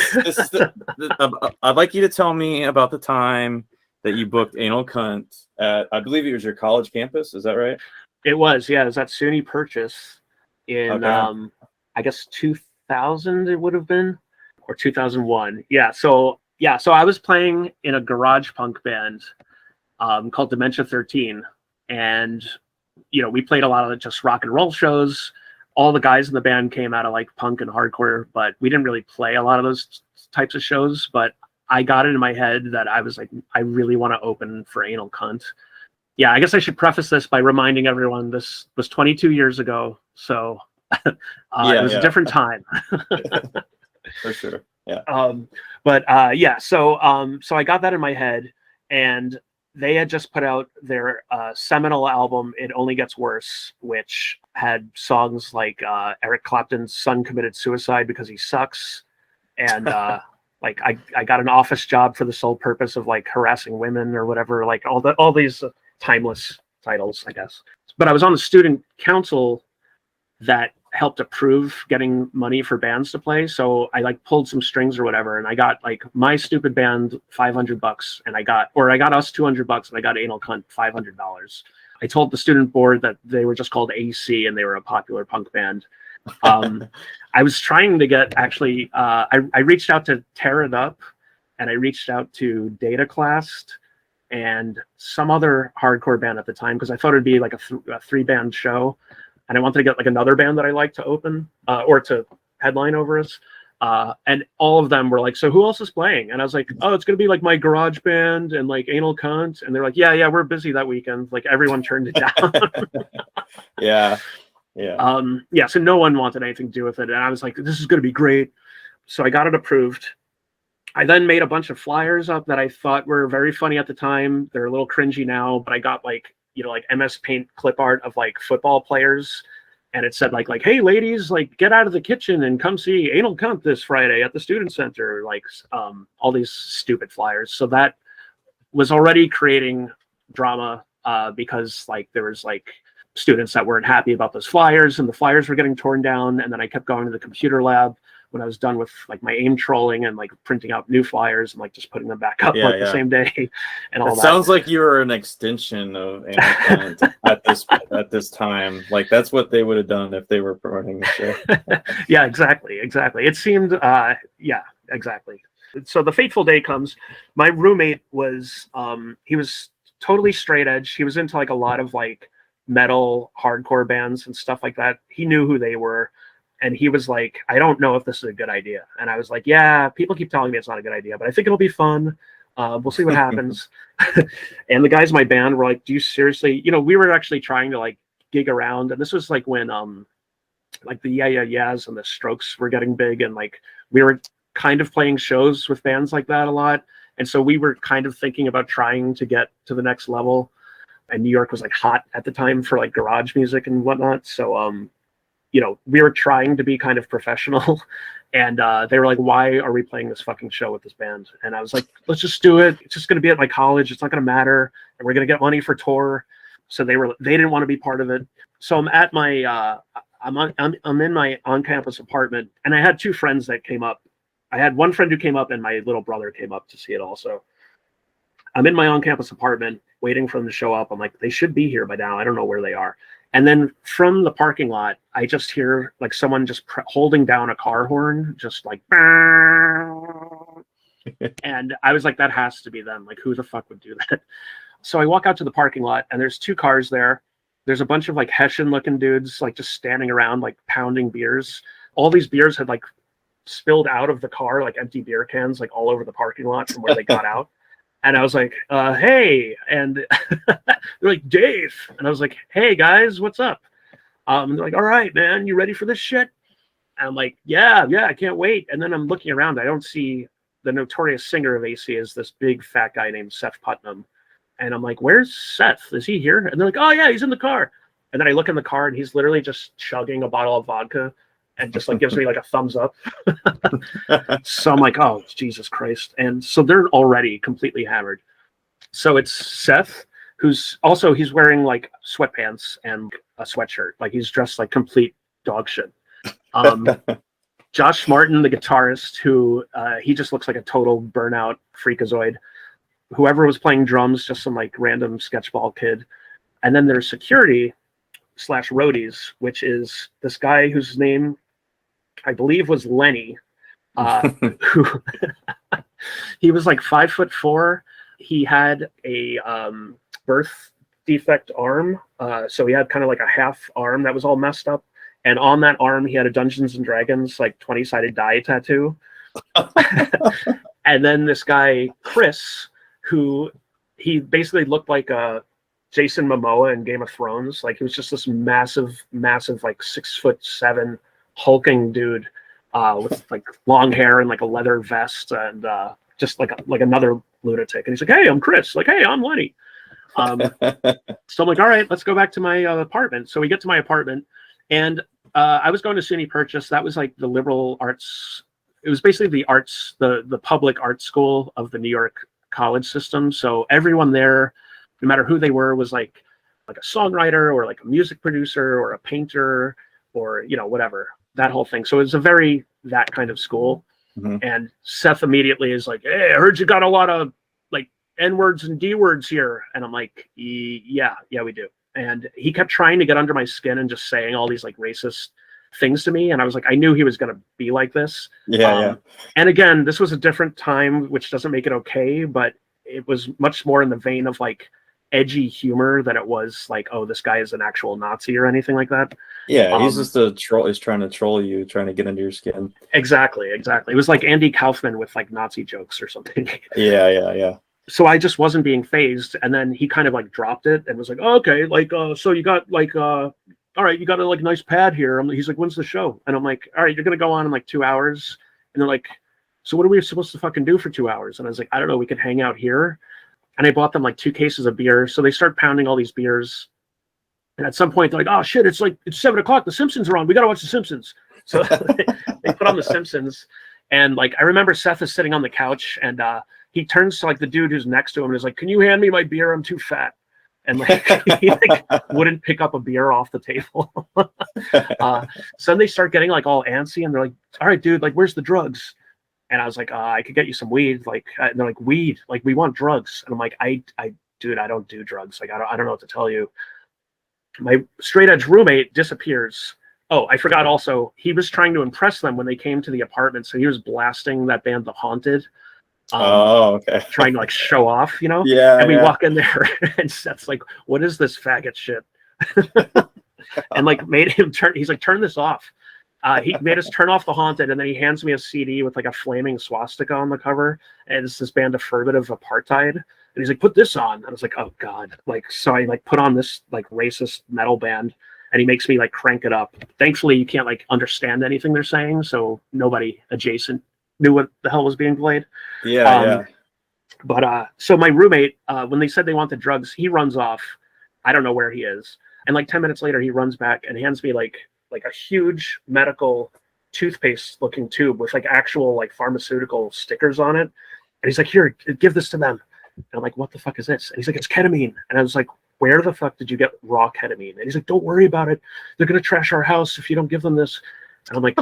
I'd like you to tell me about the time that you booked Anal Cunt at, I believe it was your college campus. Is that right? It was, yeah. It was at SUNY Purchase in I guess 2000 it would have been, or 2001. So I was playing in a garage punk band called Dementia 13, and we played a lot of just rock and roll shows. All the guys in the band came out of like punk and hardcore, but we didn't really play a lot of those types of shows. But I got it in my head that I was like, I really want to open for Anal Cunt. Yeah, I guess I should preface this by reminding everyone this was 22 years ago, so it was a different time. For sure. Yeah. So I got that in my head, and they had just put out their seminal album, It Only Gets Worse, which had songs like Eric Clapton's son committed suicide because he sucks. And like I got an office job for the sole purpose of like harassing women or whatever, like all these timeless titles, I guess. But I was on the student council that helped approve getting money for bands to play. So I like pulled some strings or whatever, and I got like my stupid band $500, and I got us $200, and I got Anal Cunt $500. I told the student board that they were just called AC and they were a popular punk band. I was trying to get actually. I reached out to Tear It Up, and I reached out to Data Classed and some other hardcore band at the time because I thought it'd be like a 3-band show. And I wanted to get like another band that I like to open or to headline over us. And all of them were like, so who else is playing? And I was like, oh, it's going to be like my garage band and like Anal Cunt. And they're like, yeah, we're busy that weekend. Like everyone turned it down. Yeah. So no one wanted anything to do with it. And I was like, this is going to be great. So I got it approved. I then made a bunch of flyers up that I thought were very funny at the time. They're a little cringy now, but I got like, like MS Paint clip art of like football players, and it said like, hey ladies, like get out of the kitchen and come see Anal Cunt this Friday at the student center, like all these stupid flyers. So that was already creating drama because like there was like students that weren't happy about those flyers, and the flyers were getting torn down. And then I kept going to the computer lab when I was done with like my AIM trolling and like printing out new flyers and like just putting them back up the same day and all that. Sounds like you were an extension of Anal Cunt at this time. Like that's what they would have done if they were promoting the show. Yeah, exactly. It seemed, exactly. So the fateful day comes. My roommate was, he was totally straight edge. He was into like a lot of like metal hardcore bands and stuff like that. He knew who they were. And he was like, I don't know if this is a good idea. And I was like, yeah, people keep telling me it's not a good idea, but I think it'll be fun. We'll see what happens. And the guys in my band were like, do you seriously, we were actually trying to like gig around. And this was like when like the Yeah Yeah Yeahs and the Strokes were getting big. And like we were kind of playing shows with bands like that a lot. And so we were kind of thinking about trying to get to the next level. And New York was like hot at the time for like garage music and whatnot. So, we were trying to be kind of professional, and they were like, why are we playing this fucking show with this band? And I was like, let's just do it. It's just going to be at my college. It's not going to matter. And we're going to get money for tour. So they didn't want to be part of it. So I'm at my, I'm in my on-campus apartment, and I had 2 friends that came up. I had one friend who came up, and my little brother came up to see it also. I'm in my on-campus apartment waiting for them to show up. I'm like, they should be here by now. I don't know where they are. And then from the parking lot, I just hear like someone just holding down a car horn, just like, and I was like, that has to be them. Like, who the fuck would do that? So I walk out to the parking lot, and there's 2 cars there. There's a bunch of like Hessian looking dudes, like just standing around, like pounding beers. All these beers had like spilled out of the car, like empty beer cans, like all over the parking lot from where they got out. And I was like, hey, and they're like, Dave. And I was like, hey guys, what's up? And they're like, all right, man, you ready for this shit? And I'm like, yeah, I can't wait. And then I'm looking around, I don't see the notorious singer of AC is this big fat guy named Seth Putnam. And I'm like, where's Seth? Is he here? And they're like, oh yeah, he's in the car. And then I look in the car, and he's literally just chugging a bottle of vodka and just like gives me like a thumbs up. So I'm like, oh, Jesus Christ. And so they're already completely hammered. So it's Seth, he's wearing like sweatpants and a sweatshirt. Like he's dressed like complete dog shit. Josh Martin, the guitarist, who he just looks like a total burnout freakazoid. Whoever was playing drums, just some like random sketchball kid. And then there's security / roadies, which is this guy whose name I believe was Lenny, who he was like 5'4". He had a birth defect arm, so he had kind of like a half arm that was all messed up, and on that arm he had a Dungeons and Dragons like 20-sided die tattoo. And then this guy Chris, who he basically looked like a Jason Momoa in Game of Thrones. Like he was just this massive like 6'7" hulking dude with like long hair and like a leather vest and just like another lunatic. And he's like, hey, I'm Chris. Like, hey, I'm Lenny. So I'm like, all right, let's go back to my apartment. So we get to my apartment, and I was going to SUNY Purchase. That was like the liberal arts. It was basically the arts, the public art school of the New York college system. So everyone there, no matter who they were, was like a songwriter or like a music producer or a painter or whatever, that whole thing. So it was a very that kind of school. Mhm. And Seth immediately is like, hey, I heard you got a lot of like N words and D words here. And I'm like, yeah, we do. And he kept trying to get under my skin and just saying all these like racist things to me. And I was like, I knew he was going to be like this. Yeah. And again, this was a different time, which doesn't make it okay, but it was much more in the vein of like edgy humor than it was like, oh, this guy is an actual Nazi or anything like that. Yeah, he's just a troll. He's trying to troll you, trying to get under your skin. Exactly. It was like Andy Kaufman with like Nazi jokes or something. Yeah. So I just wasn't being phased, and then he kind of like dropped it and was like, oh, okay, like so you got like all right, you got a like nice pad here. He's like, when's the show? And I'm like, all right, you're gonna go on in like 2 hours. And they're like, so what are we supposed to fucking do for 2 hours? And I was like, I don't know, we could hang out here. And I bought them like 2 cases of beer. So they start pounding all these beers. And at some point they're like, oh shit, it's 7 o'clock. The Simpsons are on. We got to watch the Simpsons. So they put on the Simpsons. And like, I remember Seth is sitting on the couch, and he turns to like the dude who's next to him and is like, can you hand me my beer? I'm too fat. And like, he like wouldn't pick up a beer off the table. So then they start getting like all antsy, and they're like, all right, dude, like, where's the drugs? And I was like, I could get you some weed. Like, and they're like, weed? Like, we want drugs. And I'm like, dude, I don't do drugs. Like, I don't know what to tell you. My straight edge roommate disappears. Oh, I forgot also, he was trying to impress them when they came to the apartment. So he was blasting that band, The Haunted. Okay. Trying to like show off, Yeah. And we walk in there, and Seth's like, what is this faggot shit? And like made him turn, he's like, turn this off. He made us turn off The Haunted, and then he hands me a CD with like a flaming swastika on the cover, and it's this band Affirmative Apartheid. And he's like, put this on. And I was like, oh God. Like, so I like put on this like racist metal band, and he makes me like crank it up. Thankfully, you can't like understand anything they're saying, so nobody adjacent knew what the hell was being played. Yeah. But so my roommate, when they said they wanted drugs, he runs off. I don't know where he is. And like 10 minutes later, he runs back and hands me like a huge medical toothpaste looking tube with like actual like pharmaceutical stickers on it. And he's like, here, give this to them. And I'm like, what the fuck is this? And he's like, it's ketamine. And I was like, where the fuck did you get raw ketamine? And he's like, don't worry about it. They're going to trash our house if you don't give them this. And I'm like,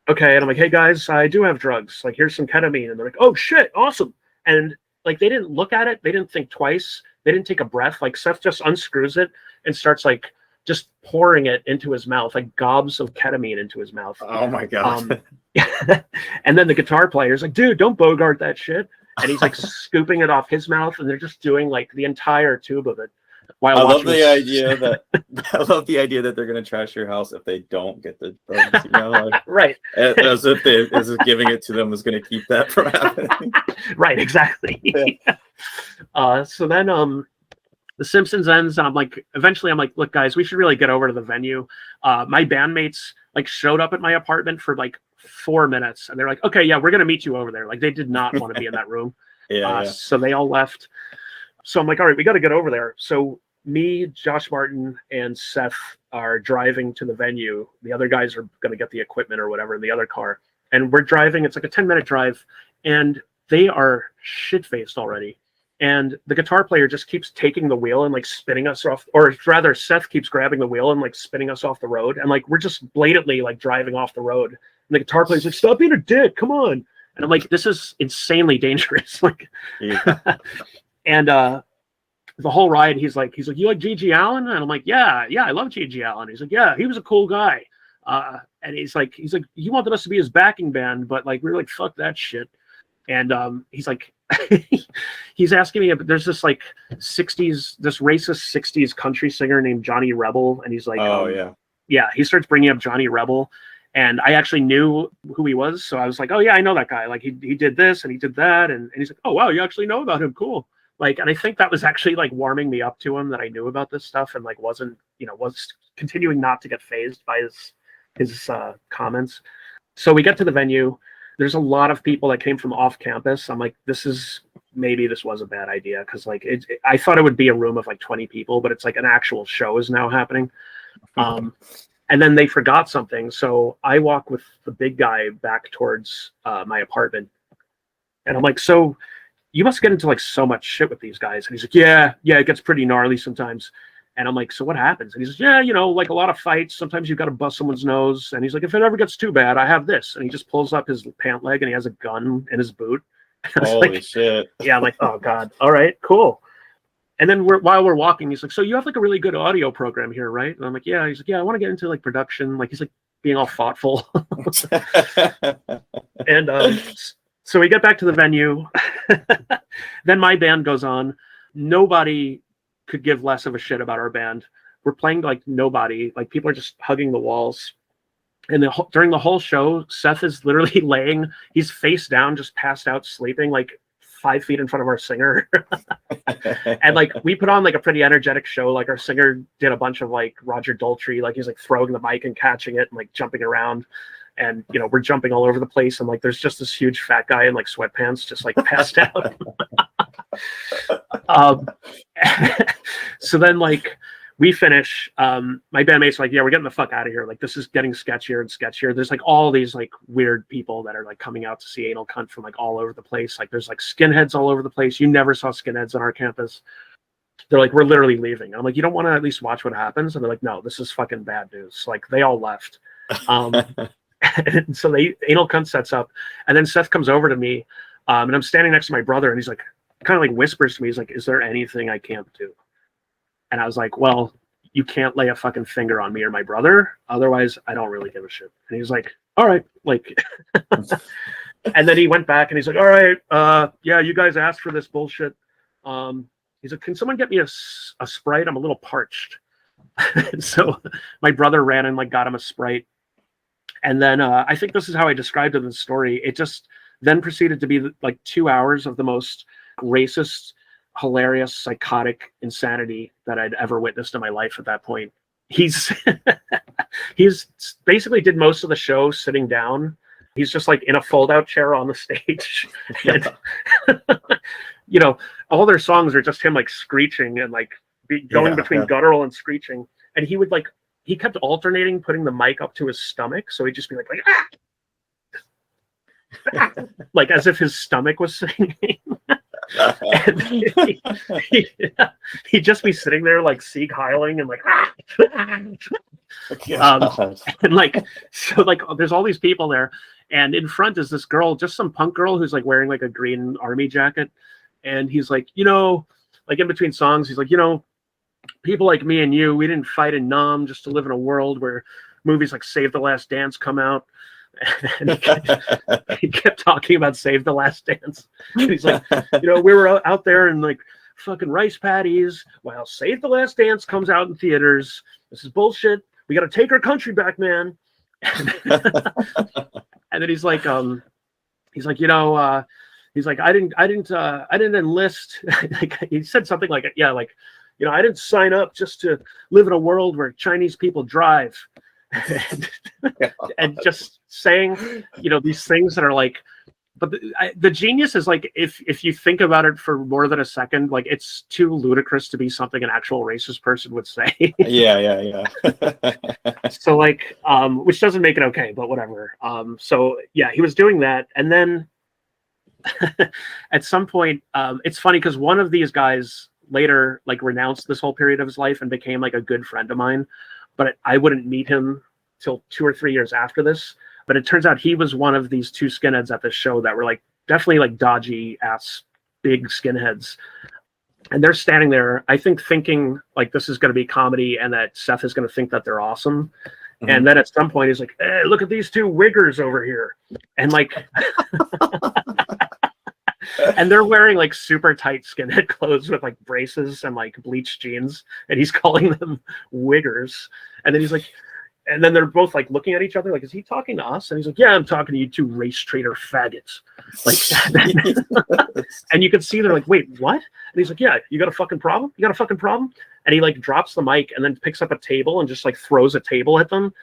okay. And I'm like, hey guys, I do have drugs. Like, here's some ketamine. And they're like, oh shit, awesome. And like, they didn't look at it. They didn't think twice. They didn't take a breath. Like, Seth just unscrews it and starts like just pouring it into his mouth, like gobs of ketamine into his mouth. Oh my God. And then the guitar player's like, dude, don't bogart that shit. And he's like scooping it off his mouth, and they're just doing like the entire tube of it. While I love the idea that they're gonna trash your house if they don't get the drugs, like, right. As if giving it to them is gonna keep that from happening. Right, exactly. Yeah. So then The Simpsons ends, and eventually I'm like, look guys, we should really get over to the venue. My bandmates like showed up at my apartment for like 4 minutes, and they're like, okay, yeah, we're gonna meet you over there. Like, they did not want to be in that room. Yeah. So they all left. So I'm like, all right, we got to get over there. So me, Josh Martin, and Seth are driving to the venue. The other guys are going to get the equipment or whatever in the other car. And we're driving. It's like a 10-minute drive. And they are shit-faced already. And the guitar player just keeps taking the wheel and like spinning us off. Or rather, Seth keeps grabbing the wheel and like spinning us off the road. And like, we're just blatantly like driving off the road. And the guitar player's like, stop being a dick. Come on. And I'm like, this is insanely dangerous. Like, yeah. And the whole ride, he's like, you like G.G. Allen? And I'm like, yeah, I love G.G. Allen. He's like, yeah, he was a cool guy. And he's like, he wanted us to be his backing band, but like, we were like, fuck that shit. And he's like, he's asking me, there's this like this racist 60s country singer named Johnny Rebel. And he's like, yeah, he starts bringing up Johnny Rebel. And I actually knew who he was. So I was like, oh yeah, I know that guy. Like, he did this and he did that. And he's like, oh wow, you actually know about him. Cool. Like, and I think that was actually like warming me up to him, that I knew about this stuff, and like was continuing not to get fazed by his comments. So we get to the venue. There's a lot of people that came from off campus. I'm like, this is maybe this was a bad idea, because like I thought it would be a room of like 20 people, but it's like an actual show is now happening. And then they forgot something, so I walk with the big guy back towards my apartment, and I'm like, so you must get into like so much shit with these guys. And he's like, yeah, it gets pretty gnarly sometimes. And I'm like, so what happens? And he says, yeah, like a lot of fights. Sometimes you've got to bust someone's nose. And he's like, if it ever gets too bad, I have this. And he just pulls up his pant leg and he has a gun in his boot. Holy shit. Yeah, I'm like, oh God. All right, cool. And then while we're walking, he's like, so you have like a really good audio program here, right? And I'm like, yeah. He's like, yeah, I want to get into like production. Like he's like being all thoughtful. And so we get back to the venue. Then my band goes on. Nobody could give less of a shit about our band. We're playing like nobody. Like people are just hugging the walls. And during the whole show, Seth is literally laying. He's face down, just passed out, sleeping like 5 feet in front of our singer. And like we put on like a pretty energetic show. Like our singer did a bunch of like Roger Daltrey. Like he's like throwing the mic and catching it and like jumping around. And we're jumping all over the place, and like there's just this huge fat guy in like sweatpants just like passed out. So then like we finish, my bandmates are like, yeah, we're getting the fuck out of here, like this is getting sketchier and sketchier. There's like all these like weird people that are like coming out to see Anal Cunt from like all over the place. Like there's like skinheads all over the place. You never saw skinheads on our campus. They're like, we're literally leaving. I'm like, you don't want to at least watch what happens? And they're like, no, this is fucking bad news. Like they all left. And so Anal Cunt sets up, and then Seth comes over to me, and I'm standing next to my brother, and he's like, kind of like whispers to me, he's like, is there anything I can't do? And I was like, well, you can't lay a fucking finger on me or my brother, otherwise I don't really give a shit. And he's like, all right, like and then he went back and he's like, all right, yeah, you guys asked for this bullshit. He's like, can someone get me a Sprite? I'm a little parched. And so my brother ran and like got him a Sprite. And then I think this is how I described it in the story. It just then proceeded to be like 2 hours of the most racist, hilarious, psychotic insanity that I'd ever witnessed in my life at that point. He's basically did most of the show sitting down. He's just like in a fold-out chair on the stage. And, all their songs are just him like screeching and like going between guttural and screeching. And he kept alternating putting the mic up to his stomach, so he'd just be like ah! Like as if his stomach was singing. And he'd just be sitting there like Sieg Heiling and like and like so like there's all these people there, and in front is this girl, just some punk girl who's like wearing like a green army jacket, and he's like, like in between songs, he's like, people like me and you, we didn't fight in Nam just to live in a world where movies like Save the Last Dance come out. And he kept talking about Save the Last Dance. And he's like, we were out there in like fucking rice patties while Save the Last Dance comes out in theaters. This is bullshit. We got to take our country back, man. And then he's like, he's like, I didn't enlist. Like he said something like, yeah, like, I didn't sign up just to live in a world where Chinese people drive. And just saying, these things that are like, but the genius is like, if you think about it for more than a second, like it's too ludicrous to be something an actual racist person would say. Yeah. So like, which doesn't make it okay, but whatever. So yeah, he was doing that. And then at some point, it's funny because one of these guys later like renounced this whole period of his life and became like a good friend of mine, but I wouldn't meet him till 2 or 3 years after this. But it turns out he was one of these 2 skinheads at this show that were like definitely like dodgy ass big skinheads, and they're standing there, I think, thinking like this is going to be comedy and that Seth is going to think that they're awesome. Mm-hmm. And then at some point he's like, hey, look at these 2 wiggers over here, and like and they're wearing like super tight skinhead clothes with like braces and like bleached jeans, and he's calling them wiggers. And then he's like, and then they're both like looking at each other like, is he talking to us? And he's like, yeah, I'm talking to you 2 race traitor faggots. Like, and you can see they're like, wait, what? And he's like, yeah, you got a fucking problem? You got a fucking problem? And he like drops the mic and then picks up a table and just like throws a table at them.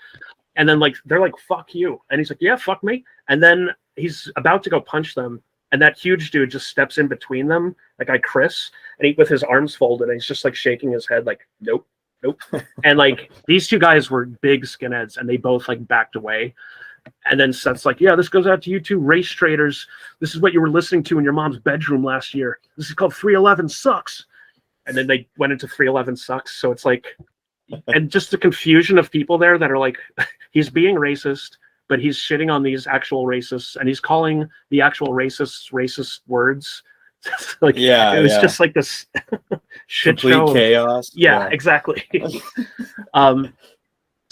And then like they're like, fuck you. And he's like, yeah, fuck me. And then he's about to go punch them. and that huge dude just steps in between them, that guy Chris, and he with his arms folded, and he's just like shaking his head like, nope, nope. And like these two guys were big skinheads, and they both like backed away. And then Seth's like, yeah, this goes out to you two race traders. This is what you were listening to in your mom's bedroom last year. This is called 311 Sucks. And then they went into 311 Sucks. So it's like, and just the confusion of people there that are like, he's being racist, but he's shitting on these actual racists, and he's calling the actual racists racist words. Like, it was just like this shit complete show. Chaos. Yeah, exactly.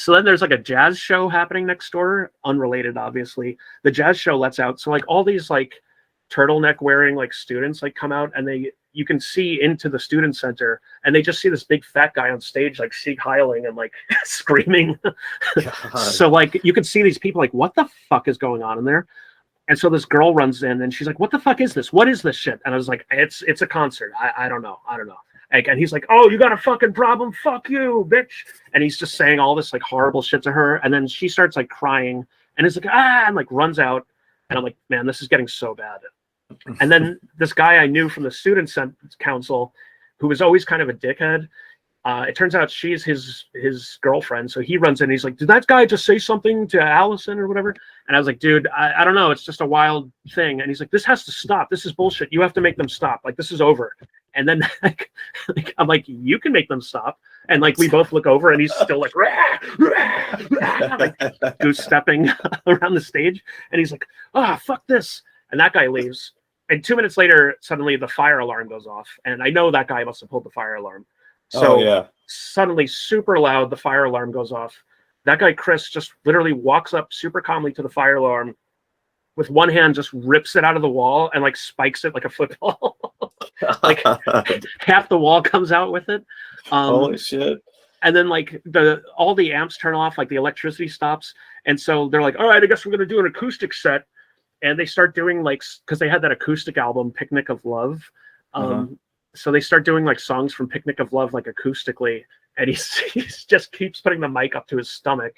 So then there's like a jazz show happening next door, unrelated, obviously. The jazz show lets out. So like all these like turtleneck wearing like students like come out, and you can see into the student center, and they just see this big fat guy on stage like Sieg Heiling and like screaming. So like you can see these people like, what the fuck is going on in there? And so this girl runs in, and she's like, what the fuck is this? What is this shit? And I was like, it's a concert. I don't know. And he's like, oh, you got a fucking problem? Fuck you, bitch. And he's just saying all this like horrible shit to her. And then she starts like crying, and it's like, and like runs out. And I'm like, man, this is getting so bad. And then this guy I knew from the student council, who was always kind of a dickhead, it turns out she's his girlfriend. So he runs in, and he's like, did that guy just say something to Allison or whatever? And I was like, dude, I don't know. It's just a wild thing. And he's like, this has to stop. This is bullshit. You have to make them stop. Like, this is over. And then like, I'm like, you can make them stop. And like, we both look over, and he's still like, rah, rah, rah, like goose stepping around the stage. And he's like, fuck this. And that guy leaves. And 2 minutes later, suddenly the fire alarm goes off. And I know that guy must have pulled the fire alarm. So suddenly, super loud, the fire alarm goes off. That guy, Chris, just literally walks up super calmly to the fire alarm, with one hand just rips it out of the wall and like spikes it like a football. Like half the wall comes out with it. Holy shit. And then like all the amps turn off, like the electricity stops. And so they're like, all right, I guess we're going to do an acoustic set. And they start doing like, because they had that acoustic album, Picnic of Love. So they start doing like songs from Picnic of Love, like acoustically. And he's just keeps putting the mic up to his stomach.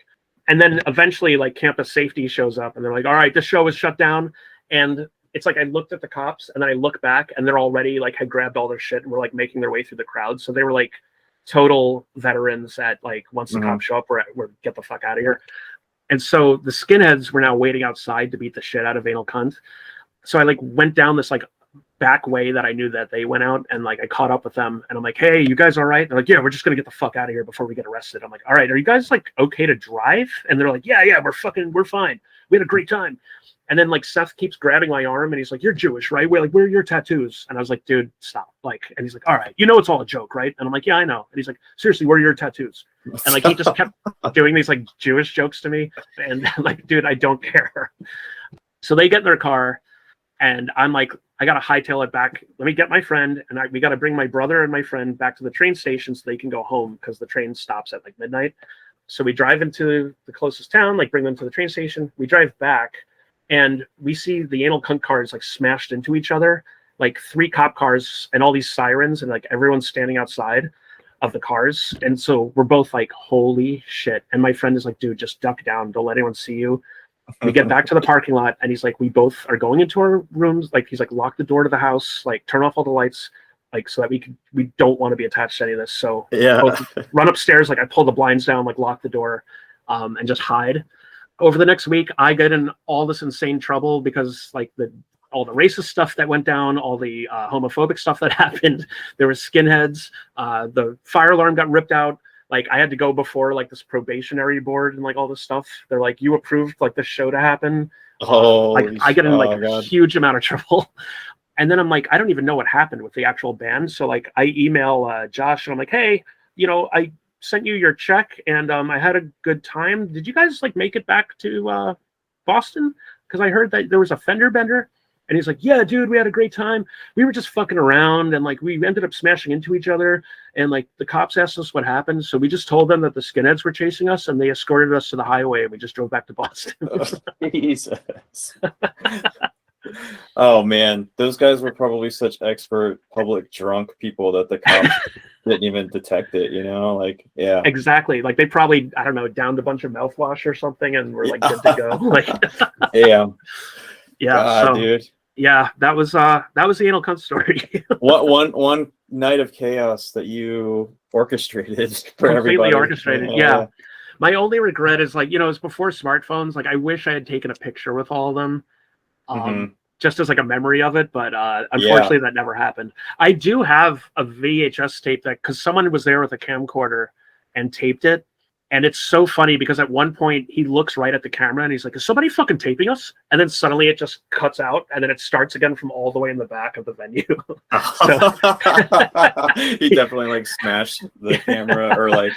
And then eventually like campus safety shows up, and they're like, all right, this show is shut down. And it's like, I looked at the cops, and then I look back, and they're already like had grabbed all their shit and were like making their way through the crowd. So they were like total veterans at like, once the cops show up, we're get the fuck out of here. And so the skinheads were now waiting outside to beat the shit out of Anal Cunt. So I like went down this like back way that I knew that they went out, and like I caught up with them, and I'm like, hey, you guys all right? They're like, yeah, we're just gonna get the fuck out of here before we get arrested. I'm like, all right, are you guys like okay to drive? And they're like, yeah, we're fine. We had a great time. And then like Seth keeps grabbing my arm, and he's like, you're Jewish, right? We're like, where are your tattoos? And I was like, dude, stop. Like, and he's like, all right, you know it's all a joke, right? And I'm like, yeah, I know. And he's like, seriously, where are your tattoos? And like he just kept doing these like Jewish jokes to me, and I'm like, dude, I don't care. So they get in their car, and I'm like, I got to hightail it back. Let me get my friend, and we got to bring my brother and my friend back to the train station so they can go home, because the train stops at like midnight. So we drive into the closest town, like bring them to the train station. We drive back, and we see the Anal Cunt cars like smashed into each other, like 3 cop cars and all these sirens, and like everyone's standing outside of the cars. And so we're both like, holy shit. And my friend is like, dude, just duck down. Don't let anyone see you. We get back to the parking lot, and he's like, we both are going into our rooms. Like, he's like, lock the door to the house, like turn off all the lights, like so that we don't want to be attached to any of this. So run upstairs, like I pull the blinds down, like lock the door, and just hide. Over the next week, I get in all this insane trouble because like all the racist stuff that went down, all the homophobic stuff that happened. There was skinheads. The fire alarm got ripped out. Like I had to go before like this probationary board and like all this stuff. They're like, you approved like this show to happen. Like I get in like a huge amount of trouble. And then I'm like, I don't even know what happened with the actual band. So like I email Josh, and I'm like, hey, I sent you your check, and I had a good time. Did you guys like make it back to Boston? Because I heard that there was a fender bender. And he's like, yeah, dude, we had a great time. We were just fucking around, and like we ended up smashing into each other. And like the cops asked us what happened. So we just told them that the skinheads were chasing us, and they escorted us to the highway, and we just drove back to Boston. Jesus. Oh man, those guys were probably such expert public drunk people that the cops didn't even detect it, like, yeah. Exactly. Like they probably, I don't know, downed a bunch of mouthwash or something, and were like good to go. Like yeah. Yeah, God, dude. Yeah, that was the anal cunt story. What one night of chaos that you orchestrated for Completely everybody. orchestrated. Yeah. My only regret is like, it's before smartphones. Like I wish I had taken a picture with all of them. Mhm. Just as like a memory of it, but unfortunately that never happened. I do have a VHS tape that because someone was there with a camcorder and taped it, and it's so funny because at one point he looks right at the camera and he's like, "Is somebody fucking taping us?" And then suddenly it just cuts out and then it starts again from all the way in the back of the venue. He definitely like smashed the camera or like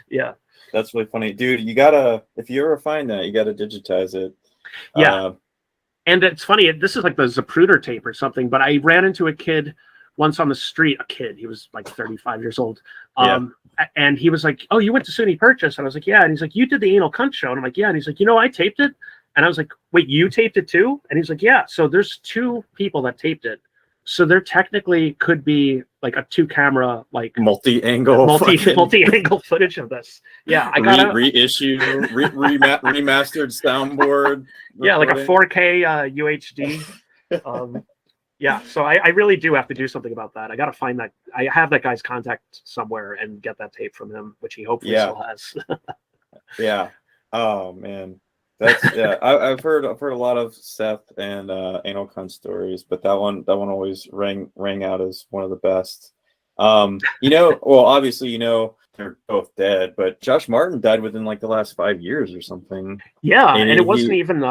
Yeah. That's really funny, dude. You gotta, if you ever find that, you gotta digitize it. Yeah. And it's funny, this is like the Zapruder tape or something, but I ran into a kid once on the street, he was like 35 years old. And he was like, "Oh, you went to SUNY Purchase?" And I was like, "Yeah." And he's like, "You did the anal cunt show?" And I'm like, "Yeah." And he's like, "I taped it." And I was like, "Wait, you taped it too?" And he's like, "Yeah." So there's two people that taped it. So there technically could be like a 2-camera, like multi-angle footage of this. Yeah, I got reissue, remastered soundboard. Yeah, like a 4K UHD. Yeah, so I really do have to do something about that. I got to find that. I have that guy's contact somewhere and get that tape from him, which he hopefully still has. Yeah. Oh man, that's I've heard a lot of Seth and anal cunt stories, but that one always rang out as one of the best. Well, obviously they're both dead, but Josh Martin died within like the last 5 years or something. Yeah, and it wasn't even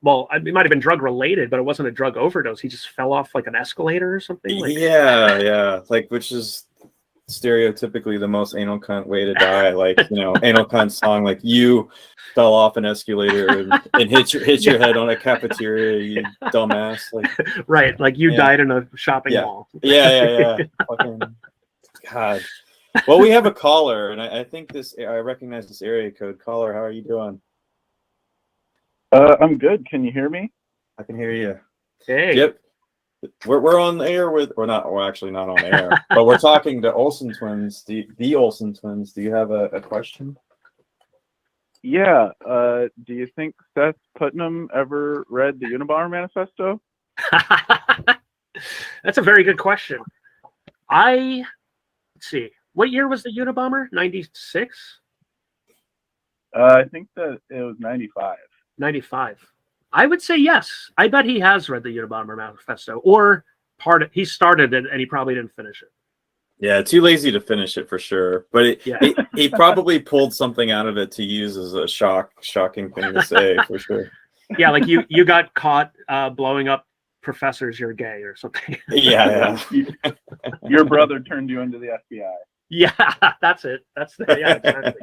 well, it might have been drug related, but it wasn't a drug overdose. He just fell off like an escalator or something. Yeah, like which is stereotypically the most anal cunt way to die. Like anal cunt song, like you fell off an escalator and hit your head on a cafeteria, you dumbass. Like right, like you died in a shopping mall. Yeah. Fucking God. Well, we have a caller, and I think I recognize this area code. Caller, how are you doing? I'm good. Can you hear me? I can hear you. Hey. Yep. We're on the air with, we're actually not on air, but we're talking to TheOlsenTwinz, the TheOlsenTwinz. Do you have a question? Yeah. Do you think Seth Putnam ever read the Unabomber Manifesto? That's a very good question. Let's see. What year was the Unabomber? 96? I think that it was 95. 95. I would say yes. I bet he has read the Unabomber Manifesto, or he started it and he probably didn't finish it. Yeah, too lazy to finish it for sure. But he probably pulled something out of it to use as a shocking thing to say for sure. Yeah, like you got caught blowing up professors, you're gay or something. Yeah. Your brother turned you into the FBI. Yeah, that's it. Exactly.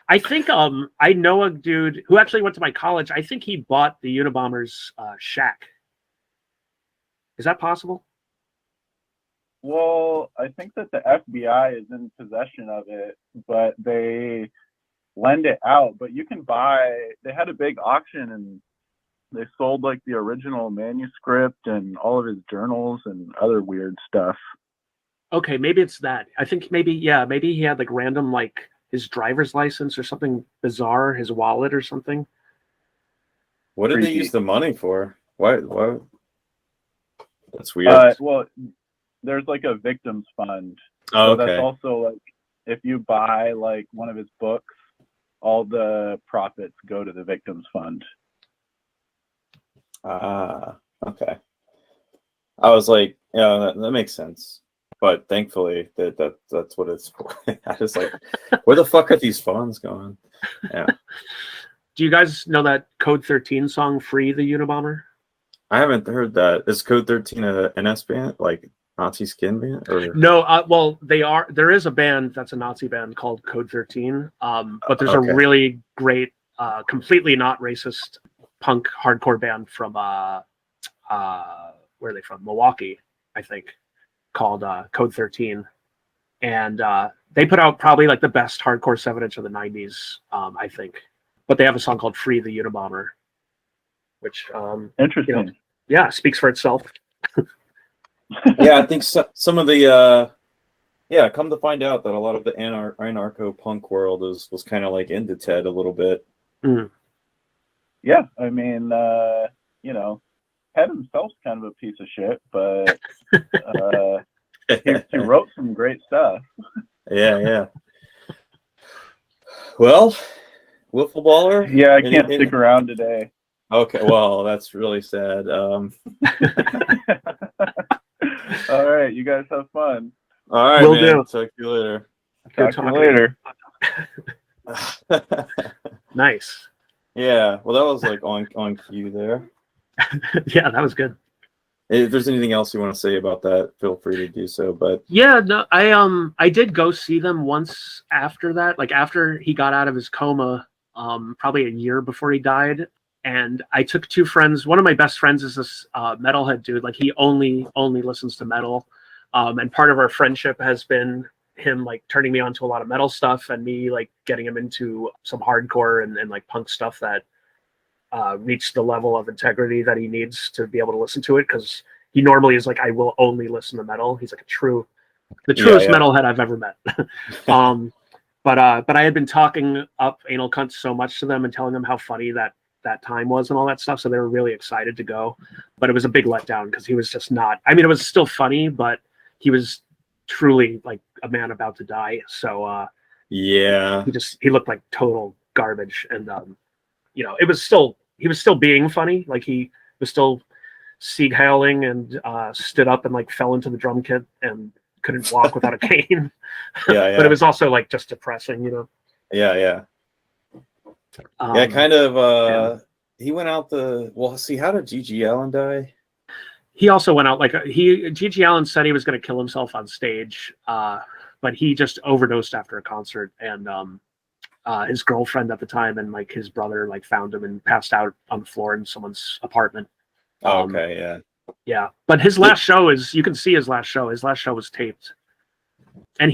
I think I know a dude who actually went to my college. I think he bought the Unabomber's shack. Is that possible? Well, I think that the FBI is in possession of it, but they lend it out. But you can they had a big auction and they sold like the original manuscript and all of his journals and other weird stuff. Okay, maybe it's that. I think maybe he had like random like his driver's license or something bizarre, his wallet or something. What did they use the money for? Why? That's weird. Well, there's like a victims fund. Oh, so okay. That's also like if you buy like one of his books, all the profits go to the victims fund. Okay. I was like, that makes sense. But thankfully, that's what it's for. I was like, where the fuck are these funds going? Yeah. Do you guys know that Code 13 song, Free the Unabomber? I haven't heard that. Is Code 13 an NS band, like Nazi skin band? Or no? Well, they are. There is a band that's a Nazi band called Code 13. But there's a really great, completely not racist punk hardcore band from where are they from? Milwaukee, I think, called Code 13, and they put out probably like the best hardcore 7-inch of the 90s, I think. But they have a song called Free the Unabomber, which interesting. Speaks for itself. Yeah, I think some of the come to find out that a lot of the anarcho punk world was kind of like into Ted a little bit. Yeah, I mean, you know, Head himself's kind of a piece of shit, but he wrote some great stuff. Yeah. Well, wiffle baller. Yeah, I can't stick around today. Okay, well, that's really sad. All right, you guys have fun. All right, Will man. do. Talk to you later. Talk to you later. Nice. Yeah, well, that was like on cue there. Yeah, that was good. If there's anything else you want to say about that, feel free to do so. But Yeah, no, I did go see them once after that, like after he got out of his coma, probably a year before he died. And I took two friends. One of my best friends is this metalhead dude. Like he only listens to metal. And part of our friendship has been him like turning me on to a lot of metal stuff and me like getting him into some hardcore and like punk stuff that reached the level of integrity that he needs to be able to listen to it, because he normally is like, I will only listen to metal. He's like the truest metalhead I've ever met. But I had been talking up Anal Cunt so much to them and telling them how funny that time was and all that stuff, so they were really excited to go. But it was a big letdown because he was just not. I mean, it was still funny, but he was truly like a man about to die. So yeah, he looked like total garbage, and you know, he was still being funny. Like he was still Sieg howling and stood up and like fell into the drum kit and couldn't walk without a cane. Yeah. But it was also like just depressing, you know. Yeah. Kind of. He went out see, how did G.G. Allen die? He also went out like G.G. Allen said he was going to kill himself on stage, but he just overdosed after a concert, and his girlfriend at the time and like his brother like found him and passed out on the floor in someone's apartment. Okay, yeah. But his last show you can see his last show. His last show was taped, and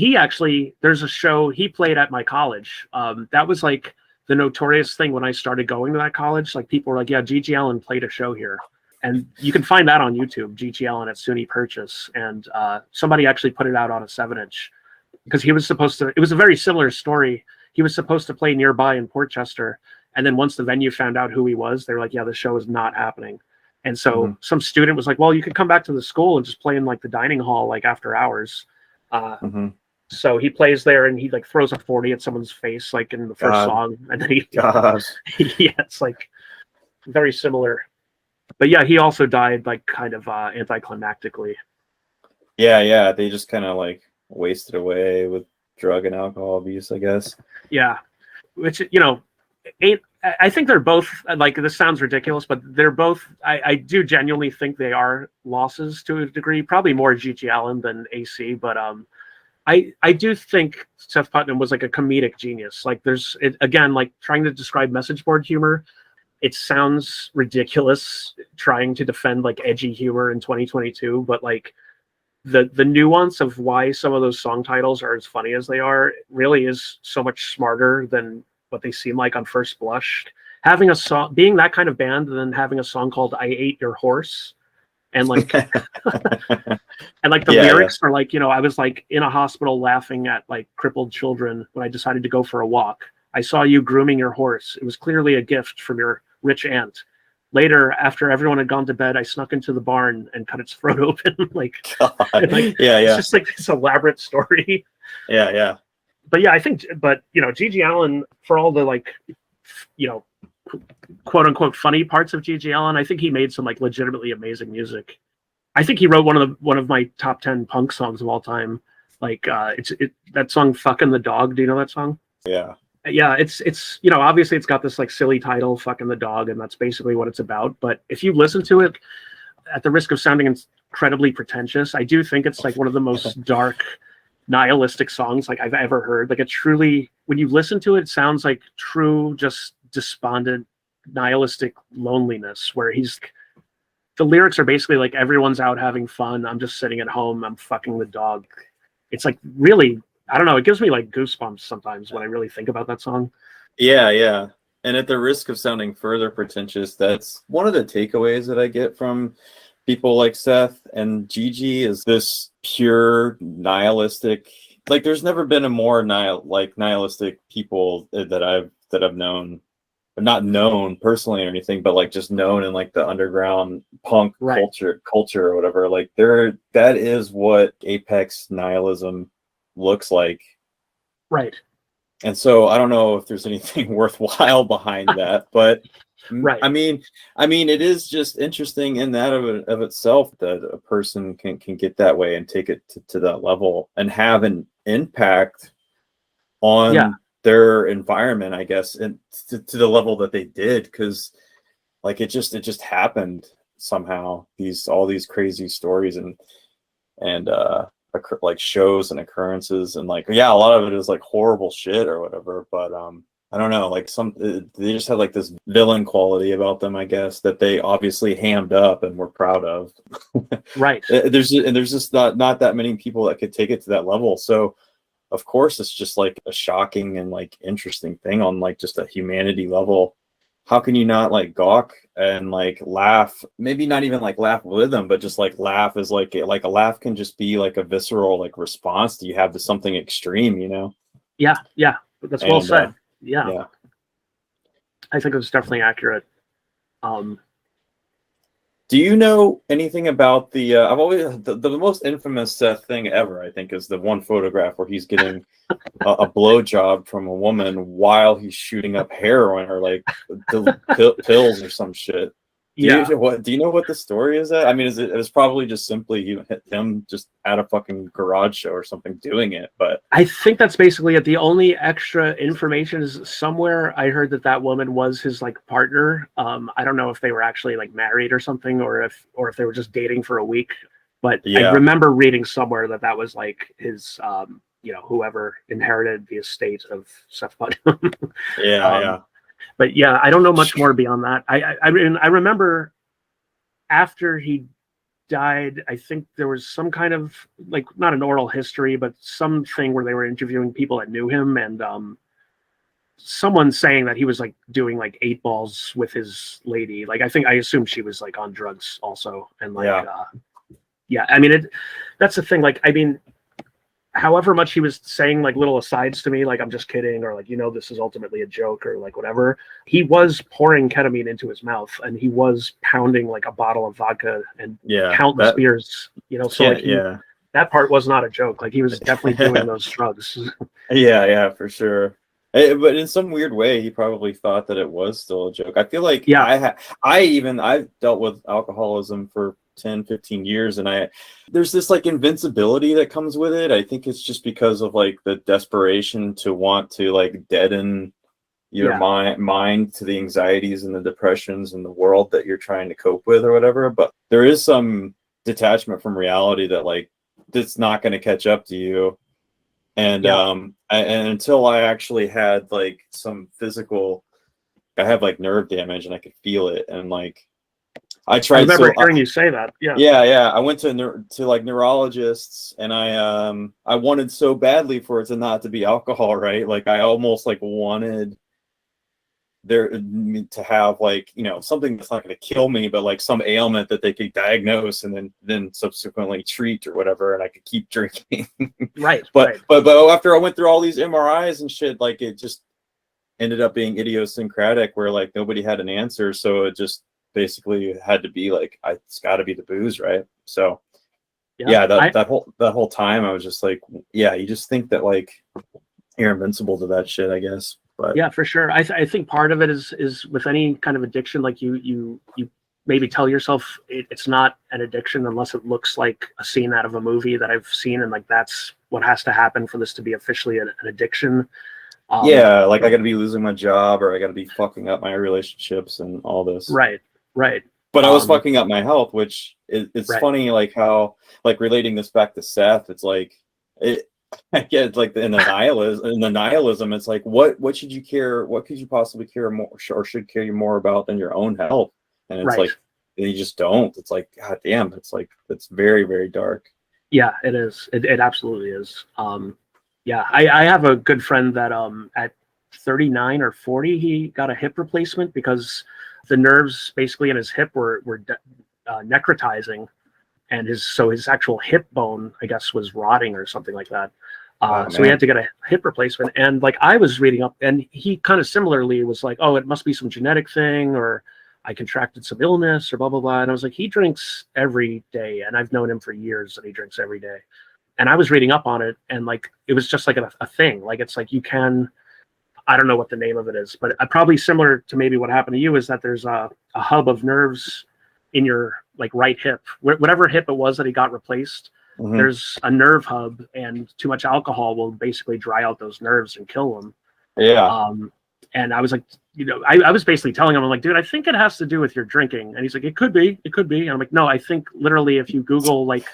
there's a show he played at my college. That was like the notorious thing when I started going to that college. Like people were like, "Yeah, G.G. Allen played a show here." And you can find that on YouTube, G.G. Allen at SUNY Purchase. And somebody actually put it out on a 7-inch because he was supposed to, it was a very similar story. He was supposed to play nearby in Port Chester. And then once the venue found out who he was, they were like, yeah, the show is not happening. And so some student was like, well, you could come back to the school and just play in like the dining hall, like after hours. So he plays there and he like throws a 40 at someone's face, like in the first song. And then yeah, it's like very similar. But yeah, he also died like kind of anticlimactically. Yeah. They just kind of like wasted away with drug and alcohol abuse, I guess. Yeah, which, you know, I think they're both like, this sounds ridiculous, but they're both. I do genuinely think they are losses to a degree. Probably more G.G. Allen than AC, but I do think Seth Putnam was like a comedic genius. Like again, like trying to describe message board humor. It sounds ridiculous trying to defend like edgy humor in 2022, but like the nuance of why some of those song titles are as funny as they are really is so much smarter than what they seem like on first blush. Having a song, being that kind of band, and then having a song called "I Ate Your Horse," and like and like the lyrics are like, you know, I was like in a hospital laughing at like crippled children when I decided to go for a walk. I saw you grooming your horse. It was clearly a gift from your rich aunt. Later, after everyone had gone to bed, I snuck into the barn and cut its throat open. It's just like this elaborate story. Yeah. But yeah, I think, you know, G.G. Allen, for all the like, you know, quote unquote funny parts of G.G. Allen, I think he made some like legitimately amazing music. I think he wrote one of my top 10 punk songs of all time. Like that song "Fucking the Dog." Do you know that song? Yeah. Yeah, it's you know, obviously it's got this like silly title, "Fucking the Dog," and that's basically what it's about. But if you listen to it, at the risk of sounding incredibly pretentious, I do think it's like one of the most dark, nihilistic songs like I've ever heard. Like it truly, when you listen to it, it sounds like true, just despondent, nihilistic loneliness. Where the lyrics are basically like, everyone's out having fun, I'm just sitting at home, I'm fucking the dog. It's like really, I don't know, it gives me like goosebumps sometimes when I really think about that song. Yeah. And at the risk of sounding further pretentious, that's one of the takeaways that I get from people like Seth and Gigi is this pure nihilistic. Like there's never been a more nihilistic people that I've known not known personally or anything, but like just known in like the underground punk Right. culture or whatever. Like that is what apex nihilism looks like. Right. And so I don't know if there's anything worthwhile behind that, but Right. I mean, it is just interesting in that of itself that a person can get that way and take it to that level and have an impact on Yeah. their environment, I guess, and to the level that they did, because like it just happened somehow. All these crazy stories and like shows and occurrences, and like, yeah, a lot of it is like horrible shit or whatever, but I don't know, like they just had like this villain quality about them, I guess, that they obviously hammed up and were proud of. Right. There's just not that many people that could take it to that level, so of course it's just like a shocking and like interesting thing on like just a humanity level. How can you not like gawk and like laugh? Maybe not even like laugh with them, but just like laugh is like a laugh can just be like a visceral like response that you have to something extreme, you know? Yeah. That's well And, said. Yeah. Yeah. I think it was definitely accurate. Do you know anything about the? I've always the most infamous thing ever, I think, is the one photograph where he's getting a blowjob from a woman while he's shooting up heroin or like pills or some shit. Do you know what the story is? That I mean, it was probably just simply him just at a fucking garage show or something doing it. But I think that's basically it. The only extra information is somewhere I heard that woman was his like partner. I don't know if they were actually like married or something, or if they were just dating for a week. But I remember reading somewhere that was like his, whoever inherited the estate of Seth Putnam. yeah. But yeah, I don't know much more beyond that. I remember after he died, I think there was some kind of like, not an oral history, but something where they were interviewing people that knew him, and someone saying that he was like doing like 8 balls with his lady. Like I assume she was like on drugs also, and like I mean that's the thing. Like I mean, however much he was saying like little asides to me, like I'm just kidding, or like, this is ultimately a joke, or like whatever, he was pouring ketamine into his mouth, and he was pounding like a bottle of vodka and countless beers, so like that part was not a joke. Like he was definitely doing those drugs. Yeah, for sure. But in some weird way, he probably thought that it was still a joke. I feel like I've dealt with alcoholism for 10, 15 years, and there's this like invincibility that comes with it. I think it's just because of like the desperation to want to like deaden your mind to the anxieties and the depressions and the world that you're trying to cope with or whatever. But there is some detachment from reality that like it's not going to catch up to you. And and until I actually had like some physical, I have like nerve damage and I could feel it, and like I tried. I remember hearing you say that. Yeah. I went to like neurologists, and I wanted so badly for it to not to be alcohol, right? Like I almost like wanted there to have like something that's not going to kill me, but like some ailment that they could diagnose and then subsequently treat or whatever, and I could keep drinking. But after I went through all these MRIs and shit, like it just ended up being idiosyncratic, where like nobody had an answer, so it just basically had to be like, it's got to be the booze, right? So that whole time I was just like, you just think that like you're invincible to that shit, I guess. But yeah, for sure. I think part of it is with any kind of addiction, like you maybe tell yourself it's not an addiction unless it looks like a scene out of a movie that I've seen, and like that's what has to happen for this to be officially an addiction. Like I got to be losing my job, or I got to be fucking up my relationships and all this. Right. But I was fucking up my health, which it's funny, like how, like relating this back to Seth, it's like I get like in the nihilism, it's like what should you care? What could you possibly care more or should care more about than your own health? And it's like you just don't. It's like, God damn, it's like it's very, very dark. Yeah, it is. It absolutely is. I have a good friend that at 39 or 40 he got a hip replacement because the nerves basically in his hip were necrotizing, and his actual hip bone, I guess, was rotting or something like that. So we had to get a hip replacement. And like I was reading up, and he kind of similarly was like, oh, it must be some genetic thing, or I contracted some illness, or blah, blah, blah. And I was like, he drinks every day. And I've known him for years that he drinks every day. And I was reading up on it, and like it was just like a thing. Like it's like you can, I don't know what the name of it is, but probably similar to maybe what happened to you is that there's a hub of nerves in your like right hip, whatever hip it was that he got replaced. There's a nerve hub, and too much alcohol will basically dry out those nerves and kill them. Yeah. And I was like, you know, I was basically telling him, I'm like, dude, I think it has to do with your drinking. And he's like, it could be. And I'm like, no, I think literally if you Google like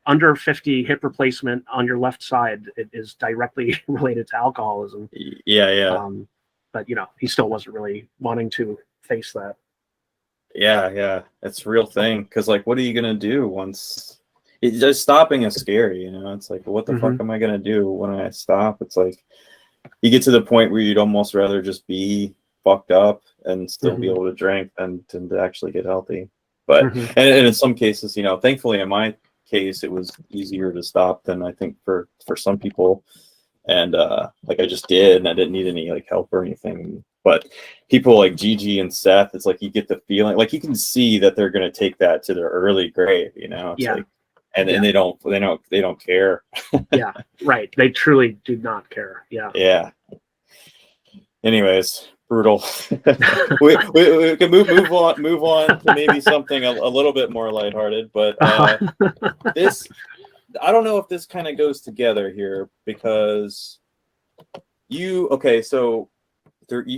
under 50 hip replacement on your left side, it is directly related to alcoholism. Yeah. But, you know, he still wasn't really wanting to face that. Yeah. It's a real thing. Because, like, what are you going to do once... It's just stopping is scary, you know? It's like, what the fuck am I going to do when I stop? It's like, you get to the point where you'd almost rather just be fucked up and still be able to drink than to actually get healthy. But, and in some cases, you know, thankfully in my case, it was easier to stop than I think for some people. And like I just did, and I didn't need any like help or anything. But people like Gigi and Seth, it's like you get the feeling, like you can see that they're going to take that to their early grave, you know? It's like, and they don't care. Yeah, right. They truly do not care. Yeah. Anyways, brutal. we can move on to maybe something a little bit more lighthearted, but this, I don't know if this kind of goes together here because you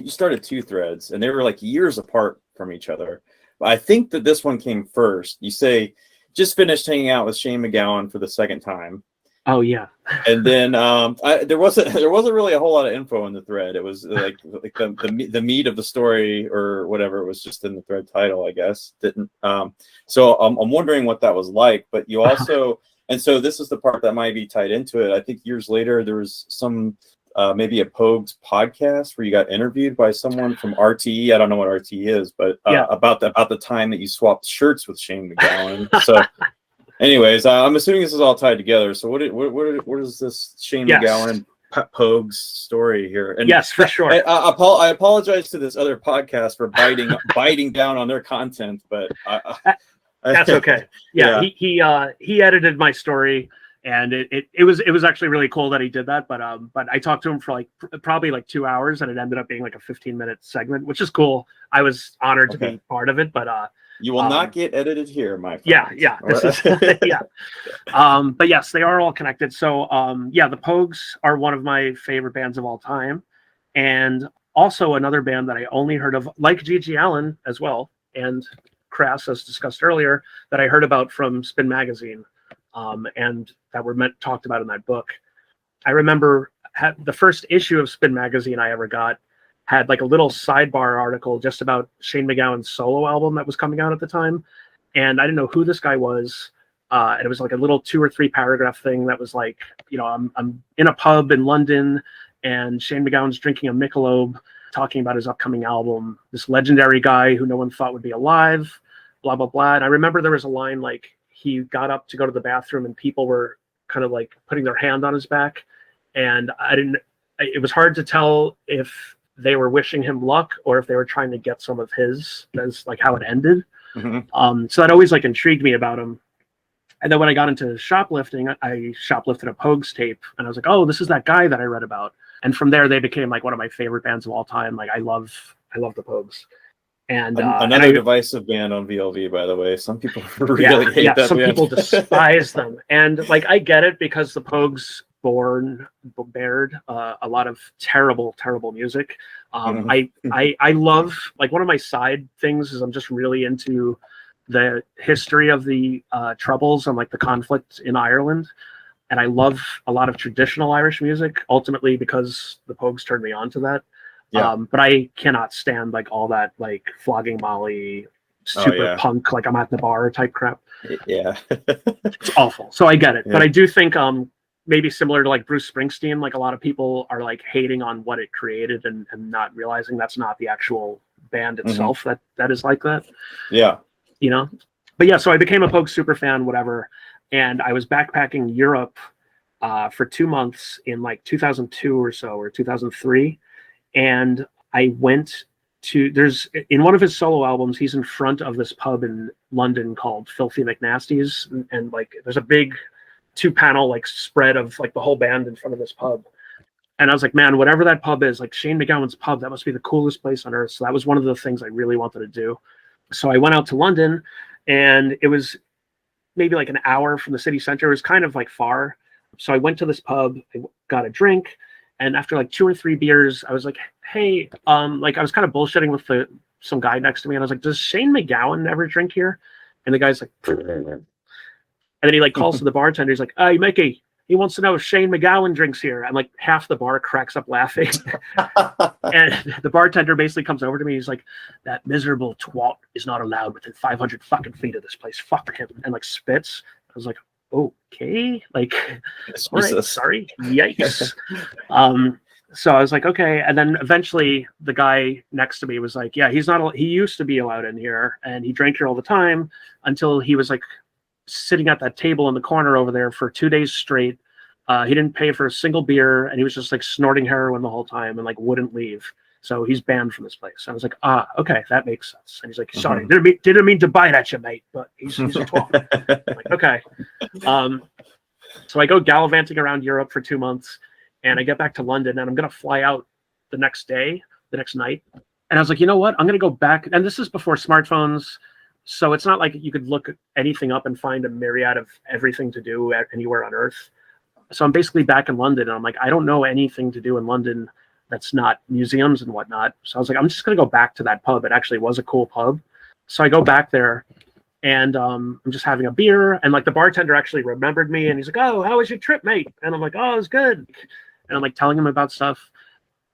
started two threads and they were like years apart from each other. But I think that this one came first. You say just finished hanging out with Shane McGowan for the second time. Oh yeah. And then there wasn't really a whole lot of info in the thread. It was like the meat of the story or whatever. It was just in the thread title, I guess. So I'm wondering what that was like. But you also, and so this is the part that might be tied into it. I think years later there was some maybe a Pogues podcast where you got interviewed by someone from RTE. I don't know what RTE is, but about the time that you swapped shirts with Shane McGowan. So. Anyways, I'm assuming this is all tied together. So what is this Shane McGowan Pogues story here? And yes, for sure. I apologize to this other podcast for biting down on their content, but that's okay. Yeah. He edited my story, and it was actually really cool that he did that. But I talked to him for like probably like 2 hours, and it ended up being like a 15-minute segment, which is cool. I was honored to be part of it, but you will not get edited here, my friend. Yeah. This is, yeah. But yes, they are all connected. So the Pogues are one of my favorite bands of all time. And also another band that I only heard of, like Gigi Allen as well, and Crass, as discussed earlier, that I heard about from Spin Magazine, and that were talked about in that book. I remember the first issue of Spin Magazine I ever got had like a little sidebar article just about Shane McGowan's solo album that was coming out at the time. And I didn't know who this guy was. And it was like a little 2 or 3 paragraph thing that was like, you know, I'm in a pub in London and Shane McGowan's drinking a Michelob, talking about his upcoming album, this legendary guy who no one thought would be alive, blah, blah, blah. And I remember there was a line like he got up to go to the bathroom and people were kind of like putting their hand on his back. And it was hard to tell if they were wishing him luck or if they were trying to get some of his. That's like how it ended. So that always like intrigued me about him. And then when I got into shoplifting, I shoplifted a Pogues tape, and I was like, oh, this is that guy that I read about. And from there, they became like one of my favorite bands of all time. Like I love the Pogues. And another divisive band on VLV, by the way. Some people really hate that some band. People despise them, and like I get it because the Pogues bared a lot of terrible music. I love, like, one of my side things is I'm just really into the history of the Troubles and like the conflict in Ireland, and I love a lot of traditional Irish music, ultimately because the Pogues turned me on to that. But I cannot stand like all that like flogging Molly, super punk, like I'm at the bar type crap. It's awful. So I get it, but I do think maybe similar to like Bruce Springsteen, like a lot of people are like hating on what it created and not realizing that's not the actual band itself that is like that. You know? But yeah, so I became a Pogues super fan, whatever. And I was backpacking Europe for 2 months in like 2002 or so, or 2003. And I went to, there's, in one of his solo albums, he's in front of this pub in London called Filthy McNasty's. And like, there's a big 2-panel like spread of like the whole band in front of this pub. And I was like, man, whatever that pub is, like Shane MacGowan's pub, that must be the coolest place on earth. So that was one of the things I really wanted to do. So I went out to London, and it was maybe like an hour from the city center. It was kind of like far. So I went to this pub, I got a drink, and after like 2 or 3 beers, I was like, hey, like I was kind of bullshitting with some guy next to me, and I was like, does Shane MacGowan ever drink here? And the guy's like, and then he like calls to the bartender. He's like, hey, Mickey, he wants to know if Shane MacGowan drinks here. And like half the bar cracks up laughing. And the bartender basically comes over to me. He's like, that miserable twat is not allowed within 500 fucking feet of this place. Fuck him. And like spits. I was like, okay. Like, all right, sorry. Yikes. So I was like, okay. And then eventually the guy next to me was like, yeah, he used to be allowed in here, and he drank here all the time until he was like sitting at that table in the corner over there for 2 days straight. He didn't pay for a single beer, and he was just like snorting heroin the whole time and like wouldn't leave. So he's banned from this place. I was like, okay, that makes sense. And he's like, sorry, didn't mean to bite at you, mate, but he's a twat. I'm like, okay. So I go gallivanting around Europe for 2 months, and I get back to London, and I'm gonna fly out the next night. And I was like, you know what? I'm gonna go back. And this is before smartphones. So it's not like you could look anything up and find a myriad of everything to do anywhere on earth. So I'm basically back in London, and I'm like, I don't know anything to do in London that's not museums and whatnot. So I was like, I'm just going to go back to that pub. It actually was a cool pub. So I go back there, and I'm just having a beer, and like the bartender actually remembered me, and he's like, oh, how was your trip, mate? And I'm like, oh, it was good. And I'm like telling him about stuff,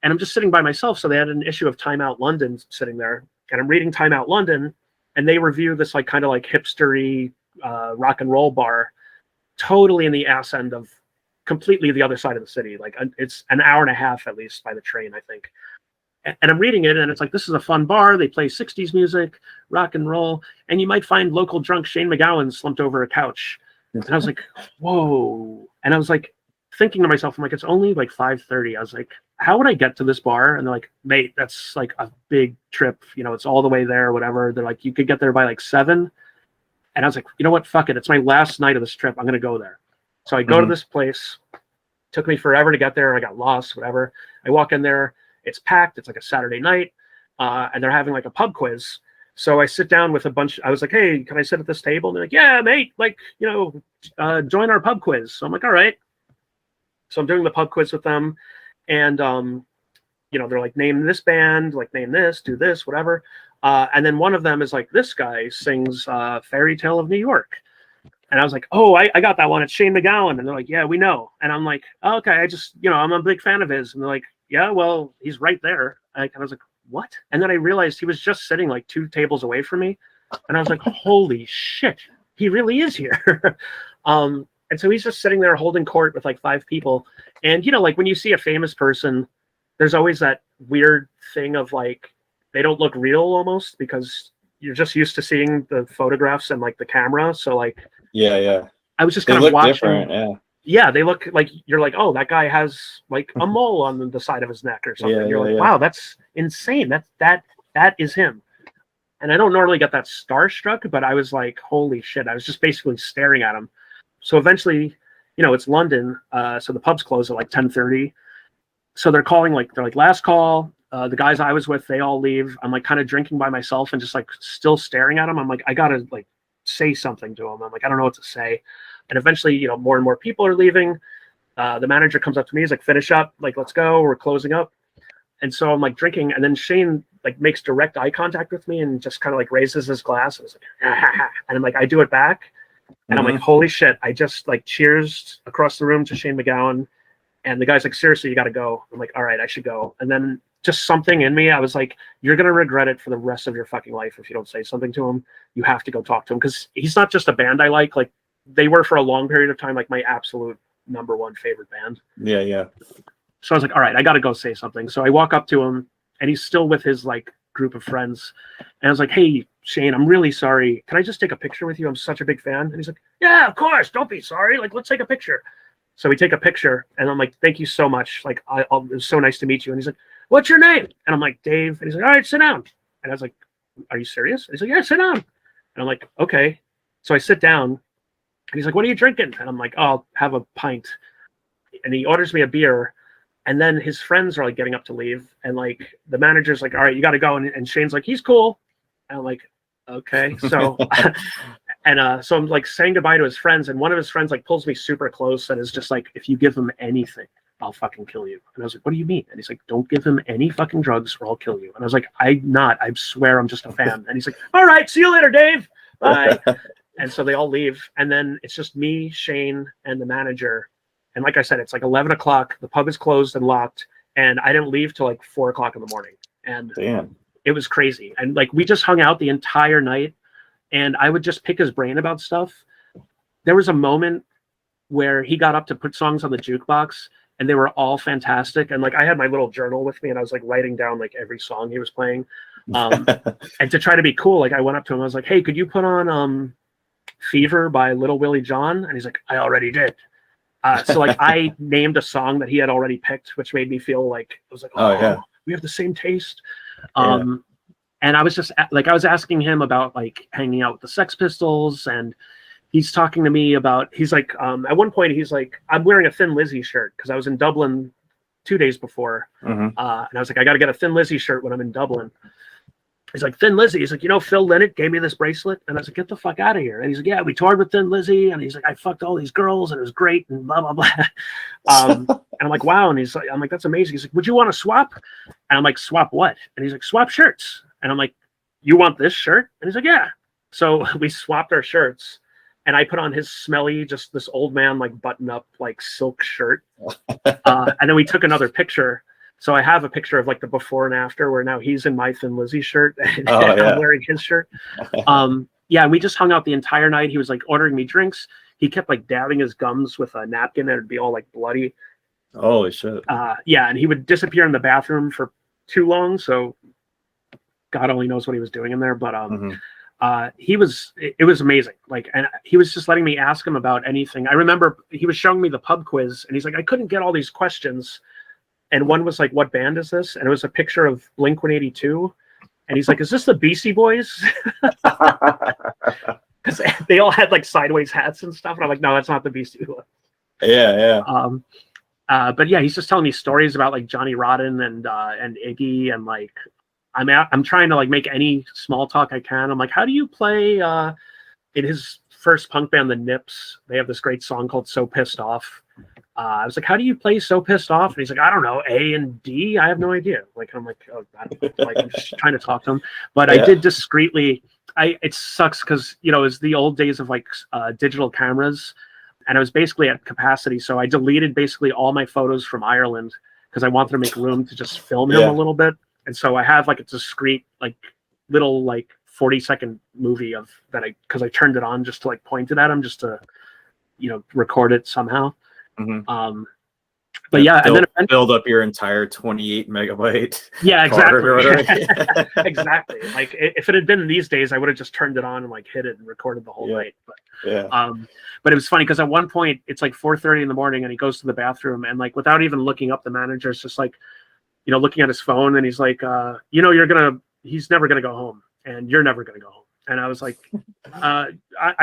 and I'm just sitting by myself. So they had an issue of Time Out London sitting there, and I'm reading Time Out London, and they review this like kind of like hipstery rock and roll bar, totally in the ass end of completely the other side of the city. Like it's an hour and a half at least by the train, I think. And I'm reading it, and it's like, this is a fun bar. They play 60s music, rock and roll, and you might find local drunk Shane MacGowan slumped over a couch. And I was like, whoa. And I was like thinking to myself, I'm like, it's only like 5:30. I was like, how would I get to this bar? And they're like, mate, that's like a big trip. You know, it's all the way there, whatever. They're like, you could get there by like 7. And I was like, you know what? Fuck it. It's my last night of this trip. I'm going to go there. So I go to this place. Took me forever to get there. I got lost, whatever. I walk in there. It's packed. It's like a Saturday night. And they're having like a pub quiz. So I sit down with a bunch. I was like, hey, can I sit at this table? And they're like, yeah, mate. Like, you know, join our pub quiz. So I'm like, all right. So I'm doing the pub quiz with them. And, you know, they're like, name this band, like name this, do this, whatever. And then one of them is like, this guy sings Fairy Tale of New York. And I was like, oh, I got that one. It's Shane MacGowan. And they're like, yeah, we know. And I'm like, oh, okay, I just, you know, I'm a big fan of his. And they're like, yeah, well, he's right there. And I was like, what? And then I realized he was just sitting like 2 tables away from me. And I was like, holy shit, he really is here. And so he's just sitting there holding court with like 5 people. And, you know, like when you see a famous person, there's always that weird thing of like, they don't look real almost because you're just used to seeing the photographs and like the camera. So like, yeah. I was just They kind of look watching. different, yeah. Yeah, they look like, you're like, oh, that guy has like a mole on the side of his neck or something. Yeah, you're like, yeah. wow, that's insane. That is him. And I don't normally get that starstruck, but I was like, holy shit. I was just basically staring at him. So eventually, you know, it's London. So the pubs close at like 10:30. So they're calling, like, they're like, last call. The guys I was with, they all leave. I'm like kind of drinking by myself and just like still staring at him. I'm like, I gotta like say something to him. I'm like, I don't know what to say. And eventually, you know, more and more people are leaving. The manager comes up to me. He's like, finish up. Like, let's go. We're closing up. And so I'm like drinking. And then Shane like makes direct eye contact with me and just kind of like raises his glass. And it's like, and I'm like, I do it back. And I'm like, holy shit. I just like cheers across the room to Shane MacGowan. And the guy's like, seriously, you got to go. I'm like, all right, I should go. And then just something in me, I was like, you're going to regret it for the rest of your fucking life if you don't say something to him. You have to go talk to him because he's not just a band I like. Like, they were for a long period of time like my absolute #1 favorite band. Yeah. So I was like, all right, I got to go say something. So I walk up to him, and he's still with his like group of friends. And I was like, hey, Shane, I'm really sorry. Can I just take a picture with you? I'm such a big fan. And he's like, yeah, of course. Don't be sorry. Like, let's take a picture. So we take a picture, and I'm like, thank you so much. Like, it was so nice to meet you. And he's like, what's your name? And I'm like, Dave. And he's like, all right, sit down. And I was like, are you serious? And he's like, yeah, sit down. And I'm like, okay. So I sit down, and he's like, what are you drinking? And I'm like, oh, I'll have a pint. And he orders me a beer. And then his friends are like getting up to leave. And like the manager's like, all right, you got to go. And Shane's like, he's cool. And I'm like, okay. So, so I'm like saying goodbye to his friends. And one of his friends like pulls me super close and is just like, if you give him anything, I'll fucking kill you. And I was like, what do you mean? And he's like, don't give him any fucking drugs or I'll kill you. And I was like, I swear I'm just a fan. And he's like, all right, see you later, Dave. Bye. And so they all leave. And then it's just me, Shane, and the manager. And like I said, it's like 11 o'clock. The pub is closed and locked. And I didn't leave till like 4 o'clock in the morning. And Damn. it was crazy. And like, we just hung out the entire night and I would just pick his brain about stuff. There was a moment where he got up to put songs on the jukebox and they were all fantastic. And like, I had my little journal with me and I was like writing down like every song he was playing. And to try to be cool, like I went up to him, I was like, hey, could you put on Fever by Little Willie John? And he's like, I already did. So like I named a song that he had already picked, which made me feel like, I was like, oh yeah, we have the same taste. And I was just like, I was asking him about like hanging out with the Sex Pistols, and he's talking to me about, he's like, at one point he's like, I'm wearing a Thin Lizzy shirt because I was in Dublin 2 days before. And I was like, I got to get a Thin Lizzy shirt when I'm in Dublin. He's like, Thin Lizzy. He's like, you know, Phil Lynott gave me this bracelet. And I was like, get the fuck out of here. And he's like, yeah, we toured with Thin Lizzy. And he's like, I fucked all these girls and it was great and blah, blah, blah. And I'm like, wow. And he's like, I'm like, that's amazing. He's like, would you want to swap? And I'm like, swap what? And he's like, swap shirts. And I'm like, you want this shirt? And he's like, yeah. So we swapped our shirts. And I put on his smelly, just this old man, like button up, like silk shirt. And then we took another picture. So I have a picture of like the before and after where now he's in my Thin Lizzy shirt and I'm wearing his shirt. Yeah, and we just hung out the entire night. He was like ordering me drinks. He kept like dabbing his gums with a napkin and it'd be all like bloody. Holy shit. Yeah, and he would disappear in the bathroom for too long. So God only knows what he was doing in there. But it was amazing. Like, and he was just letting me ask him about anything. I remember he was showing me the pub quiz and he's like, I couldn't get all these questions. And one was like, what band is this? And it was a picture of Blink-182. And he's like, is this the Beastie Boys? Because they all had like sideways hats and stuff. And I'm like, no, that's not the Beastie Boys. Yeah. But yeah, he's just telling me stories about like Johnny Rotten and Iggy. And like, I'm trying to like make any small talk I can. I'm like, how do you play in his first punk band, the Nips? They have this great song called So Pissed Off. I was like, how do you play So Pissed Off? And he's like, I don't know, A and D. I have no idea. Like, I'm like, oh, like I'm just trying to talk to him. But I did discreetly. It sucks because, you know, it's the old days of like digital cameras. And I was basically at capacity. So I deleted basically all my photos from Ireland because I wanted to make room to just film him a little bit. And so I have like a discreet, like little like 40-second movie of that because I turned it on just to like point it at him just to, you know, record it somehow. But yeah, and then build up your entire 28 megabyte. Yeah, exactly. Exactly. Like if it had been these days, I would have just turned it on and like hit it and recorded the whole night. But it was funny because at one point it's like 4:30 in the morning and he goes to the bathroom and like without even looking up, the manager's just like, you know, looking at his phone and he's like, you know, he's never gonna go home and you're never gonna go home. And I was like, I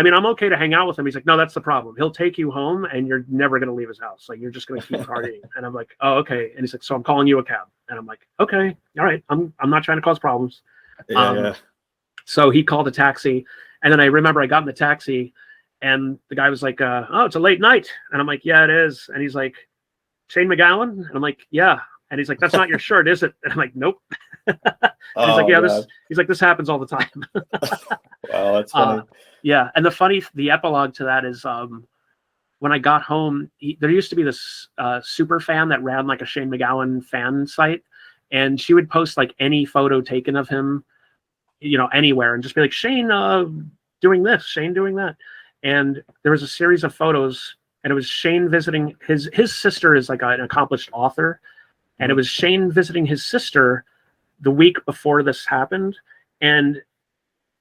mean, I'm okay to hang out with him. He's like, no, that's the problem. He'll take you home and you're never going to leave his house. Like, you're just going to keep partying. And I'm like, oh, okay. And he's like, so I'm calling you a cab. And I'm like, okay, all right. I'm not trying to cause problems. So he called a taxi. And then I remember I got in the taxi and the guy was like, oh, it's a late night. And I'm like, yeah, it is. And he's like, Shane McGowan? And I'm like, yeah. And he's like, that's not your shirt, is it? And I'm like, nope. He's like, yeah, this happens all the time. Wow, that's funny. Yeah, and the epilogue to that is when I got home, there used to be this super fan that ran like a Shane McGowan fan site, and she would post like any photo taken of him, you know, anywhere, and just be like, Shane doing this, Shane doing that. And there was a series of photos, and it was Shane visiting his sister is like an accomplished author, and it was Shane visiting his sister the week before this happened. And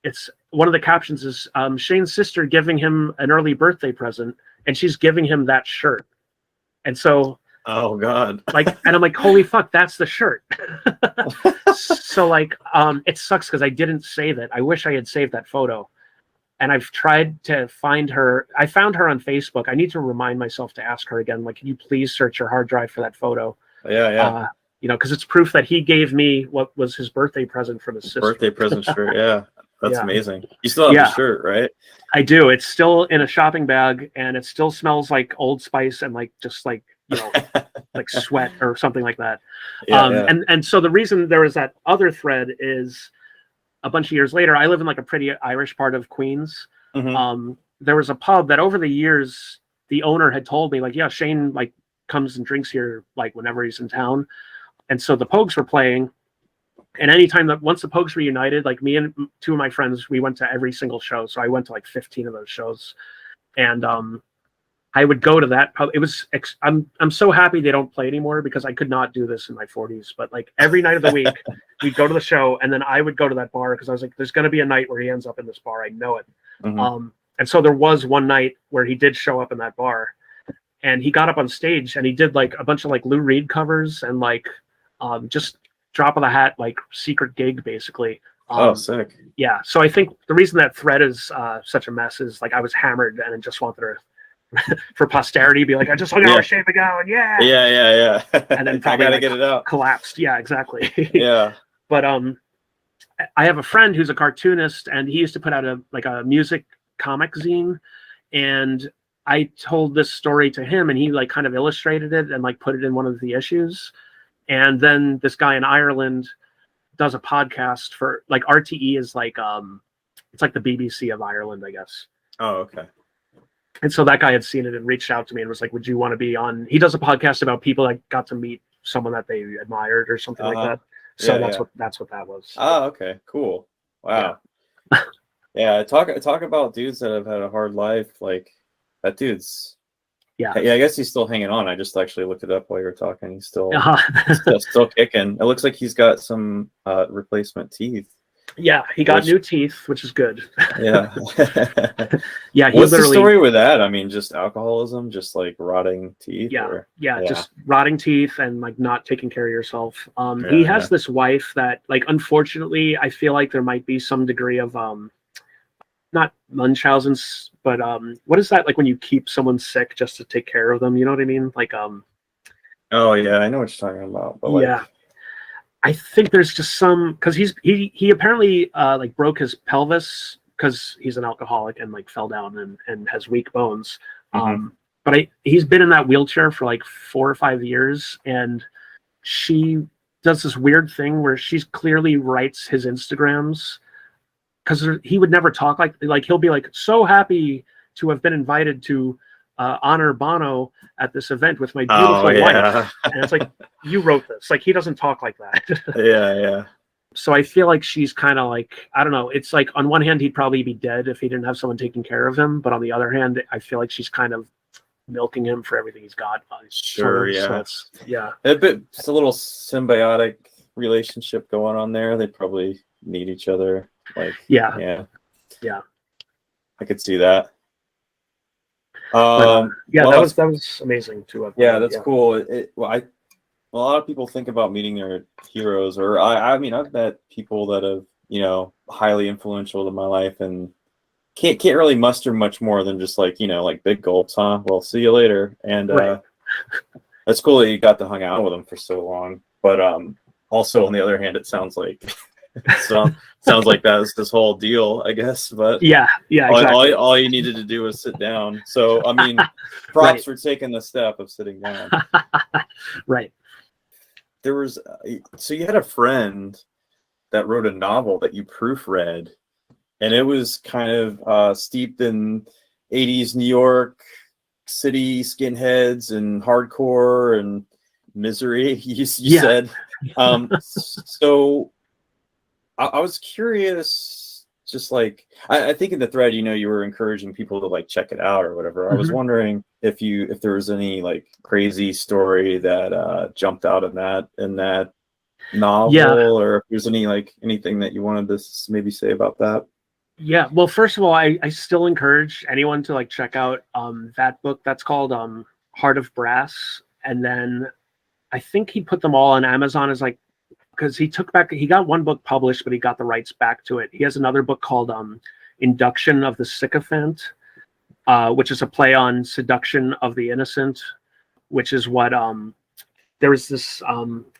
it's one of the captions is Shane's sister giving him an early birthday present, and she's giving him that shirt. And so Oh God. like, and I'm like, holy fuck, that's the shirt. So like, it sucks because I didn't save it. I wish I had saved that photo. And I've tried to find her. I found her on Facebook. I need to remind myself to ask her again, like, can you please search your hard drive for that photo? Yeah. You know, because it's proof that he gave me what was his birthday present from his sister. Birthday present shirt. Yeah. That's Yeah. amazing. You still have the shirt, right? I do. It's still in a shopping bag, and it still smells like Old Spice and like just like, you know, like sweat or something like that. And so the reason there was that other thread is a bunch of years later. I live in like a pretty Irish part of Queens. Mm-hmm. There was a pub that over the years the owner had told me, like, yeah, Shane like comes and drinks here like whenever he's in town. And so the Pogues were playing. And anytime that once the Pogues reunited, like me and two of my friends, we went to every single show. So I went to like 15 of those shows. And I would go to that pub. It was I'm so happy they don't play anymore because I could not do this in my 40s. But like every night of the week, we'd go to the show, and then I would go to that bar because I was like, there's going to be a night where he ends up in this bar. I know it. Mm-hmm. And so there was one night where he did show up in that bar, and he got up on stage and he did like a bunch of like Lou Reed covers and like just drop of the hat, like secret gig basically. Oh, sick. Yeah. So I think the reason that thread is such a mess is like I was hammered and I just wanted to for posterity be like, I just hung out with Shane McGowan. Yeah. And then I probably gotta like, get it out. collapsed. Yeah, exactly. Yeah. But I have a friend who's a cartoonist, and he used to put out a music comic zine, and I told this story to him, and he like kind of illustrated it and like put it in one of the issues. And then this guy in Ireland does a podcast for like RTE is like it's like the BBC of Ireland, I guess. Oh, okay. And so that guy had seen it and reached out to me and was like, would you want to be on? He does a podcast about people that got to meet someone that they admired or something like that. So that's what that was. Oh, okay. Cool. Wow. Yeah. Talk about dudes that have had a hard life. Like that dude's. Yeah. I guess he's still hanging on. I just actually looked it up while you were talking. He's still still kicking. It looks like he's got some replacement teeth. Yeah, he got new teeth, which is good. Yeah. Yeah. What's the story with that? I mean, just alcoholism, just like rotting teeth. Yeah, just rotting teeth and like not taking care of yourself. He has this wife that, like, unfortunately, I feel like there might be some degree of not Munchausen's, but what is that like when you keep someone sick just to take care of them? You know what I mean? Like Oh yeah, I know what you're talking about. But like, I think there's just some because he apparently like broke his pelvis because he's an alcoholic and like fell down and has weak bones. But he's been in that wheelchair for like 4 or 5 years, and she does this weird thing where she clearly writes his Instagrams because he would never talk like he'll be like, so happy to have been invited to honor Bono at this event with my beautiful wife. And it's like, you wrote this. Like, he doesn't talk like that. Yeah. So I feel like she's kind of like, I don't know. It's like on one hand, he'd probably be dead if he didn't have someone taking care of him. But on the other hand, I feel like she's kind of milking him for everything he's got. Sure, So yeah. It's a little symbiotic relationship going on there. They probably need each other. Like, yeah. I could see that. That was amazing too. That's cool. A lot of people think about meeting their heroes, or I mean, I've met people that have, highly influential in my life, and can't really muster much more than just like, like big gulps, huh? Well, see you later. And that's cool that you got to hang out with them for so long. But also on the other hand, it sounds like sounds like that's this whole deal, I guess. But exactly. All you needed to do was sit down. So I mean, props for taking the step of sitting down. Right. There was so you had a friend that wrote a novel that you proofread, and it was kind of steeped in 80s New York City skinheads and hardcore and misery. You said. So I was curious, just like I think in the thread, you were encouraging people to like check it out or whatever. I was wondering if there was any like crazy story that jumped out in that novel, or if there's anything that you wanted to maybe say about that. Yeah, well, first of all, I still encourage anyone to like check out that book. That's called Heart of Brass, and then I think he put them all on Amazon as like, because he got one book published, but he got the rights back to it. He has another book called Induction of the Sycophant, which is a play on Seduction of the Innocent, which is what there was this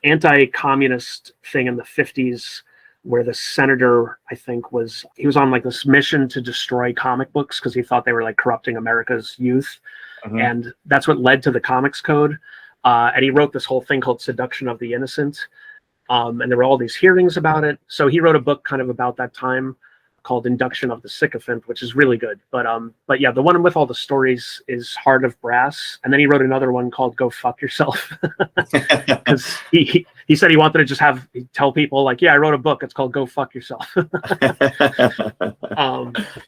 anti-communist thing in the 50s where the senator, I think, he was on like this mission to destroy comic books because he thought they were like corrupting America's youth. And that's what led to the Comics Code. And he wrote this whole thing called Seduction of the Innocent. And there were all these hearings about it. So he wrote a book kind of about that time called Induction of the Sycophant, which is really good. But yeah, the one with all the stories is Heart of Brass. And then he wrote another one called Go Fuck Yourself. Because he said he wanted to just tell people like, yeah, I wrote a book. It's called Go Fuck Yourself.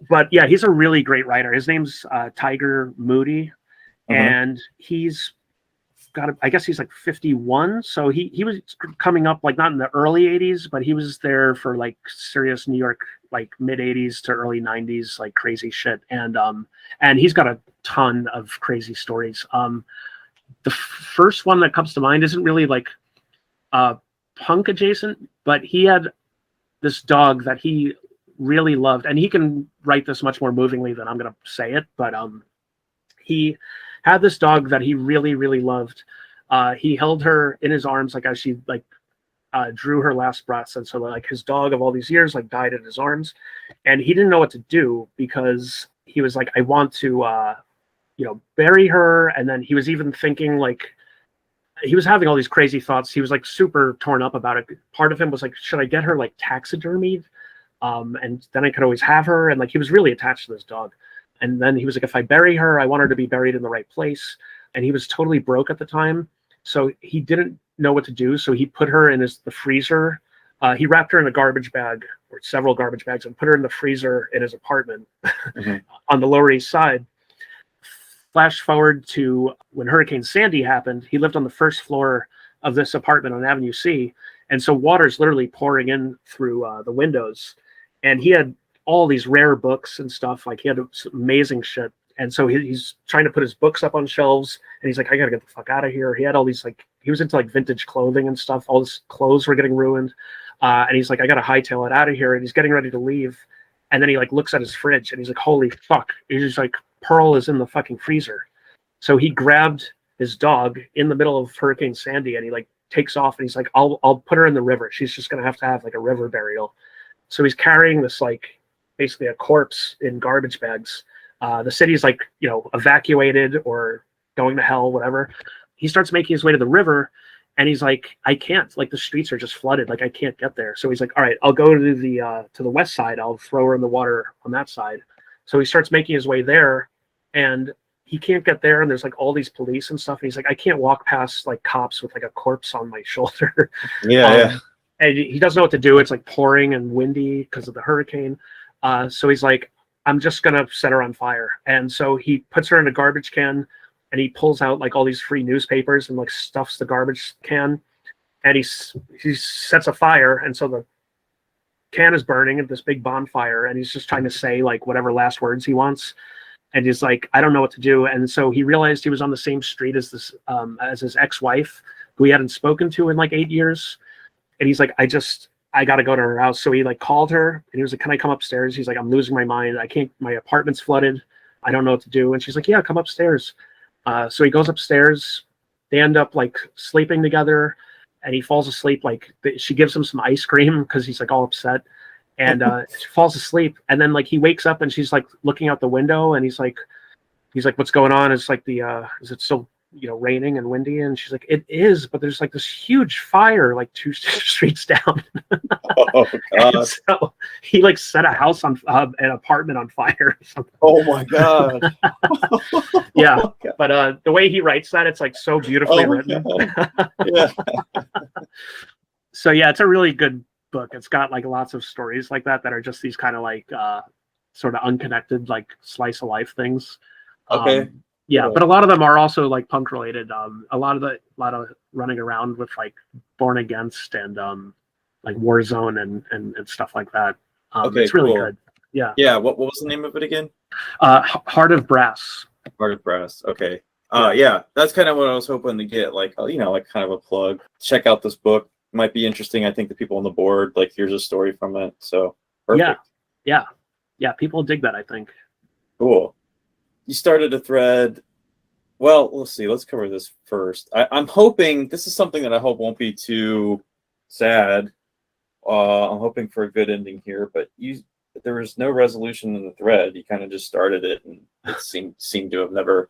But yeah, he's a really great writer. His name's Tiger Moody. And he's I guess he's like 51. So he was coming up like not in the early 80s, but he was there for like serious New York, like mid 80s to early 90s, like crazy shit. And he's got a ton of crazy stories. The first one that comes to mind isn't really like punk adjacent, but he had this dog that he really loved, and he can write this much more movingly than I'm going to say it, but he had this dog that he really, really loved. He held her in his arms like as she like drew her last breaths, and so like his dog of all these years like died in his arms, and he didn't know what to do because he was like, I want to bury her. And then he was even thinking like, he was having all these crazy thoughts. He was like super torn up about it. Part of him was like, should I get her like taxidermied? And then I could always have her. And like, he was really attached to this dog. And then he was like, if I bury her, I want her to be buried in the right place. And he was totally broke at the time. So he didn't know what to do. So he put her in the freezer. He wrapped her in a garbage bag or several garbage bags and put her in the freezer in his apartment on the Lower East Side. Flash forward to when Hurricane Sandy happened. He lived on the first floor of this apartment on Avenue C. And so water's literally pouring in through the windows. And he had all these rare books and stuff. Like he had some amazing shit. And so he's trying to put his books up on shelves, and he's like, I gotta get the fuck out of here. He had all these like, he was into like vintage clothing and stuff. All his clothes were getting ruined. And he's like, I gotta hightail it out of here. And he's getting ready to leave. And then he like looks at his fridge and he's like, holy fuck. He's just like, Pearl is in the fucking freezer. So he grabbed his dog in the middle of Hurricane Sandy and he like takes off and he's like, I'll put her in the river. She's just gonna have like a river burial. So he's carrying this like basically a corpse in garbage bags. The city's like, evacuated or going to hell, whatever. He starts making his way to the river and he's like, I can't, like the streets are just flooded. Like I can't get there. So he's like, all right, I'll go to the west side. I'll throw her in the water on that side. So he starts making his way there and he can't get there. And there's like all these police and stuff. And he's like, I can't walk past like cops with like a corpse on my shoulder. Yeah. And he doesn't know what to do. It's like pouring and windy because of the hurricane. So he's like, I'm just going to set her on fire. And so he puts her in a garbage can and he pulls out like all these free newspapers and like stuffs the garbage can. And he sets a fire. And so the can is burning at this big bonfire. And he's just trying to say like whatever last words he wants. And he's like, I don't know what to do. And so he realized he was on the same street as as his ex-wife, who he hadn't spoken to in like 8 years. And he's like, I got to go to her house. So he like called her and he was like, can I come upstairs? He's like, I'm losing my mind. I can't, my apartment's flooded. I don't know what to do. And she's like, yeah, come upstairs. So he goes upstairs. They end up like sleeping together and he falls asleep. Like she gives him some ice cream because he's like all upset and she falls asleep. And then like he wakes up and she's like looking out the window and he's like, what's going on? It's like is it still raining and windy? And she's like, it is, but there's like this huge fire like 2 streets down. Oh God. So he like set a house on an apartment on fire. Oh my God. Yeah. Oh my God. But the way he writes that, it's like so beautifully written. Yeah. So yeah, it's a really good book. It's got like lots of stories like that are just these kind of like sort of unconnected like slice of life things. Okay. Yeah, but a lot of them are also like punk related. A lot of running around with like Born Against and like Warzone and stuff like that. Okay, it's really cool. good. Yeah. Yeah. What was the name of it again? Heart of Brass. Heart of Brass. Okay. Yeah, that's kind of what I was hoping to get, like, like kind of a plug. Check out this book. Might be interesting. I think the people on the board, like, here's a story from it. So perfect. Yeah. People dig that, I think. Cool. You started a thread. Well, let's see. Let's cover this first. I'm hoping this is something that I hope won't be too sad. I'm hoping for a good ending here, but there was no resolution in the thread. You kind of just started it, and it seemed to have never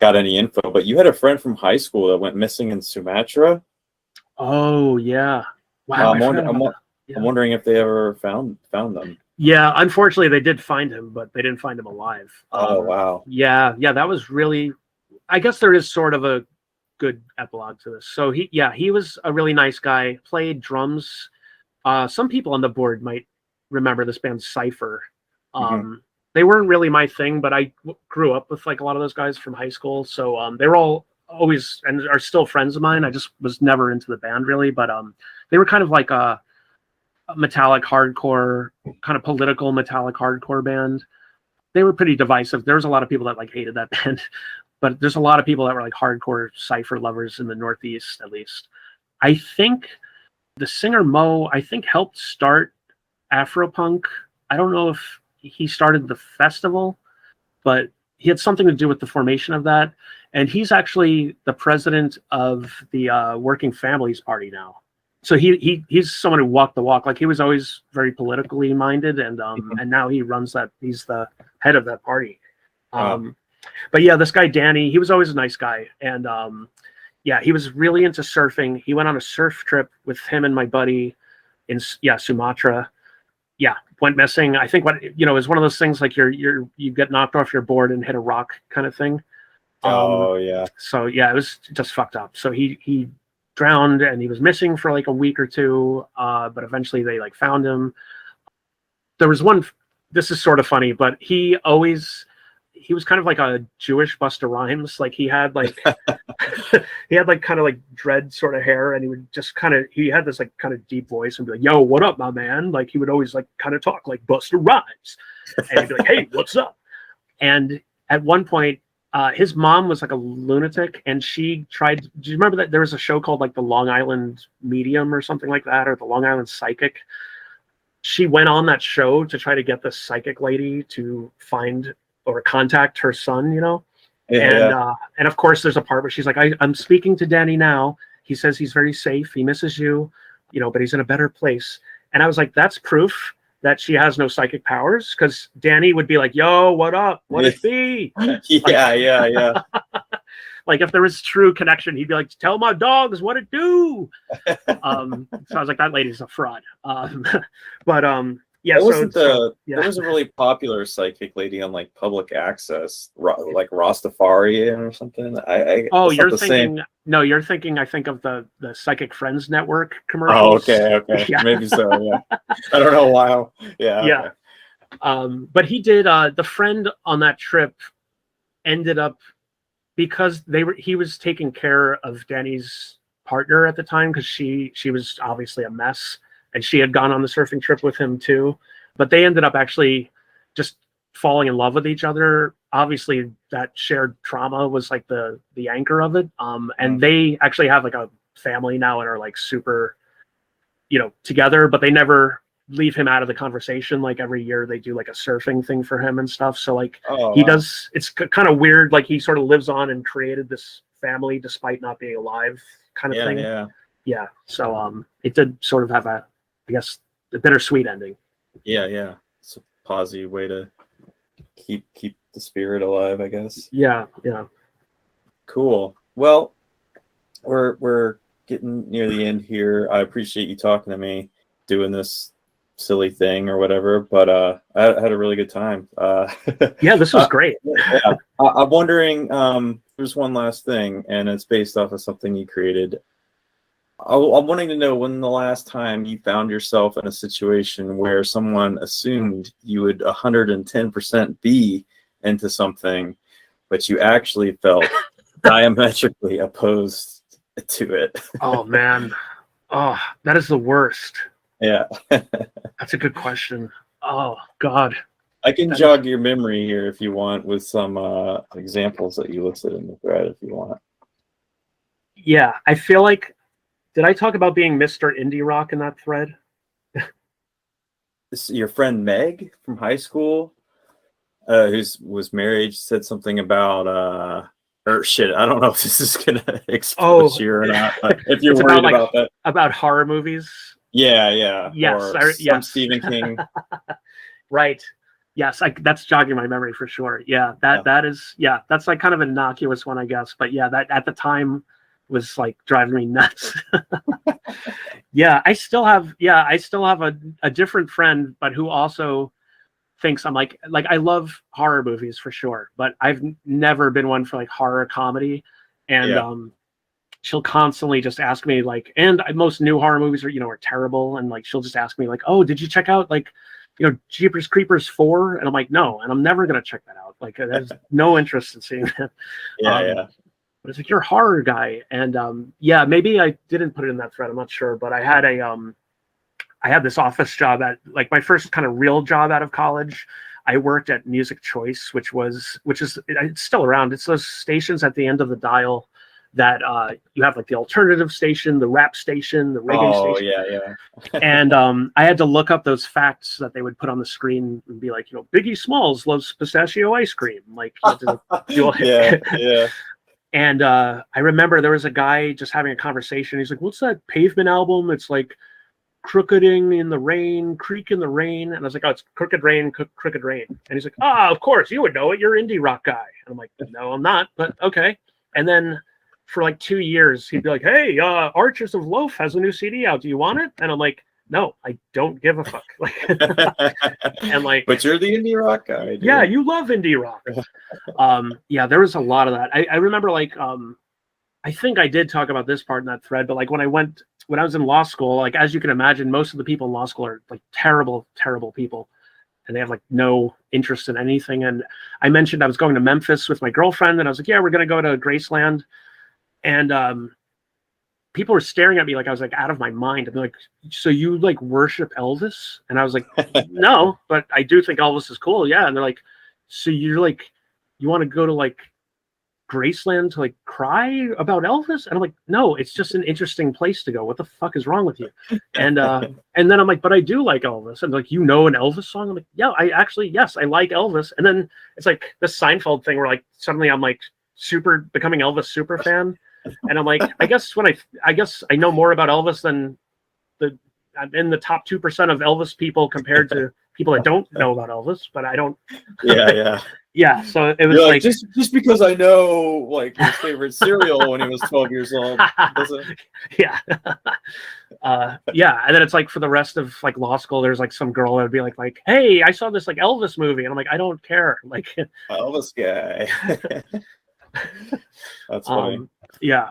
got any info. But you had a friend from high school that went missing in Sumatra. Oh yeah. Wow. I'm wondering if they ever found them. Yeah, unfortunately, they did find him, but they didn't find him alive. Oh wow. Yeah, that was really. I guess there is sort of a good epilogue to this. So he was a really nice guy. Played drums. Some people on the board might remember this band Cypher. They weren't really my thing, but I grew up with like a lot of those guys from high school. So they were all always and are still friends of mine. I just was never into the band really, but they were kind of like a metallic hardcore, kind of political metallic hardcore band. They were pretty divisive. There was a lot of people that like hated that band, but there's a lot of people that were like hardcore Cypher lovers in the Northeast, at least. I think the singer Mo, helped start Afropunk. I don't know if he started the festival, but he had something to do with the formation of that. And he's actually the president of the Working Families Party now. So he's someone who walked the walk. Like he was always very politically minded, and now he runs that. He's the head of that party. But yeah, this guy Danny, he was always a nice guy, and he was really into surfing. He went on a surf trip with him and my buddy in Sumatra. Yeah, went missing. I think it was one of those things like you get knocked off your board and hit a rock kind of thing. Yeah. So yeah, it was just fucked up. So he drowned and he was missing for like a week or two. But eventually they like found him. There was one. This is sort of funny, but he was kind of like a Jewish Busta Rhymes. Like he had like kind of like dread sort of hair, and he would just he had this like kind of deep voice and be like, "Yo, what up, my man?" Like he would always like kind of talk like Busta Rhymes, and he'd be like, "Hey, what's up?" And at one point, his mom was like a lunatic, and she tried. Do you remember that there was a show called like the Long Island Medium or something like that, or the Long Island Psychic? She went on that show to try to get the psychic lady to find or contact her son, and of course there's a part where she's like, I'm speaking to Danny now. He says he's very safe. He misses you, but he's in a better place. And I was like, that's proof that she has no psychic powers, because Danny would be like, yo, what up? What it be? Yeah. Like if there was true connection, he'd be like, tell my dogs what it do. So I was like, that lady's a fraud. Yeah, there was a really popular psychic lady on like public access, like Rastafarian or something. You're thinking. I think of the Psychic Friends Network commercials. Oh, okay, Yeah. Maybe so. Yeah, I don't know why. Yeah. But he did. The friend on that trip ended up, because he was taking care of Danny's partner at the time, because she was obviously a mess. And she had gone on the surfing trip with him too, but they ended up actually just falling in love with each other. Obviously that shared trauma was like the anchor of it. And they actually have like a family now and are like super, together, but they never leave him out of the conversation. Like every year they do like a surfing thing for him and stuff. So like does, it's kind of weird. Like he sort of lives on and created this family despite not being alive kind of thing. Yeah. So it did sort of have a bittersweet ending. Yeah. It's a positive way to keep the spirit alive, I guess. Yeah. Cool. Well, we're getting near the end here. I appreciate you talking to me, doing this silly thing or whatever, but I had a really good time. Yeah, this was great. Yeah. I'm wondering, there's one last thing, and it's based off of something you created. I'm wanting to know when the last time you found yourself in a situation where someone assumed you would 110% be into something, but you actually felt diametrically opposed to it. Oh, man. Oh, that is the worst. Yeah. That's a good question. Oh, God. I can jog your memory here if you want with some examples that you listed in the thread if you want. Yeah, I feel like, did I talk about being Mr. Indie Rock in that thread? Your friend Meg from high school, who was married, said something about or shit. I don't know if this is gonna expose you or not, but if you're It's worried about, about that, about horror movies. yeah, Yes, or some yes. Stephen King. Right. Yes, that's jogging my memory for sure. Yeah, that is, yeah, that's like kind of an innocuous one, I guess. But yeah, that at the time was like driving me nuts. Yeah, I still have a different friend, but who also thinks I'm like I love horror movies for sure, but I've never been one for like horror comedy. And Yeah. she'll constantly just ask me like, and most new horror movies are terrible, and like she'll just ask me like, oh, did you check out like Jeepers Creepers 4? And I'm like, no, and I'm never gonna check that out. Like there's no interest in seeing it. Yeah. But it's like, you're a horror guy. And yeah, maybe I didn't put it in that thread, I'm not sure, but I had this office job at like my first kind of real job out of college. I worked at Music Choice, which is it's still around. It's those stations at the end of the dial that you have like the alternative station, the rap station, the reggae station. Yeah. And I had to look up those facts that they would put on the screen and be like, Biggie Smalls loves pistachio ice cream. Like, yeah. And I remember there was a guy just having a conversation. He's like, what's that Pavement album? It's like Crookeding in the Rain, Creek in the Rain. And I was like, oh, it's Crooked Rain, Crooked Rain. And he's like, of course, you would know it. You're an indie rock guy. And I'm like, no, I'm not, but okay. And then for like 2 years, he'd be like, hey, Archers of Loaf has a new CD out. Do you want it? And I'm like, no, I don't give a fuck. Like, and like, but you're the indie rock guy. Dude. Yeah, you love indie rock. Yeah, there was a lot of that. I remember like, I think I did talk about this part in that thread, but like when I was in law school, like as you can imagine, most of the people in law school are like terrible, terrible people, and they have like no interest in anything. And I mentioned I was going to Memphis with my girlfriend, and I was like, yeah, we're gonna go to Graceland, and people were staring at me like I was like out of my mind. And they're like, so you like worship Elvis? And I was like, no, but I do think Elvis is cool. Yeah. And they're like, so you're like, you want to go to like Graceland to like cry about Elvis? And I'm like, no, it's just an interesting place to go. What the fuck is wrong with you? And then I'm like, but I do like Elvis. And like, an Elvis song? I'm like, yeah, yes, I like Elvis. And then it's like this Seinfeld thing where like suddenly I'm like becoming Elvis super fan. And I'm like, I guess I know more about Elvis than I'm in the top 2% of Elvis people compared to people that don't know about Elvis, but I don't. Yeah. Yeah. So it was You're like just because I know like his favorite cereal when he was 12 years old. Yeah. Yeah. And then it's like for the rest of like law school, there's like some girl that would be like, hey, I saw this like Elvis movie. And I'm like, I don't care. Like Elvis guy. That's funny. Yeah.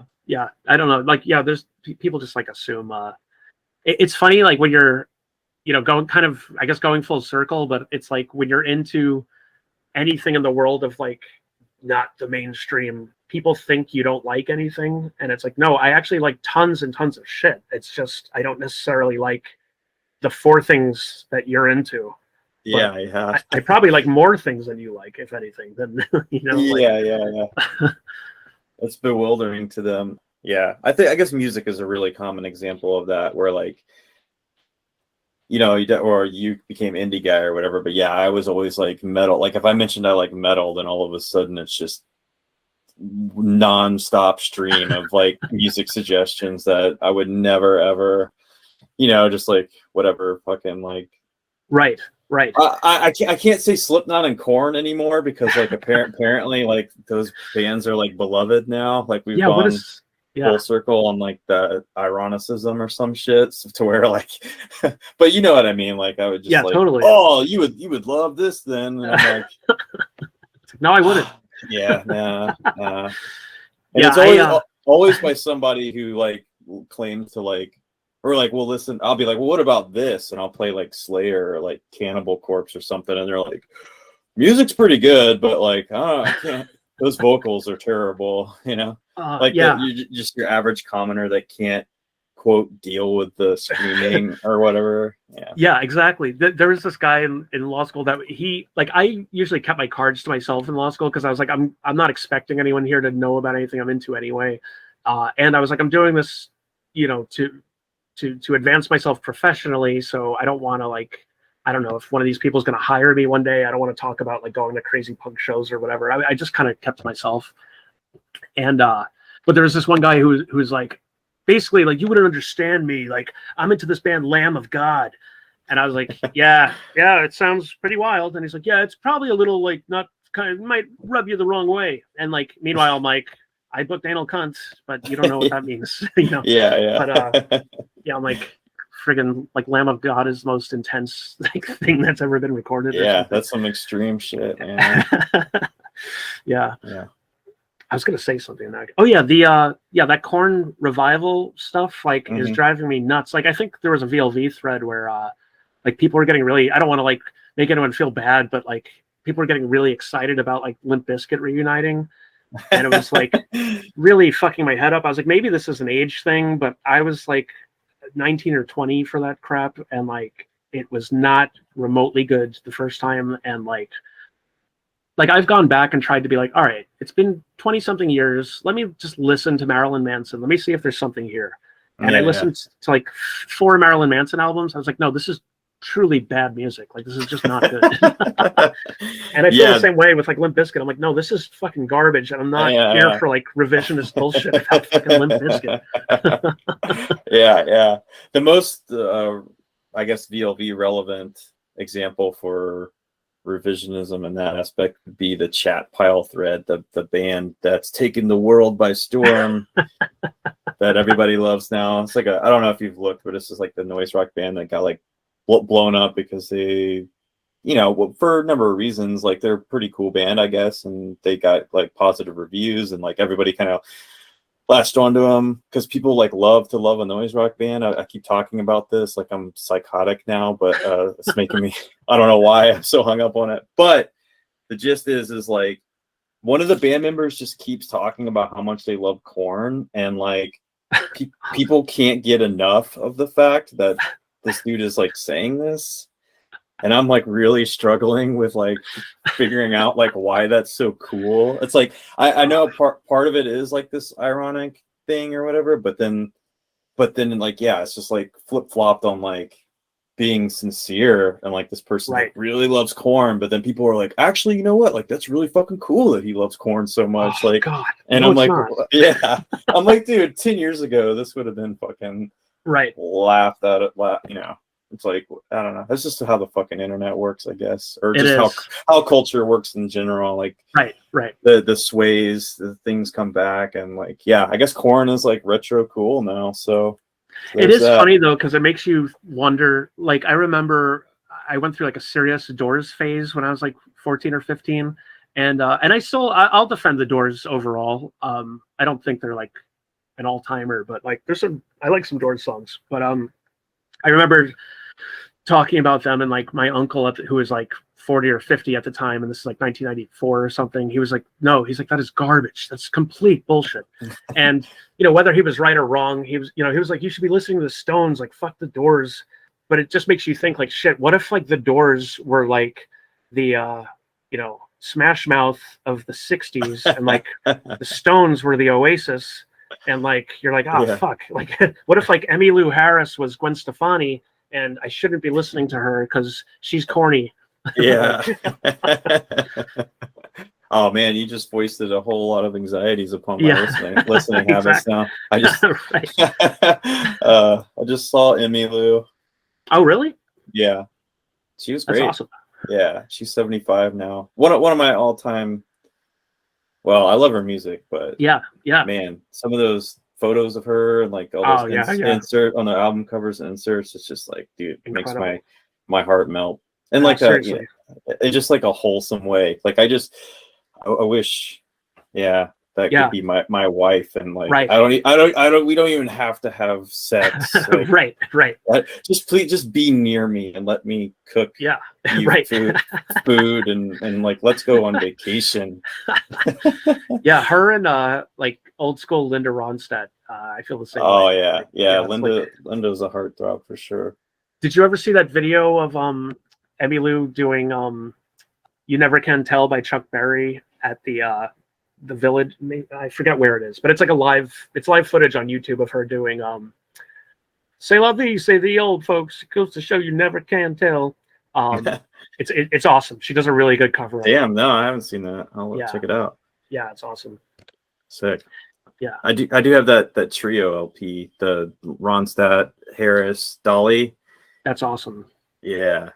I don't know. Like, yeah, there's people just like assume. It's funny, like when you're, going kind of, I guess, going full circle, but it's like when you're into anything in the world of like not the mainstream, people think you don't like anything, and it's like, no, I actually like tons and tons of shit. It's just I don't necessarily like the 4 things that you're into. Yeah. I probably like more things than you like, if anything. Than Yeah. It's bewildering to them. Yeah, I guess music is a really common example of that, where like, or you became indie guy or whatever. But yeah, I was always like metal. Like if I mentioned I like metal, then all of a sudden it's just non-stop stream of like music suggestions that I would never ever, just like whatever fucking like. Right. I can't say Slipknot and Korn anymore because like apparently like those bands are like beloved now. Like we've gone full circle on like the ironicism or some shit to where like, but you know what I mean? Like I would just totally. Oh, you would love this then. And I'm like, no, I wouldn't. Yeah, nah. And it's always by somebody who like claims to like. Or like, well, listen, I'll be like, well, what about this? And I'll play like Slayer or like Cannibal Corpse or something. And they're like, music's pretty good, but like, I can't, those vocals are terrible, Like you're just your average commoner that can't quote deal with the screaming or whatever. Yeah. Yeah, exactly. There was this guy in law school that I usually kept my cards to myself in law school because I was like, I'm not expecting anyone here to know about anything I'm into anyway. And I was like, I'm doing this, to advance myself professionally. So I don't want to I don't know if one of these people is going to hire me one day. I don't want to talk about going to crazy punk shows or whatever. I just kind of kept to myself. And but there was this one guy who was like, basically you wouldn't understand me. Like I'm into this band Lamb of God. And I was like, yeah, it sounds pretty wild. And he's like, yeah, it's probably a little not might rub you the wrong way. And meanwhile, I'm like, I booked anal cunt, but you don't know what that means, Yeah. But yeah, I'm like, friggin' Lamb of God is the most intense thing that's ever been recorded. Yeah, that's some extreme shit, man. Yeah. I was gonna say something. Oh yeah, that Korn revival stuff is driving me nuts. I think there was a VLV thread where people were getting really. I don't want to make anyone feel bad, but people were getting really excited about Limp Bizkit reuniting, and it was really fucking my head up. I was like, maybe this is an age thing, but I was 19 or 20 for that crap, and it was not remotely good the first time, and I've gone back and tried to be all right, it's been 20 something years, let me just listen to Marilyn Manson, let me see if there's something here. And I listened to 4 Marilyn Manson albums. I was like, no, this is truly bad music. This is just not good. And I feel the same way with Limp Bizkit. I'm like, no, this is fucking garbage, and I'm not here for revisionist bullshit about fucking Limp Bizkit. Yeah. The most I guess VLV relevant example for revisionism in that aspect would be the chat pile thread, the band that's taken the world by storm that everybody loves now. It's I don't know if you've looked, but it's just the noise rock band that got blown up because they, for a number of reasons, they're a pretty cool band, I guess, and they got positive reviews, and everybody kind of latched onto them because people love a noise rock band. I keep talking about this I'm psychotic now, but it's making me, I don't know why I'm so hung up on it, but the gist is one of the band members just keeps talking about how much they love Korn, and people can't get enough of the fact that this dude is saying this, and I'm really struggling with figuring out why that's so cool. It's I know part of it is this ironic thing or whatever, but then it's just flip-flopped on being sincere, and this person really loves Korn, but then people are actually, you know what, that's really fucking cool that he loves Korn so much. God. And no, I'm yeah, I'm dude, 10 years ago this would have been fucking laughed at it, it's I don't know, that's just how the fucking internet works, I guess, or just how culture works in general. The sways, the things come back, and I guess Korn is retro cool now, so it is funny though, because it makes you wonder. I remember I went through a serious Doors phase when I was 14 or 15, and I'll defend the Doors overall. I don't think they're an all-timer, but I like some Doors songs. But I remember talking about them, and my uncle who was 40 or 50 at the time, and this is 1994 or something, he was no, he's that is garbage, that's complete bullshit. And whether he was right or wrong, he was you should be listening to the Stones, fuck the Doors. But it just makes you think shit, what if the Doors were the Smash Mouth of the 60s, and the Stones were the Oasis, and you're fuck, what if Emmylou Harris was Gwen Stefani, and I shouldn't be listening to her because she's corny. Yeah. Oh man, you just foisted a whole lot of anxieties upon my listening habits now. I just I just saw Emmylou. Oh really? Yeah, she was great. That's awesome. Yeah, she's 75 now. One of my all-time. Well, I love her music, but yeah, man, some of those photos of her and all those insert on the album covers and inserts, it's just dude, it makes my heart melt. And it's just a wholesome way. I wish, that could be my wife, and we don't even have to have sex. Right. Just be near me and let me cook food and let's go on vacation. Yeah, her and old school Linda Ronstadt. I feel the same Oh way. yeah, Like, yeah. it's like, Linda's a heartthrob for sure. did you ever see that video of Emmylou doing "You Never Can Tell" by Chuck Berry at the Village? I forget where it is, but it's like it's live footage on YouTube of her doing "C'est la vie," say the old folks. It goes to show you never can tell. It's awesome. She does a really good cover. Damn, no, I haven't seen that. I'll Yeah. check it out. Yeah, it's awesome. Sick. Yeah. I do have that trio LP, the Ronstadt, Harris, Dolly. That's awesome. Yeah.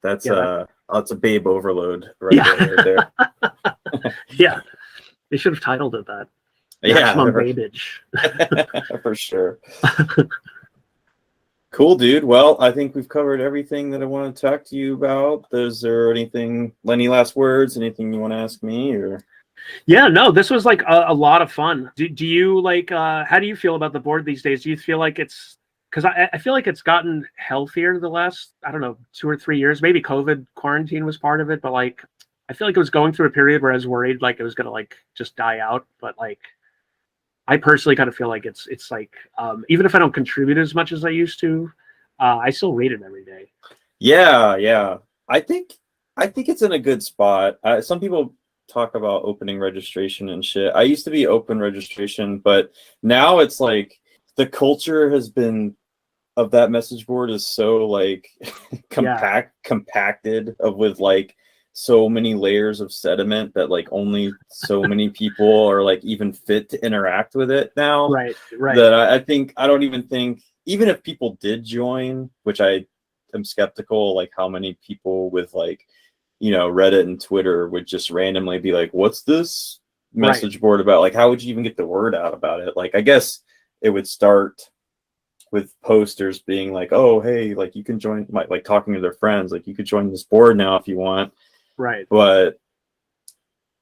That's Yeah, it's a babe overload right there. Yeah. They should have titled it that. Yeah, Maximum Babage. for sure. Cool, dude. Well, I think we've covered everything that I want to talk to you about. Is there any last words, anything you want to ask me, or? Yeah, no, this was like a lot of fun. Do you like, how do you feel about the board these days? Do you feel like because I feel like it's gotten healthier the last, I don't know, 2 or 3 years. Maybe COVID quarantine was part of it, but like, I feel like it was going through a period where I was worried like it was going to like just die out. But like, I personally kind of feel like it's like, even if I don't contribute as much as I used to, I still read it every day. Yeah. I think it's in a good spot. Some people talk about opening registration and shit. I used to be open registration, but now it's like the culture has been of that message board is so like compacted with like so many layers of sediment that like only so many people are like even fit to interact with it now. Right. That I don't even think, even if people did join, which I am skeptical, like how many people with like, Reddit and Twitter would just randomly be like, what's this message board about? Like, how would you even get the word out about it? Like, I guess it would start with posters being like, oh, hey, like you can join, like talking to their friends, like you could join this board now if you want. Right. But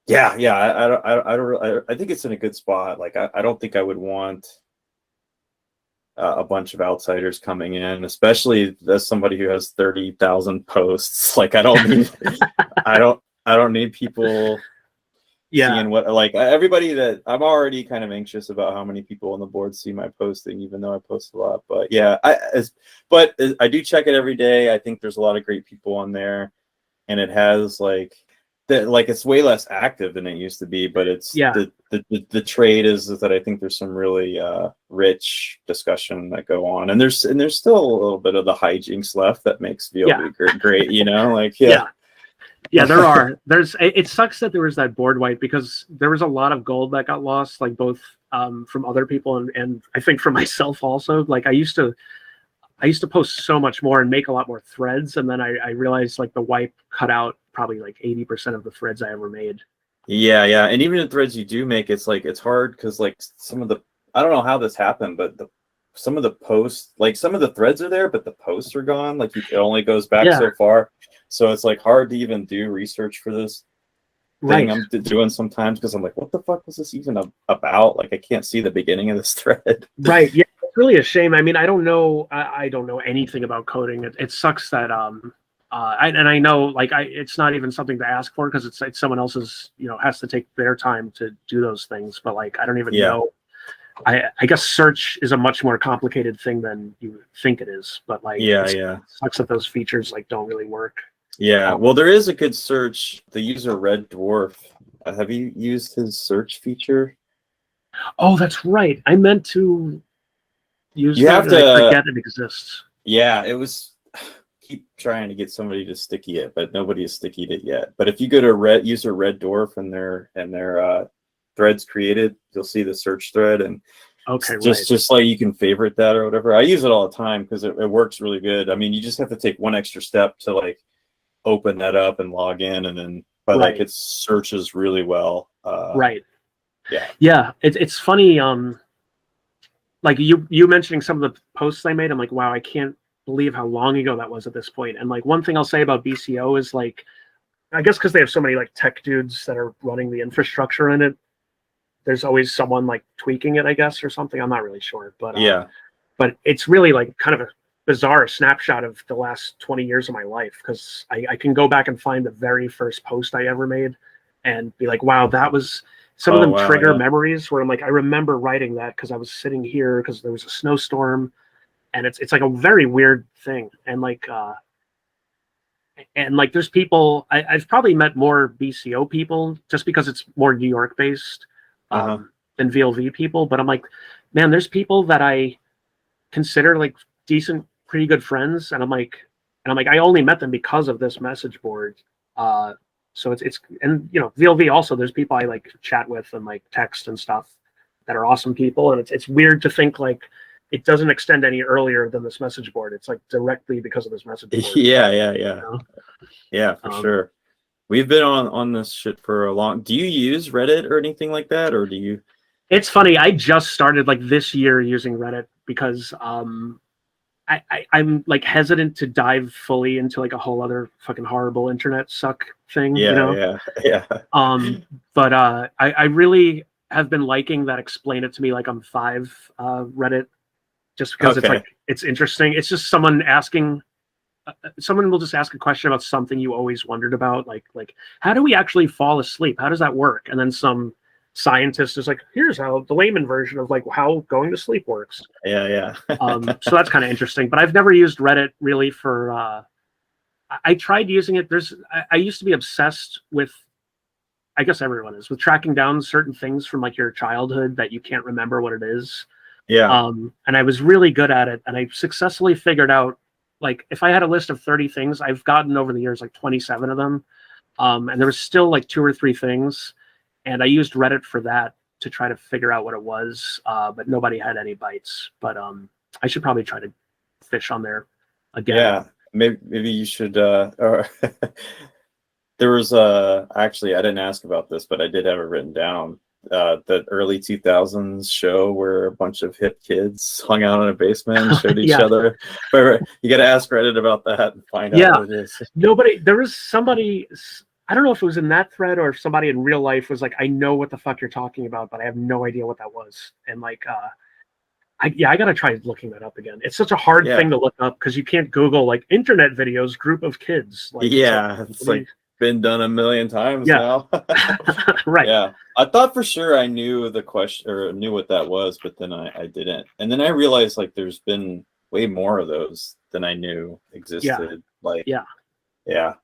yeah, I think it's in a good spot. Like, I don't think I would want a bunch of outsiders coming in, especially as somebody who has 30,000 posts. Like, I don't need, I don't need people seeing what, like, everybody that I'm already kind of anxious about how many people on the board see my posting, even though I post a lot. But yeah, but I do check it every day. I think there's a lot of great people on there, and it has like it's way less active than it used to be, but it's the trade is that I think there's some really rich discussion that go on, and there's still a little bit of the hijinks left that makes VLV great, like there are. It sucks that there was that board wipe because there was a lot of gold that got lost, like both from other people and I think for myself also. Like I used to post so much more and make a lot more threads, and then I realized like the wipe cut out probably like 80% of the threads I ever made. Yeah, and even the threads you do make, it's like it's hard because like some of the, I don't know how this happened, but some of the posts, like some of the threads are there, but the posts are gone. Like it only goes back so far, so it's like hard to even do research for this thing I'm doing sometimes because I'm like, what the fuck was this even about? Like I can't see the beginning of this thread. Right. Yeah, it's really a shame. I mean, I don't know anything about coding. It sucks that I know like it's not even something to ask for because it's someone else's, has to take their time to do those things. But like I don't even know. I guess search is a much more complicated thing than you think it is. But like it sucks that those features like don't really work. Yeah, well, there is a good search. The user Red Dwarf. Have you used his search feature? Oh, that's right. I meant to use that. I forget it exists. Yeah, it was. Keep trying to get somebody to sticky it, but nobody has stickied it yet. But if you go to user Red Dwarf and their threads created, you'll see the search thread, and just like you can favorite that or whatever. I use it all the time because it works really good. I mean, you just have to take one extra step to like open that up and log in, and then like it searches really well. It's funny. Like you mentioning some of the posts I made, I'm like, wow, I can't believe how long ago that was at this point. And like one thing I'll say about BCO is like, I guess because they have so many like tech dudes that are running the infrastructure in it, there's always someone like tweaking it, I guess, or something. I'm not really sure, but but it's really like kind of a bizarre snapshot of the last 20 years of my life because I can go back and find the very first post I ever made and be like, wow, that was some of Oh, them wow, trigger yeah. memories where I'm like, I remember writing that because I was sitting here because there was a snowstorm, and it's like a very weird thing. And like there's people I've probably met more BCO people just because it's more New York based Uh-huh. than VLV people. But I'm like, man, there's people that I consider like decent, pretty good friends, and I'm like, I only met them because of this message board. So it's and you know VLV also. There's people I like chat with and like text and stuff that are awesome people, and it's weird to think like it doesn't extend any earlier than this message board. It's like directly because of this message board. Yeah, You know? yeah, for Um, sure. We've been on this shit for a long. Do you use Reddit or anything like that, or do you? It's funny. I just started like this year using Reddit because I'm like hesitant to dive fully into like a whole other fucking horrible internet suck thing, you Yeah, know? yeah, yeah. But I really have been liking that explain it to me like I'm five Reddit just because it's Okay. like it's interesting. It's just someone asking someone will just ask a question about something you always wondered about, like how do we actually fall asleep? How does that work? And then some scientist is like, here's how the layman version of like how going to sleep works. Yeah, yeah. So that's kind of interesting. But I've never used Reddit really for. I tried using it. I used to be obsessed with. I guess everyone is with tracking down certain things from like your childhood that you can't remember what it is. Yeah. And I was really good at it, and I successfully figured out like if I had a list of 30 things, I've gotten over the years like 27 of them, and there was still like 2 or 3 things, and I used Reddit for that to try to figure out what it was, but nobody had any bites. But I should probably try to fish on there again. Yeah. Maybe you should. Or there was actually I didn't ask about this, but I did have it written down. The early 2000s show where a bunch of hip kids hung out in a basement and showed each Yeah. other. But you got to ask Reddit about that and find Yeah. out what it is. There was somebody, I don't know if it was in that thread or if somebody in real life was like, I know what the fuck you're talking about, but I have no idea what that was. And like, I got to try looking that up again. It's such a hard Yeah. thing to look up because you can't Google like internet videos, group of kids. Like, Yeah, it's like been done a million times Yeah. now. right. Yeah, I thought for sure I knew the question or knew what that was, but then I didn't. And then I realized like there's been way more of those than I knew existed. Like, Yeah. yeah.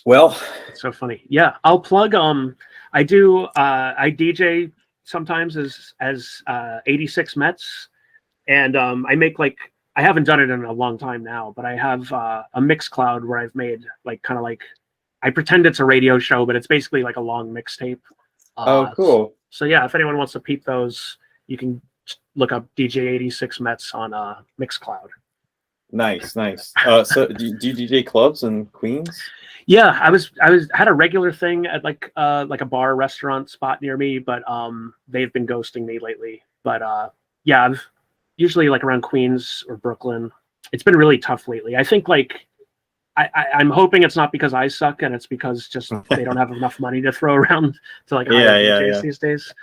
Well, It's so funny. Yeah, I'll plug. I do. I DJ sometimes as 86 Mets, and I make like I haven't done it in a long time now, but I have a mix cloud where I've made like kind of like I pretend it's a radio show, but it's basically like a long mixtape. oh, cool. So yeah, if anyone wants to peep those, you can look up DJ 86 Mets on Mixcloud. Nice. So do you DJ clubs in Queens? Yeah, I had a regular thing at like a bar restaurant spot near me, but they've been ghosting me lately. But yeah, I've usually like around Queens or Brooklyn. It's been really tough lately. I think like I'm hoping it's not because I suck and it's because just they don't have enough money to throw around to like hire DJs these days.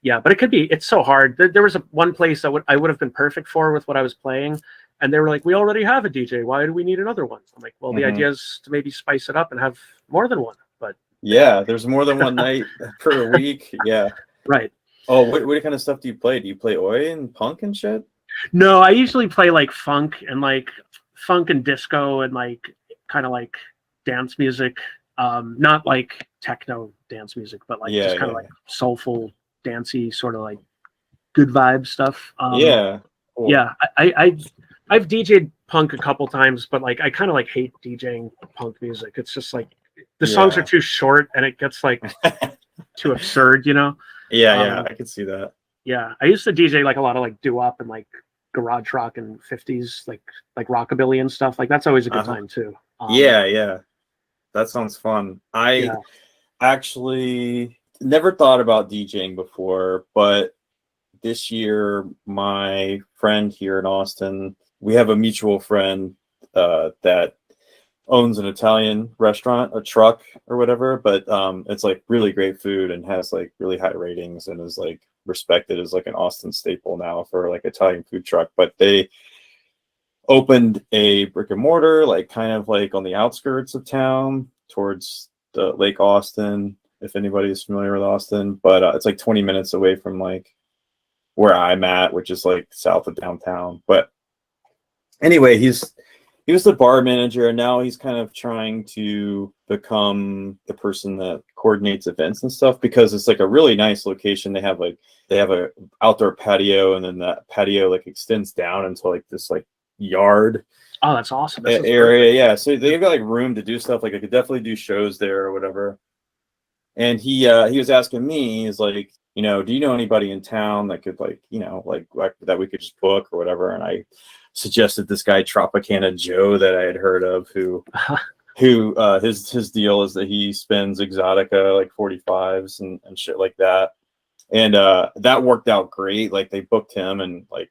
Yeah, but it could be. It's so hard. There was one place I would have been perfect for with what I was playing, and they were like, "We already have a DJ. Why do we need another one?" I'm like, "Well, the idea is to maybe spice it up and have more than one." But yeah, there's more than one night per week. Yeah. Right. Oh, what kind of stuff do you play? Do you play Oi and punk and shit? No, I usually play like funk and disco and like kind of like dance music. Not like techno dance music, but like just kind of like soulful, dancey, sort of like good vibe stuff. Yeah. Cool. Yeah. I've DJ'd punk a couple times, but like I kind of like hate DJing punk music. It's just like the songs are too short and it gets like too absurd, you know? Yeah, I can see that. Yeah. I used to DJ like a lot of like doo-wop and like garage rock and 50s, like rockabilly and stuff. Like that's always a good time too. Yeah. That sounds fun. I actually never thought about DJing before, but this year, my friend here in Austin, we have a mutual friend that owns an Italian restaurant, a truck or whatever, but it's like really great food and has like really high ratings and is like respected as like an Austin staple now for like Italian food truck. But they opened a brick and mortar, like kind of like on the outskirts of town towards the Lake Austin. if anybody's familiar with Austin, but it's like 20 minutes away from like where I'm at, which is like south of downtown. But anyway, he was the bar manager, and now he's kind of trying to become the person that coordinates events and stuff, because it's like a really nice location. They have a outdoor patio, and then that patio like extends down into like this like yard. Oh, that's awesome. Area. Yeah. So they've got like room to do stuff. Like I could definitely do shows there or whatever. And he was asking me, he's like, you know, do you know anybody in town that could like, you know, like that we could just book or whatever? And I suggested this guy Tropicana Joe that I had heard of, who his deal is that he spins Exotica like 45s and shit like that. And that worked out great. Like they booked him, and like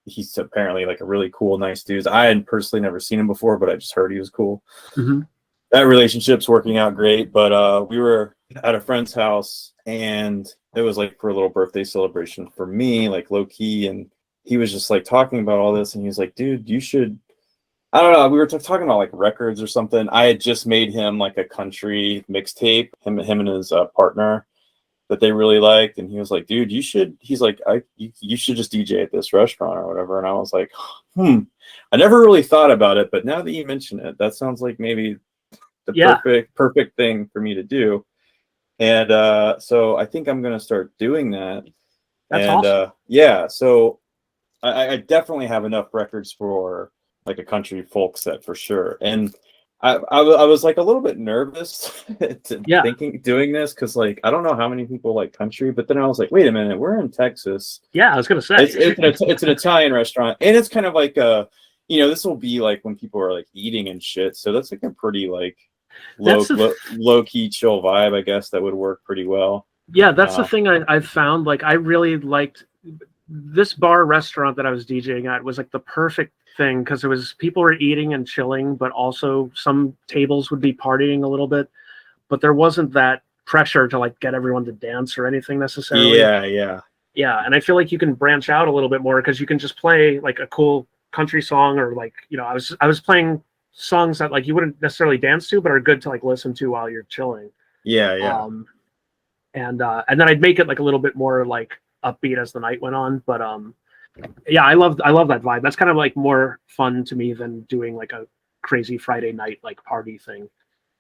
he's apparently like a really cool, nice dude. I had personally never seen him before, but I just heard he was cool. Mm-hmm. That relationship's working out great. But we were at a friend's house, and it was like for a little birthday celebration for me, like low key. And he was just like talking about all this, and he was like, dude, you should, I don't know, we were talking about like records or something. I had just made him like a country mixtape, him and his partner, that they really liked. And he was like, dude, you should, he's like, you should just DJ at this restaurant or whatever. And I was like, I never really thought about it, but now that you mention it, that sounds like maybe the perfect thing for me to do. And so I think I'm going to start doing that. That's and awesome. Yeah, so I definitely have enough records for like a country folk set for sure. And I was like a little bit nervous doing this, because like I don't know how many people like country, but then I was like, wait a minute, we're in Texas. Yeah, I was gonna say it's an Italian restaurant, and it's kind of like this will be like when people are like eating and shit, so that's like a pretty like low key chill vibe, I guess, that would work pretty well. Yeah, that's the thing I've found. Like I really liked this bar restaurant that I was DJing at. Was like the perfect thing, because it was people were eating and chilling, but also some tables would be partying a little bit, but there wasn't that pressure to like get everyone to dance or anything necessarily. Yeah, and I feel like you can branch out a little bit more, because you can just play like a cool country song, or like, you know, I was playing songs that like you wouldn't necessarily dance to, but are good to like listen to while you're chilling. And then I'd make it like a little bit more like upbeat as the night went on. But yeah, I love that vibe. That's kind of like more fun to me than doing like a crazy Friday night like party thing.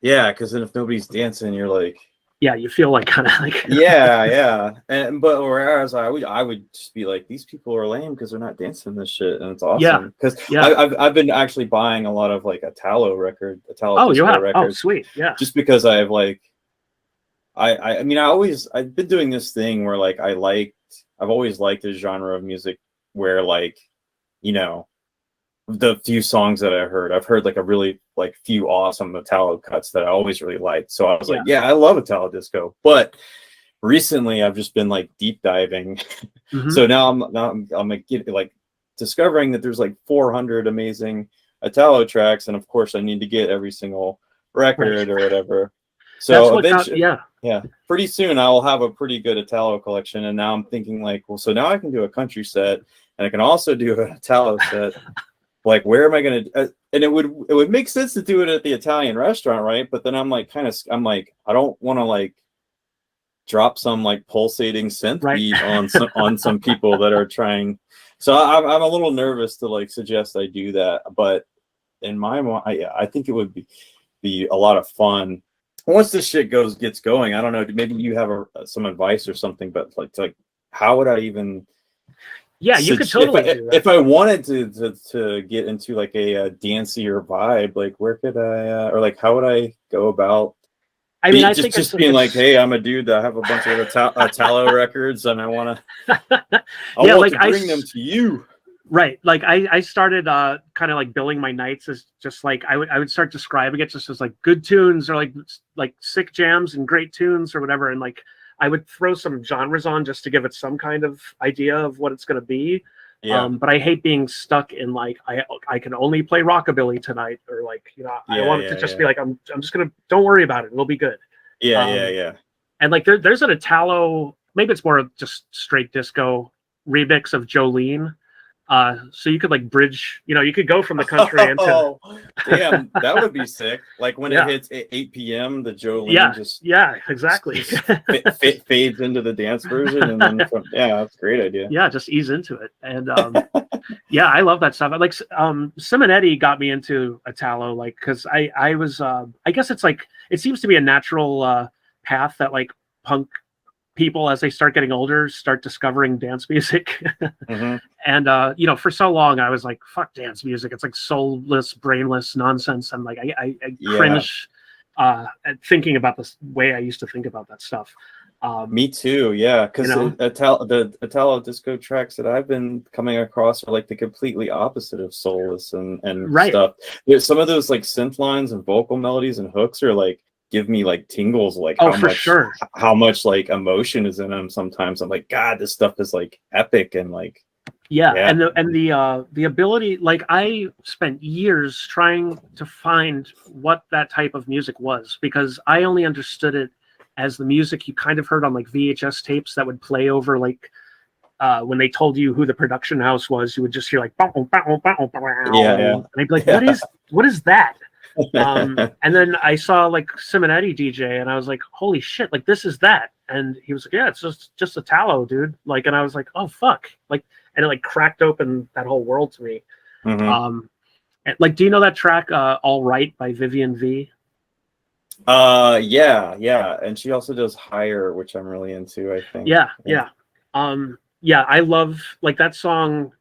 Yeah, because then if nobody's dancing, you're like, yeah, you feel like kind of like but whereas I would just be like, these people are lame because they're not dancing this shit, and it's awesome. Because I've been actually buying a lot of like Italo records. Oh, sweet. Yeah, just because I have like I mean I've been doing this thing where like I've always liked a genre of music where like, you know, the few songs that I've heard like a really like few awesome Italo cuts that I always really liked. So I was like, yeah, I love Italo disco. But recently I've just been like deep diving. Mm-hmm. So now I'm like discovering that there's like 400 amazing Italo tracks, and of course I need to get every single record or whatever. So eventually, pretty soon I will have a pretty good Italo collection. And now I'm thinking like, well, so now I can do a country set, and I can also do an Italo set. Like, where am I going to, and it would make sense to do it at the Italian restaurant, right? But then I'm like, I don't want to like drop some like pulsating synth beat on some people that are trying. So I'm a little nervous to like suggest I do that, but in my mind, I think it would be a lot of fun once this shit gets going. I don't know, maybe you have some advice or something, but like how would I even? Yeah, you could totally do that. If I wanted to get into like a dancier vibe, like where could I or like how would I go about? I mean, I think just being like, hey, I'm a dude that have a bunch of Italo records, and I want to bring them to you. Right, like I started kind of like billing my nights as just like I would start describing it just as like good tunes, or like sick jams and great tunes or whatever, and like I would throw some genres on just to give it some kind of idea of what it's going to be. Yeah. But I hate being stuck in like I can only play rockabilly tonight, or like, you know, I want it to just be like I'm just gonna, don't worry about it, it'll be good. Yeah. And like there's an Italo, maybe it's more of just straight disco remix of Jolene. So you could like bridge, you could go from the country into Oh, damn, that would be sick. Like when Yeah. it hits 8 p.m., the Jolene yeah, just yeah, exactly. fades into the dance version, and then that's a great idea. Yeah, just ease into it. And yeah, I love that stuff. I like Simonetti got me into Italo, like because I was I guess it's like it seems to be a natural path that like punk people as they start getting older start discovering dance music. Mm-hmm. And for so long I was like, fuck dance music, it's like soulless, brainless nonsense, and like I cringe at thinking about this way I used to think about that stuff. Me too, yeah, because the Italo disco tracks that I've been coming across are like the completely opposite of soulless and Right. stuff. There's some of those like synth lines and vocal melodies and hooks are like give me like tingles, like how much like emotion is in them. Sometimes I'm like, God, this stuff is like epic and like and the ability, like I spent years trying to find what that type of music was, because I only understood it as the music you kind of heard on like VHS tapes that would play over like when they told you who the production house was, you would just hear like bow, bow, bow, bow, and I'd be like, what is that? And then I saw like Simonetti DJ, and I was like, holy shit, like this is that. And he was like, yeah, it's just Italo, dude. Like, and I was like, oh fuck, like, and it like cracked open that whole world to me. Mm-hmm. And, like, do you know that track All Right by Vivian V? Yeah, and she also does Higher, which I'm really into, I think. Yeah, I love like that song.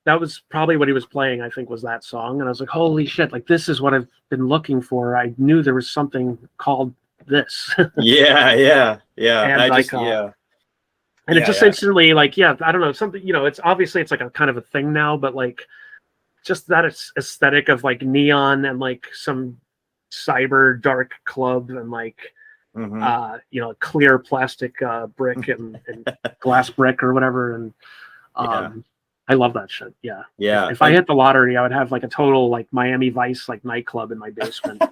That was probably what he was playing, I think, was that song. And I was like, holy shit, like this is what I've been looking for. I knew there was something called this. yeah. And like, and it just instantly, like, I don't know, something, it's obviously it's like a kind of a thing now, but like just that aesthetic of like neon and like some cyber dark club and like, clear plastic brick and glass brick or whatever. And I love that shit. Yeah. If I hit the lottery, I would have like a total like Miami Vice like nightclub in my basement.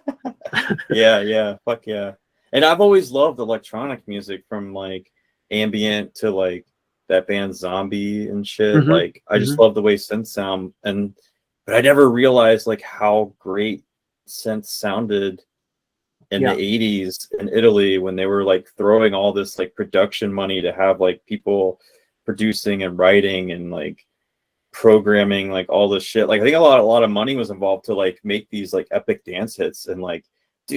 yeah. Fuck yeah. And I've always loved electronic music, from like ambient to like that band Zombie and shit. Mm-hmm. Like I just love the way synths sound, but I never realized like how great synths sounded in the 80s in Italy, when they were like throwing all this like production money to have like people producing and writing and like programming like all this shit. Like I think a lot of money was involved to like make these like epic dance hits, and like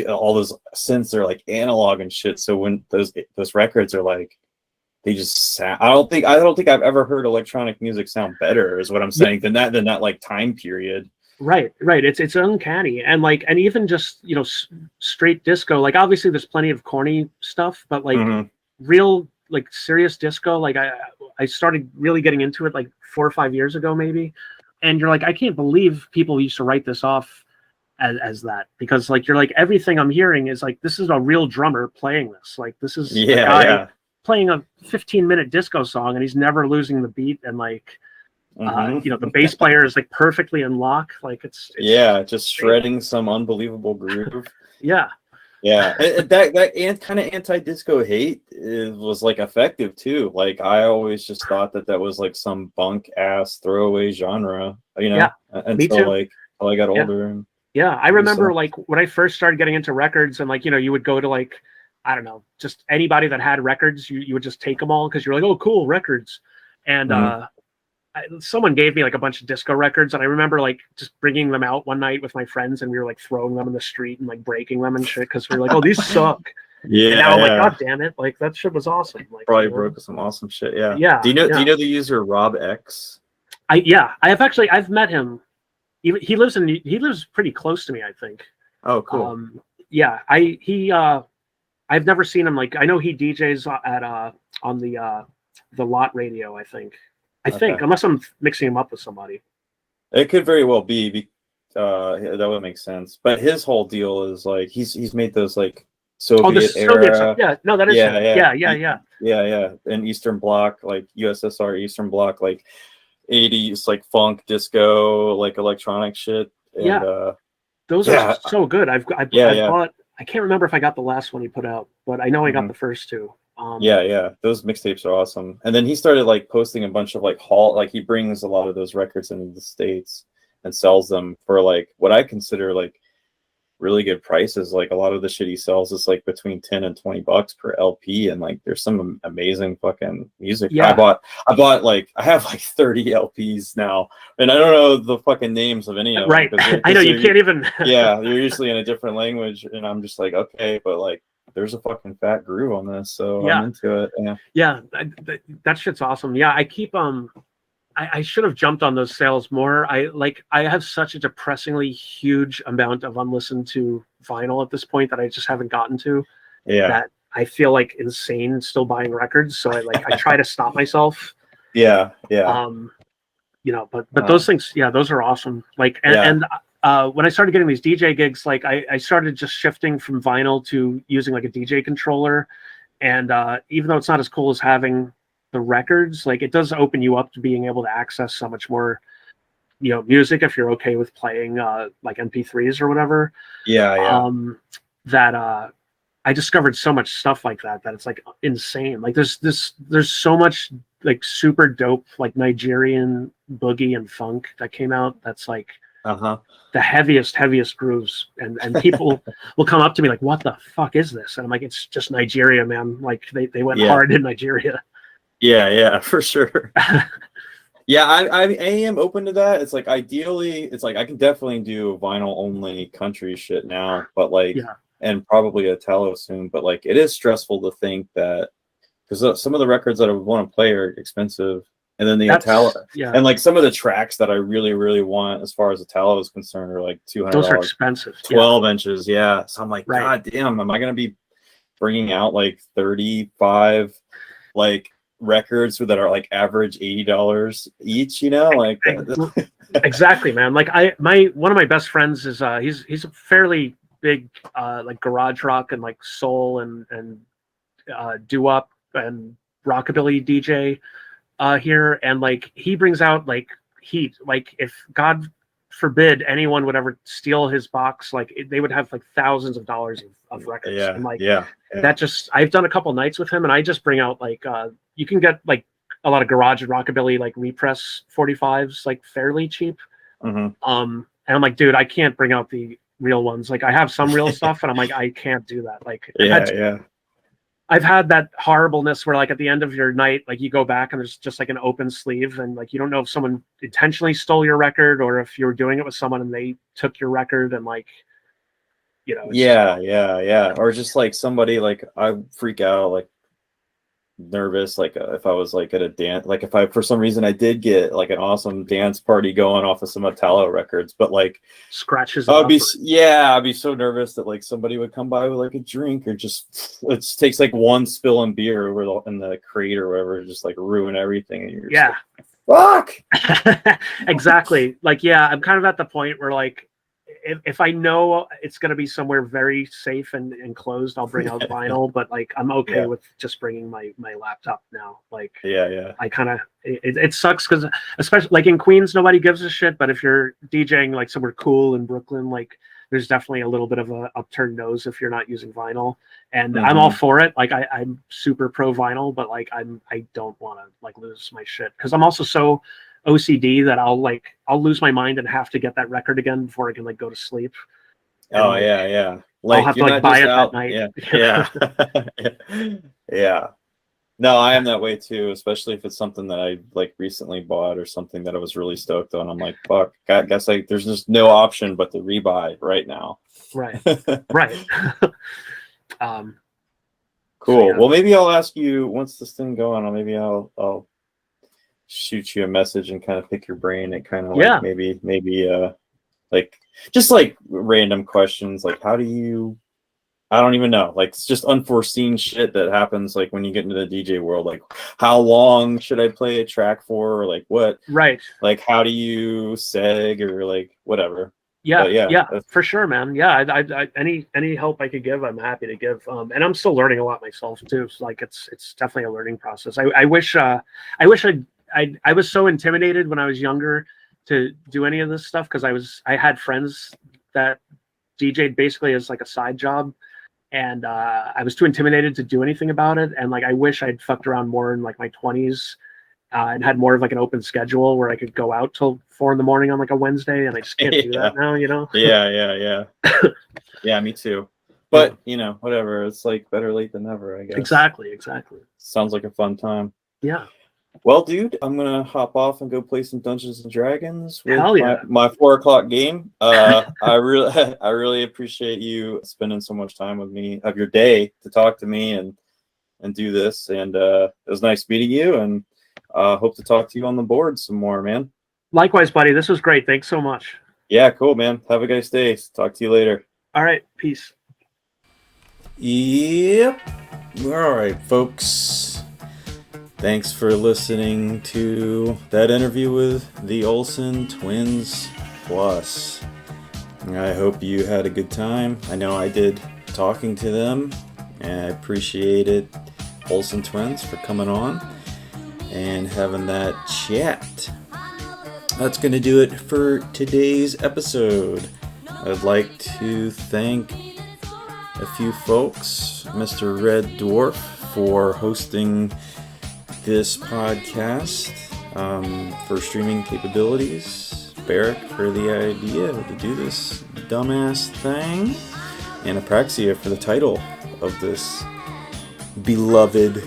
all those synths are like analog and shit. So when those records are like, they just sound, I don't think I've ever heard electronic music sound better, is what I'm saying, than that like time period. Right. It's uncanny. And like, and even just, straight disco, like obviously there's plenty of corny stuff, but like real, like serious disco, like I started really getting into it like 4 or 5 years ago, maybe. And you're like, I can't believe people used to write this off as that, because like, you're like, everything I'm hearing is like, this is a real drummer playing this. Like, this is a guy playing a 15-minute disco song, and he's never losing the beat. And like, the bass player is like perfectly in lock. Like it's just shredding some unbelievable groove. Yeah. That kind of anti-disco hate was like effective too. Like I always just thought that was like some bunk ass throwaway genre, until like I got older. And I remember like when I first started getting into records, and like, you would go to like, I don't know, just anybody that had records, you would just take them all because you're like, oh, cool, records. And someone gave me like a bunch of disco records, and I remember like just bringing them out one night with my friends, and we were like throwing them in the street and like breaking them and shit, because we were like, oh, these suck. And now I'm like, god damn it, like that shit was awesome. Like, probably broke some awesome shit. Do you know the user Rob X? I've met him. He lives pretty close to me, I think. Oh, cool. I've never seen him. Like, I know he DJs at on the Lot Radio, I think. Unless I'm mixing him up with somebody. It could very well be. That would make sense. But his whole deal is like he's made those like Soviet era. And Eastern Bloc, like USSR Eastern Bloc, like 80s like funk, disco, like electronic shit. And, those are so good. I bought. I can't remember if I got the last one he put out, but I know I got the first two. Yeah, those mixtapes are awesome. And then he started like posting a bunch of like he brings a lot of those records into the States and sells them for like what I consider like really good prices. Like a lot of the shit he sells is like between 10 and $20 per LP, and like there's some amazing fucking music. Yeah. I bought like I have like 30 LPs now, and I don't know the fucking names of any of them. Right. I know you can't even. Yeah, they're usually in a different language, and I'm just like, okay, but like there's a fucking fat groove on this, so Yeah. I'm into it. Yeah. Yeah, that shit's awesome. Yeah, I keep I should have jumped on those sales more. I have such a depressingly huge amount of unlistened to vinyl at this point that I just haven't gotten to. Yeah. That I feel like insane still buying records. So I try to stop myself. Yeah. You know, but those things, yeah, those are awesome. Like and when I started getting these DJ gigs, like I started just shifting from vinyl to using like a DJ controller. And even though it's not as cool as having the records, like it does open you up to being able to access so much more, you know, music if you're okay with playing like MP3s or whatever. Yeah. That I discovered so much stuff like that it's like insane. Like there's so much like super dope like Nigerian boogie and funk that came out that's like the heaviest grooves, and people will come up to me like, what the fuck is this? And I'm like, it's just Nigeria, man. Like they went hard in Nigeria. Yeah, for sure. Yeah, I am open to that. It's like ideally, it's like I can definitely do vinyl only country shit now, but like, and probably a Italo soon. But like, it is stressful to think that because some of the records that I want to play are expensive, and then the Italo, and like some of the tracks that I really, really want as far as Italo is concerned are like $200. Those are expensive. 12 inches, yeah. So I'm like, God damn, am I gonna be bringing out like 35 like records that are like average $80 each, you know? Like exactly, man. Like one of my best friends is he's a fairly big like garage rock and like soul and doo-wop and rockabilly DJ here, and like he brings out like heat. Like if God forbid anyone would ever steal his box, like they would have like thousands of dollars of records. And like that just I've done a couple nights with him, and I just bring out like you can get like a lot of garage and rockabilly like repress 45s like fairly cheap. And I'm like, dude, I can't bring out the real ones. Like I have some real stuff, and I'm like, I can't do that. Like I've had that horribleness where like at the end of your night, like you go back and there's just like an open sleeve, and like you don't know if someone intentionally stole your record or if you were doing it with someone and they took your record, and like, you know. Yeah. Or just like somebody, like I freak out, like nervous, like if I was like at a dance, like if I for some reason I did get like an awesome dance party going off of some Italo records, but like scratches I'd be so nervous that like somebody would come by with like a drink, or just it takes like one spill in beer over in the crate or whatever, just like ruin everything, and you're just like, fuck. Exactly. Like I'm kind of at the point where like if I know it's going to be somewhere very safe and enclosed, I'll bring out vinyl, but like I'm okay with just bringing my laptop now. Like I kind of it sucks because especially like in Queens nobody gives a shit, but if you're DJing like somewhere cool in Brooklyn, like there's definitely a little bit of a upturned nose if you're not using vinyl, and I'm all for it. Like I'm super pro vinyl, but like I don't want to like lose my shit because I'm also so OCD that I'll lose my mind and have to get that record again before I can like go to sleep. And, Like I'll have to like buy it that night. Yeah. No, I am that way too, especially if it's something that I like recently bought or something that I was really stoked on. I'm like, fuck, I guess like there's just no option but to rebuy right now. Right. Cool. So, well, maybe I'll ask you once this thing going. Maybe I'll shoot you a message and kind of pick your brain and kind of like maybe like just like random questions, like how do you, I don't even know, like it's just unforeseen shit that happens like when you get into the DJ world, like how long should I play a track for, or like what, like how do you seg or like whatever. For sure, man. I any help I could give, I'm happy to give, and I'm still learning a lot myself too, so like it's definitely a learning process. I wish I was so intimidated when I was younger to do any of this stuff because I had friends that DJ'd basically as like a side job, and I was too intimidated to do anything about it. And like I wish I'd fucked around more in like my 20s and had more of like an open schedule where I could go out till 4 a.m. on like a Wednesday, and I just can't do that now, you know? Yeah. Yeah, me too. But you know, whatever. It's like better late than never, I guess. Exactly. Sounds like a fun time. Yeah. Well, dude, I'm gonna hop off and go play some Dungeons and Dragons with Hell yeah. my 4 o'clock game. I really appreciate you spending so much time with me of your day to talk to me and do this. And it was nice meeting you, and hope to talk to you on the board some more, man. Likewise, buddy. This was great. Thanks so much. Yeah, cool, man. Have a nice day. Talk to you later. All right. Peace. Yep. All right, folks. Thanks for listening to that interview with the Olsen Twins Plus. I hope you had a good time. I know I did talking to them, and I appreciated Olsen Twins for coming on and having that chat. That's going to do it for today's episode. I'd like to thank a few folks, Mr. Red Dwarf for hosting this podcast, for streaming capabilities, Barrick for the idea to do this dumbass thing, and Apraxia for the title of this beloved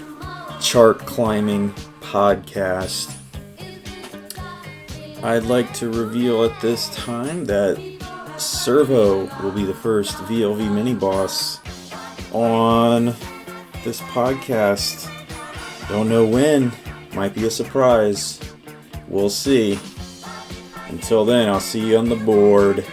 chart climbing podcast. I'd like to reveal at this time that Servo will be the first VLV mini boss on this podcast. Don't know when. Might be a surprise. We'll see. Until then, I'll see you on the board.